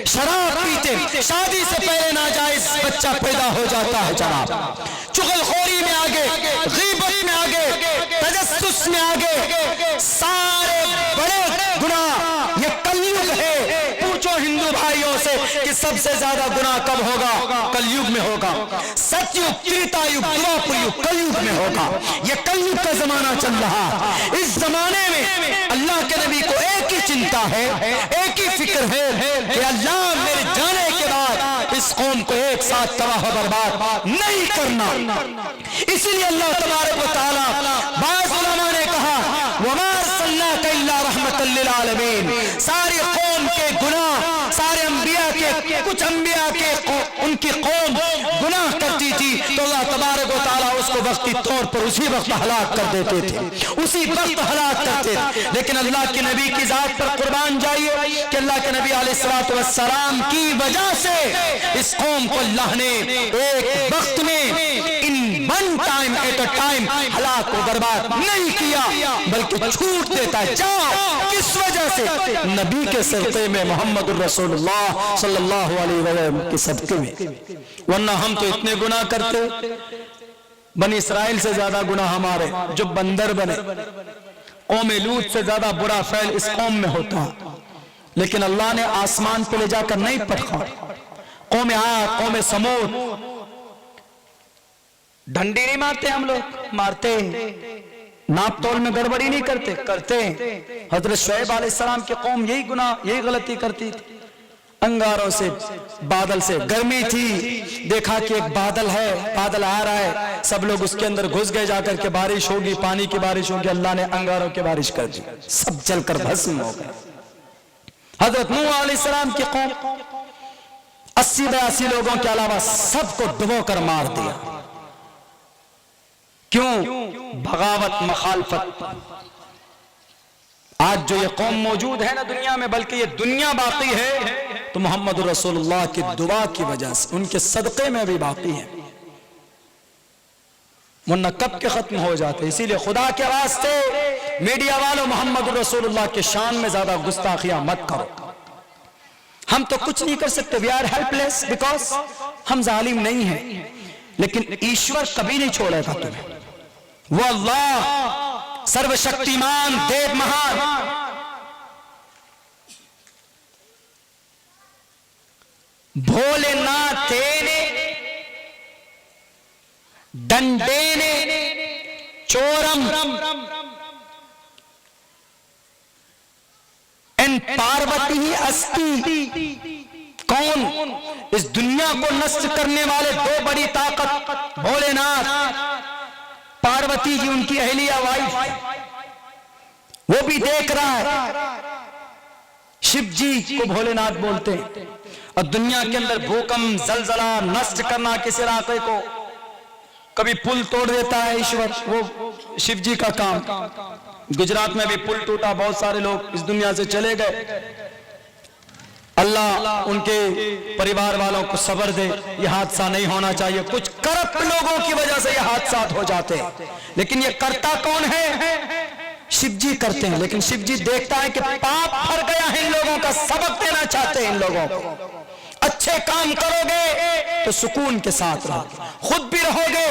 शराब पीते, शादी से पहले नाजायज बच्चा पैदा हो जाता है जनाब, चुगलखोरी में आगे, गीबत में आगे, तजस्सुस में आगे, सारे बड़े गुनाह। ये कलयुग है। पूछो हिंदू भाइयों से कि सबसे ज्यादा गुनाह कब होगा? कलयुग में होगा। सतयुग, त्रेता युग, द्वापर युग, कलयुग में होगा। ये कलयुग का जमाना चल रहा है। इस जमाने में अल्लाह के नबी को एक ही चिंता है, एक ही फिक्र है कि अल्लाह मेरे जाने के बाद इस कौम को एक साथ तबाह बर्बाद नहीं करना। इसीलिए अल्लाह तबारक व तआला, बाज़ उलमा ने कहा, वमा अर्सलनाका इल्ला रहमतल लिल आलमीन। सारी कौम के गुनाह, सारे अंबिया के, कुछ अंबिया के उनकी कौम गुनाह करती थी तो अल्लाह तबारक व तआला उसको वक्ती तौर पर उसी वक्त हलाक कर देते थे, उसी वक्त हलाक करते थे। लेकिन अल्लाह के नबी की जात पर कुर्बान जाइए कि अल्लाह के नबी अलैहिस्सलातु वस्सलाम की वजह से इस कौम को अल्लाह ने एक वक्त में in one time at a time हलाक को बर्बाद नहीं किया, बल्कि छूट देता है। जाओ, किस वजह से? नबी के सदक़े में, मोहम्मद रसूलुल्लाह सल्लल्लाहु अलैहि वसल्लम के सदक़े में। वरना हम तो इतने गुनाह करते, बनी इस्राइल से ज्यादा गुनाह हमारे जो बंदर बने, कौम लूत से ज्यादा बुरा फैल इस कौम में होता। लेकिन अल्लाह ने आसमान पे ले जाकर नहीं परखा। कौम आद, कौम समूद, डंडी नहीं मारते हम लोग, मारते नाप तोल में गड़बड़ी नहीं करते। हजरत शुएब अलैहिस्सलाम की कौम यही गुनाह, यही गलती करती थी। अंगारों से, बादल से, गर्मी थी, देखा कि एक बादल है, बादल आ रहा है, सब लोग उसके अंदर घुस गए, जाकर के बारिश होगी, पानी की बारिश होगी। अल्लाह ने अंगारों की बारिश कर दी, सब जलकर भस्म हो गए। हजरत नूह अलैहिस्सलाम की कौम 80-82 लोगों के अलावा सबको डुबोकर मार दिया। क्यों? बगावत, मखालफत। आज जो ये कौम मौजूद है ना दुनिया में, बल्कि ये दुनिया बाकी है तो मोहम्मद रसूलुल्लाह की दुआ की वजह से, उनके सदक़े में भी बाकी है, वरना कब के खत्म हो जाते। इसीलिए खुदा के वास्ते मीडिया वालों, मोहम्मद रसूलुल्लाह के शान में ज्यादा गुस्ताखियां मत करो। हम तो कुछ नहीं कर सकते, वी आर हेल्पलेस, बिकॉज हम जालिम नहीं हैं। लेकिन ईश्वर कभी नहीं छोड़ेगा तुम्हें। वो अल्लाह सर्वशक्तिमान, देव महान, भोलेनाथ तेने, दंडेने, चोरम एन पार्वती ही अस्ति। कौन? इस दुनिया को नष्ट करने वाले दो बड़ी ताकत, भोलेनाथ, पार्वती जी उनकी अहलिया वाइफ, वो भी देख रहा है। शिव जी को भोलेनाथ बोलते हैं। और दुनिया के अंदर भूकंप, जलजला, नष्ट करना किसी इलाके को, कभी पुल तोड़ देता है ईश्वर, वो शिव जी का काम। गुजरात में भी पुल टूटा, बहुत सारे लोग इस दुनिया से चले गए। अल्लाह उनके परिवार वालों को सब्र दे। ये हादसा नहीं होना चाहिए, कुछ करप्ट लोगों की वजह से ये हादसा हो जाते हैं। लेकिन ये करता कौन है? शिव जी करते हैं। लेकिन शिव जी देखता है कि पाप भर गया है इन लोगों का, सबक देना चाहते हैं इन लोगों को। अच्छे काम करोगे तो सुकून के साथ रहोगे, खुद भी रहोगे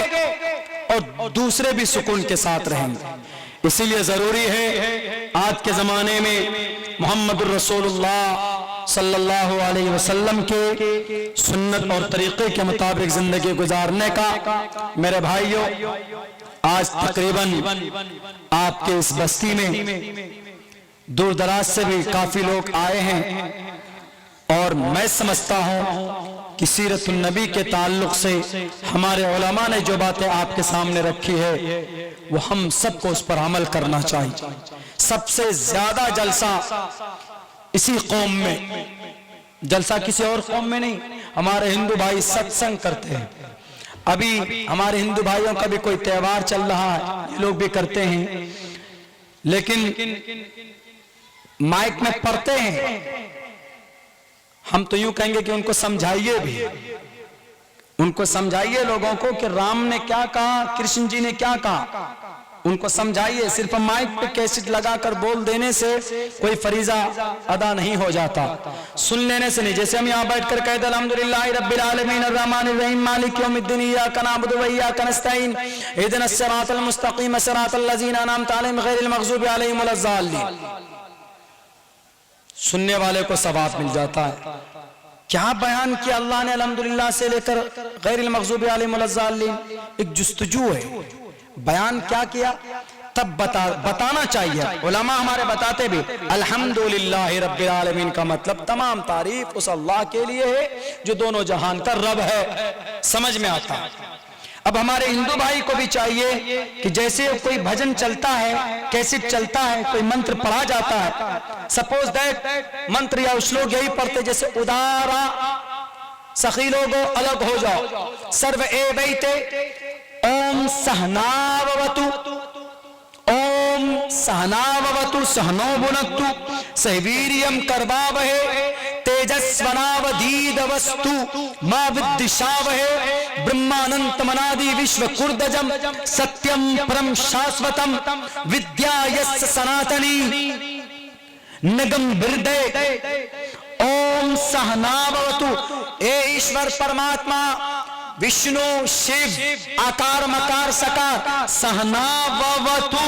और दूसरे भी सुकून के साथ रहेंगे। इसीलिए जरूरी है आज के जमाने में मोहम्मद रसूलुल्लाह सल्लल्लाहु अलैहि वसल्लम के सुन्नत और तरीके के मुताबिक जिंदगी गुजारने का। मेरे भाइयों, आज तकरीबन आपके इस बस्ती में दूर दराज से भी काफी लोग आए हैं और मैं समझता हूं कि सीरतुन नबी के ताल्लुक से हमारे उलमा ने जो बातें आपके सामने रखी है वो हम सबको उस पर अमल करना चाहिए। सबसे ज्यादा जलसा इसी कौम में, जलसा किसी और कौम में नहीं। हमारे हिंदू भाई सत्संग करते हैं। अभी हमारे हिंदू भाइयों का भी कोई त्योहार चल रहा है, ये लोग भी करते हैं, लेकिन माइक में पढ़ते हैं। हम तो यूं कहेंगे कि उनको समझाइए भी, उनको समझाइए लोगों को कि राम ने क्या कहा, कृष्ण जी ने क्या कहा, उनको समझाइए। सिर्फ माइक पे कैसेट लगाकर बोल देने से कोई फरीजा अदा नहीं हो जाता, सुन लेने से नहीं। जैसे हम यहाँ बैठकर कहते अल्हम्दुलिल्लाहि रब्बिल आलमीन अर्रहमानिर रहीम मालिक यौमिद्दीन इय्याका नअबुदु व इय्याका नस्तईन इहदिनस सिरातल मुस्तकीम सिरातल लज़ीना अनअमता अलैहिम गैरिल मग़ज़ूबि अलैहिम वलज़्ज़ालिन। सुनने वाले को सवाब मिल जाता है। क्या बयान किया अल्लाह ने अल्हम्दुलिल्लाह से लेकर गैरिल मग़ज़ूबि अलैहिम वलज़्ज़ालिन, एक जुस्तजू है। बयान क्या किया तब बताना चाहिए। उलमा हमारे बताते भी अल्हम्दुलिल्लाहि रब्बिल आलमीन का मतलब तमाम तारीफ उस अल्लाह के लिए है जो दोनों जहान का रब है। समझ में आता है। अब हमारे हिंदू भाई को भी चाहिए कि जैसे कोई भजन चलता है, कैसेट चलता है, कोई मंत्र पढ़ा जाता है, सपोज दैट मंत्र या श्लोक यही पढ़ते जैसे उदारा सखी लोगो अलग हो जाओ, सर्व एवैते ओम सहनावतु, ओम सहनावतु सहनो भुनक्तु सहवीर्यं कर्वावहे तेजस्वनावधीतमस्तु मा विद्विषावहे ब्रह्मानंतमनादि विश्वकुर्दजं सत्यं परं शाश्वतं विद्या यस्य सनातनी नगम हृदय। ओम सहनावतु, ए ईश्वर परमात्मा विष्णु शिव आकार मकार सकार, सहनावतु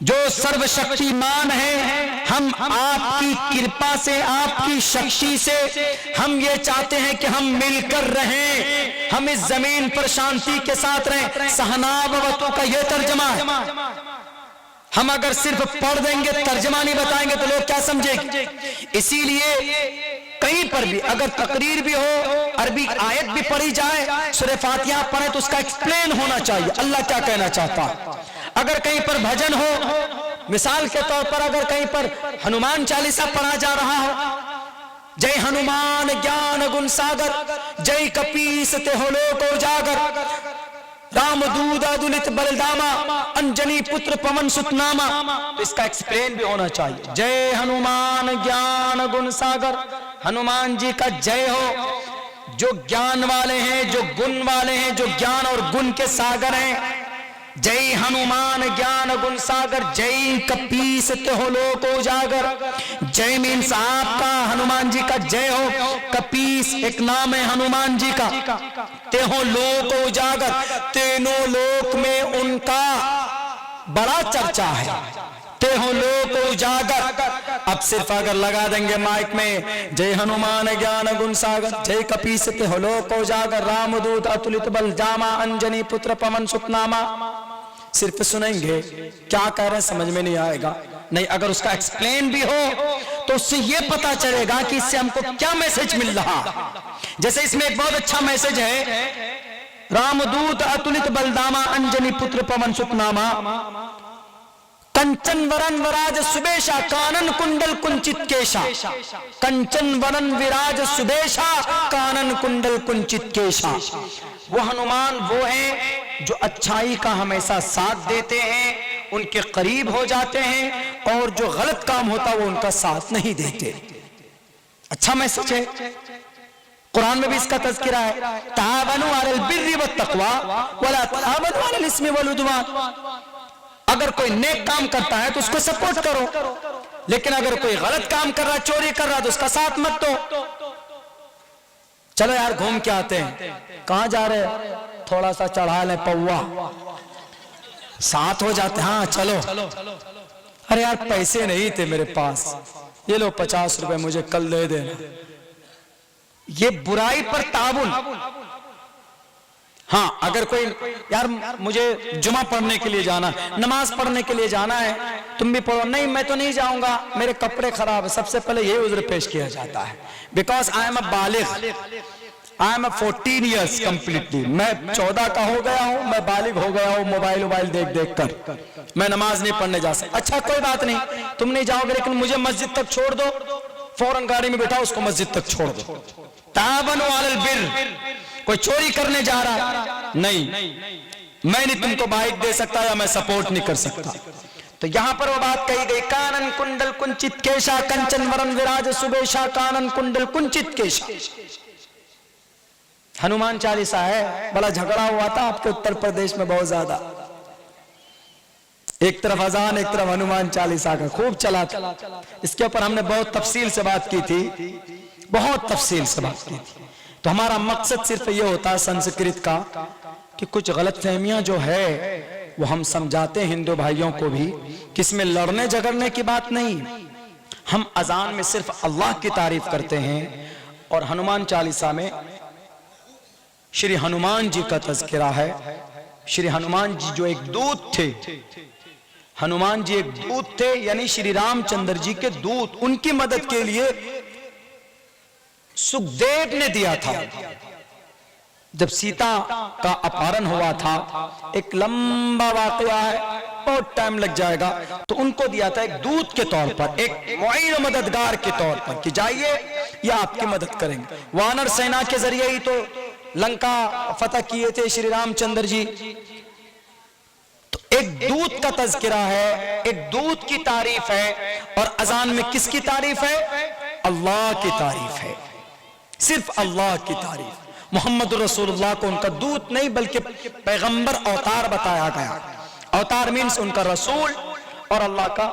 जो सर्वशक्तिमान है, हम आपकी कृपा से आपकी शक्ति से हम ये चाहते हैं कि हम मिलकर रहें, हम इस जमीन पर शांति के साथ रहें। सहनावतु का ये तर्जमा है। हम अगर सिर्फ पढ़ देंगे तर्जमा नहीं बताएंगे तो लोग क्या समझेंगे। इसीलिए कहीं पर भी अगर तकरीर भी हो, अरबी आयत भी पढ़ी जाए, सूरह फातिहा पढ़े तो उसका एक्सप्लेन होना चाहिए अल्लाह क्या कहना चाहता है। अगर कहीं पर भजन हो, मिसाल के तौर पर अगर कहीं पर हनुमान चालीसा पढ़ा जा रहा हो, जय हनुमान ज्ञान गुण सागर, जय कपीस ते हो लोक उजागर, राम दूत अतुलित बलधामा, अंजनी पुत्र पवन सुत नामा, तो इसका एक्सप्लेन भी होना चाहिए। जय हनुमान ज्ञान गुण सागर, हनुमान जी का जय हो जो ज्ञान वाले हैं, जो गुण वाले हैं, जो ज्ञान और गुण के सागर हैं। जय हनुमान ज्ञान गुण सागर, जय कपीस ते हो लोक उजागर। जय मीन्स आपका हनुमान जी का जय हो, कपीस एक नाम है हनुमान जी का, ते हो लोक उजागर, तीनों लोक में उनका बड़ा चर्चा है, ते हो लोक उजागर। अब सिर्फ अगर लगा देंगे माइक में जय हनुमान ज्ञान गुण सागर, जय कपीस ते हो लोक उजागर, रामदूत अतुलित बल जामा, अंजनी पुत्र पवन सुत नामा, सिर्फ सुनेंगे क्या कह रहे हैं समझ में नहीं आएगा। नहीं, अगर उसका एक्सप्लेन भी हो तो उससे यह पता चलेगा कि इससे हमको क्या मैसेज मिल रहा। जैसे इसमें एक बहुत अच्छा मैसेज है, रामदूत अतुलित बलदामा, अंजनी पुत्र पवन सुत नामा, कंचन वरन विराज सुबेशा, कानन कुंडल कुंचित केशा। कंचन वरन विराज सुबेशा, कानन कुंडल कुंचित केशा। वो हनुमान वो हैं जो अच्छाई का हमेशा साथ देते हैं, उनके करीब हो जाते हैं, और जो गलत काम होता वो उनका साथ नहीं देते। अच्छा मैसेज है। कुरान में भी इसका तज़किरा है, तावनु अलल बिर्रि वत तक़वा वला तावनु अलल इस्मि वल उद्वान। अगर कोई नेक काम करता है तो उसको सपोर्ट करो, लेकिन अगर कोई गलत काम कर रहा, चोरी कर रहा, तो उसका साथ मत दो। चलो यार घूम के आते हैं, कहां जा रहे हैं, थोड़ा सा चढ़ा ले पौवा, साथ हो जाते, हाँ चलो। अरे यार पैसे नहीं थे मेरे पास, ये लो 50 रुपए मुझे कल दे देना। ये बुराई पर ताबुन। हाँ, अगर कोई यार मुझे जुमा पढ़ने के लिए जाना, नमाज पढ़ने के लिए जाना है, तुम भी पढ़ो। नहीं मैं तो नहीं जाऊंगा, मेरे कपड़े खराब है, सबसे पहले ये उज्र पेश किया जाता है। बिकॉज आई एम अ बालिग, आई एम 14 ईयर्स कंप्लीटली। मैं 14 का हो गया हूं, मैं बालिग हो गया हूं। मोबाइल देख देख कर मैं नमाज नहीं पढ़ने जा सकता। अच्छा कोई बात नहीं, तुम नहीं जाओगे, लेकिन मुझे मस्जिद तक छोड़ दो। फौरन गाड़ी में बैठाओ, उसको मस्जिद तक छोड़ दो। ताबनु अलल बिर। कोई चोरी करने जा रहा, नहीं मैं नहीं तुमको बाइक दे सकता या मैं सपोर्ट नहीं कर सकता। तो यहां पर वो बात कही गई, कानन कुंडल कुंचित केशा, कंचन वरन विराज सुबेशा, कानन कुंडल कुंचित केशा। हनुमान चालीसा है, बड़ा झगड़ा हुआ था आपके उत्तर प्रदेश में बहुत ज्यादा। एक तरफ अजान, एक तरफ हनुमान चालीसा का खूब चला था। इसके ऊपर हमने बहुत तफसील से बात की थी, बहुत तफसील से बात की थी। तो हमारा मकसद सिर्फ ये होता है संस्कृत का कि कुछ गलतफहमियां जो है वो हम समझाते हैं हिंदू भाइयों को भी, कि इसमें लड़ने झगड़ने की बात नहीं। हम अजान में सिर्फ अल्लाह की तारीफ करते हैं, और हनुमान चालीसा में श्री हनुमान जी का तज़किरा है। श्री हनुमान जी जो एक दूत थे, हनुमान जी एक दूत थे, यानी श्री रामचंद्र जी के दूत, उनकी मदद के लिए सुखदेव ने दिया था। जब सीता का अपहरण हुआ था, एक लंबा वाकया है, बहुत टाइम लग जाएगा, तो उनको दिया था एक दूत के तौर पर, एक मुईन मददगार के तौर पर कि जाइए ये आपकी मदद करेंगे। वानर सेना के जरिए ही तो लंका फतह किए थे श्री रामचंद्र जी। तो एक दूत का तज़किरा है, एक दूत की तारीफ है, और अजान में किसकी तारीफ है? अल्लाह की तारीफ है, सिर्फ अल्लाह की तारीफ। मोहम्मद रसूलुल्लाह को उनका दूत नहीं बल्कि पैगंबर अवतार बताया गया। अवतार मीन्स उनका रसूल और अल्लाह का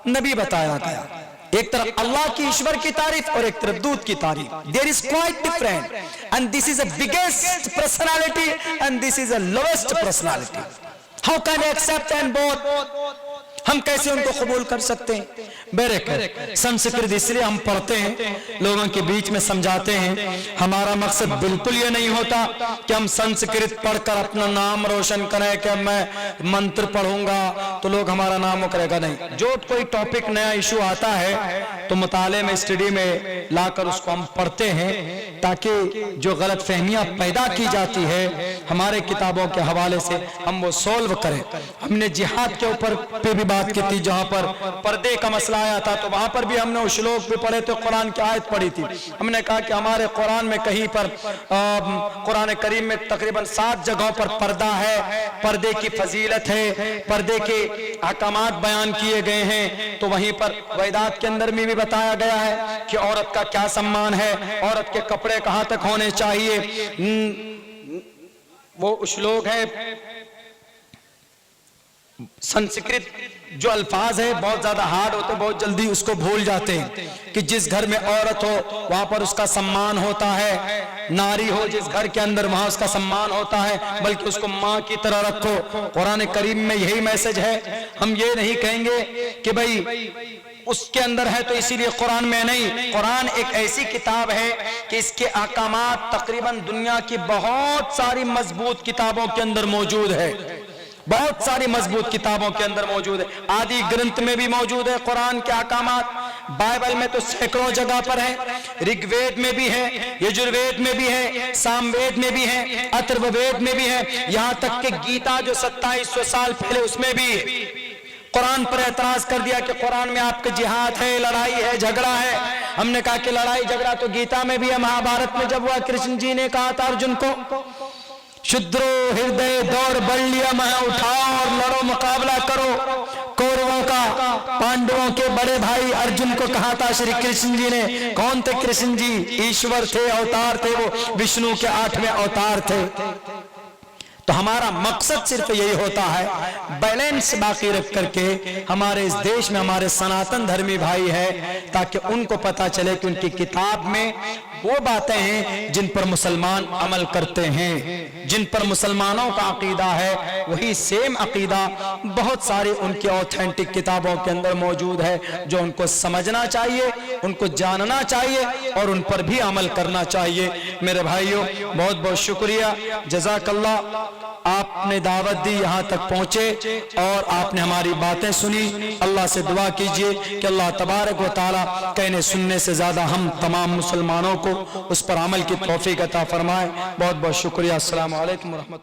नबी बताया गया। एक तरफ अल्लाह की ईश्वर की तारीफ और एक तरफ दूत की तारीफ। There is quite different and this is the biggest personality and this is the lowest personality. How can accept and both? हम कैसे उनको कबूल कर सकते हैं? बेरेकर संस्कृत इसलिए हम पढ़ते हैं, लोगों के बीच में समझाते हैं। हमारा मकसद बिल्कुल ये नहीं होता कि हम संस्कृत पढ़कर अपना नाम रोशन करें कि मैं मंत्र पढ़ूंगा तो लोग हमारा नाम करेगा, नहीं। जो कोई टॉपिक नया इशू आता है तो मुताले में, स्टडी में लाकर उसको हम पढ़ते हैं, ताकि जो गलत फहमियां पैदा की जाती है हमारे किताबों के हवाले से हम वो सोल्व करें। हमने जिहाद के ऊपर पे भी बात की थी, जहां पर पर्दे का मसला आया था, तो वहां पर भी हमने वो श्लोक भी पढ़े थे, कुरान की आयत पढ़ी थी। हमने कहा कि हमारे कुरान में कहीं पर, कुरान करीम में तकरीबन 7 जगहों पर पर्दा है, पर्दे की फजीलत है, पर्दे के अहकामात बयान किए गए हैं। तो वहीं पर वेदात के अंदर में भी बताया गया है कि औरत का क्या सम्मान है, औरत के कपड़े कहां तक होने चाहिए। वो श्लोक है, संस्कृत जो अल्फाज है बहुत ज्यादा हार्ड होते, बहुत जल्दी उसको भूल जाते हैं कि जिस घर में औरत हो वहां पर उसका सम्मान होता है, नारी हो जिस घर के अंदर वहां उसका सम्मान होता है, बल्कि उसको माँ की तरह रखो। कुरान करीम में यही मैसेज है। हम ये नहीं कहेंगे कि भाई उसके अंदर है तो इसीलिए कुरान में नहीं। कुरान एक ऐसी किताब है कि इसके अहकामात तकरीबन दुनिया की बहुत सारी मजबूत किताबों के अंदर मौजूद है, बहुत सारी मजबूत किताबों के अंदर मौजूद है। आदि ग्रंथ में भी मौजूद है कुरान के अहकामात, बाइबल में तो सैकड़ों जगह पर है, ऋग्वेद में भी है, यजुर्वेद में भी है, सामवेद में भी है, अथर्ववेद में भी है, यहाँ तक कि गीता जो 2700 साल पहले उसमें भी कुरान पर एतराज कर दिया कि कुरान में आपके जिहाद है, लड़ाई है, झगड़ा है। हमने कहा कि लड़ाई झगड़ा तो गीता में भी है। महाभारत में जब हुआ, कृष्ण जी ने कहा था अर्जुन को, शुद्रो हृदय दौड़ बढ़ लिया मैं उठाओ और लड़ो, मुकाबला करो कौरवों का। पांडवों के बड़े भाई अर्जुन को कहा था श्री कृष्ण जी ने। कौन थे कृष्ण जी? ईश्वर थे, अवतार थे, वो विष्णु के 8वें अवतार थे। तो हमारा मकसद सिर्फ यही होता है, बैलेंस बाकी रख करके हमारे इस देश में हमारे सनातन धर्मी भाई है, ताकि उनको पता चले कि उनकी किताब में वो बातें हैं जिन पर मुसलमान अमल करते हैं, जिन पर मुसलमानों का अकीदा है वही सेम अकीदा बहुत सारी उनकी ऑथेंटिक किताबों के अंदर मौजूद है, जो उनको समझना चाहिए, उनको जानना चाहिए और उन पर भी अमल करना चाहिए। मेरे भाइयों, बहुत बहुत शुक्रिया, जज़ाकल्लाह। आपने दावत दी, यहाँ तक पहुँचे और आपने हमारी बातें सुनी। अल्लाह से दुआ कीजिए कि अल्लाह तबारक व तआला कहने सुनने से ज़्यादा हम तमाम मुसलमानों को उस पर अमल की तौफीक अता फरमाए। बहुत बहुत शुक्रिया। अस्सलामु अलैकुम व रहमतुल्लाह।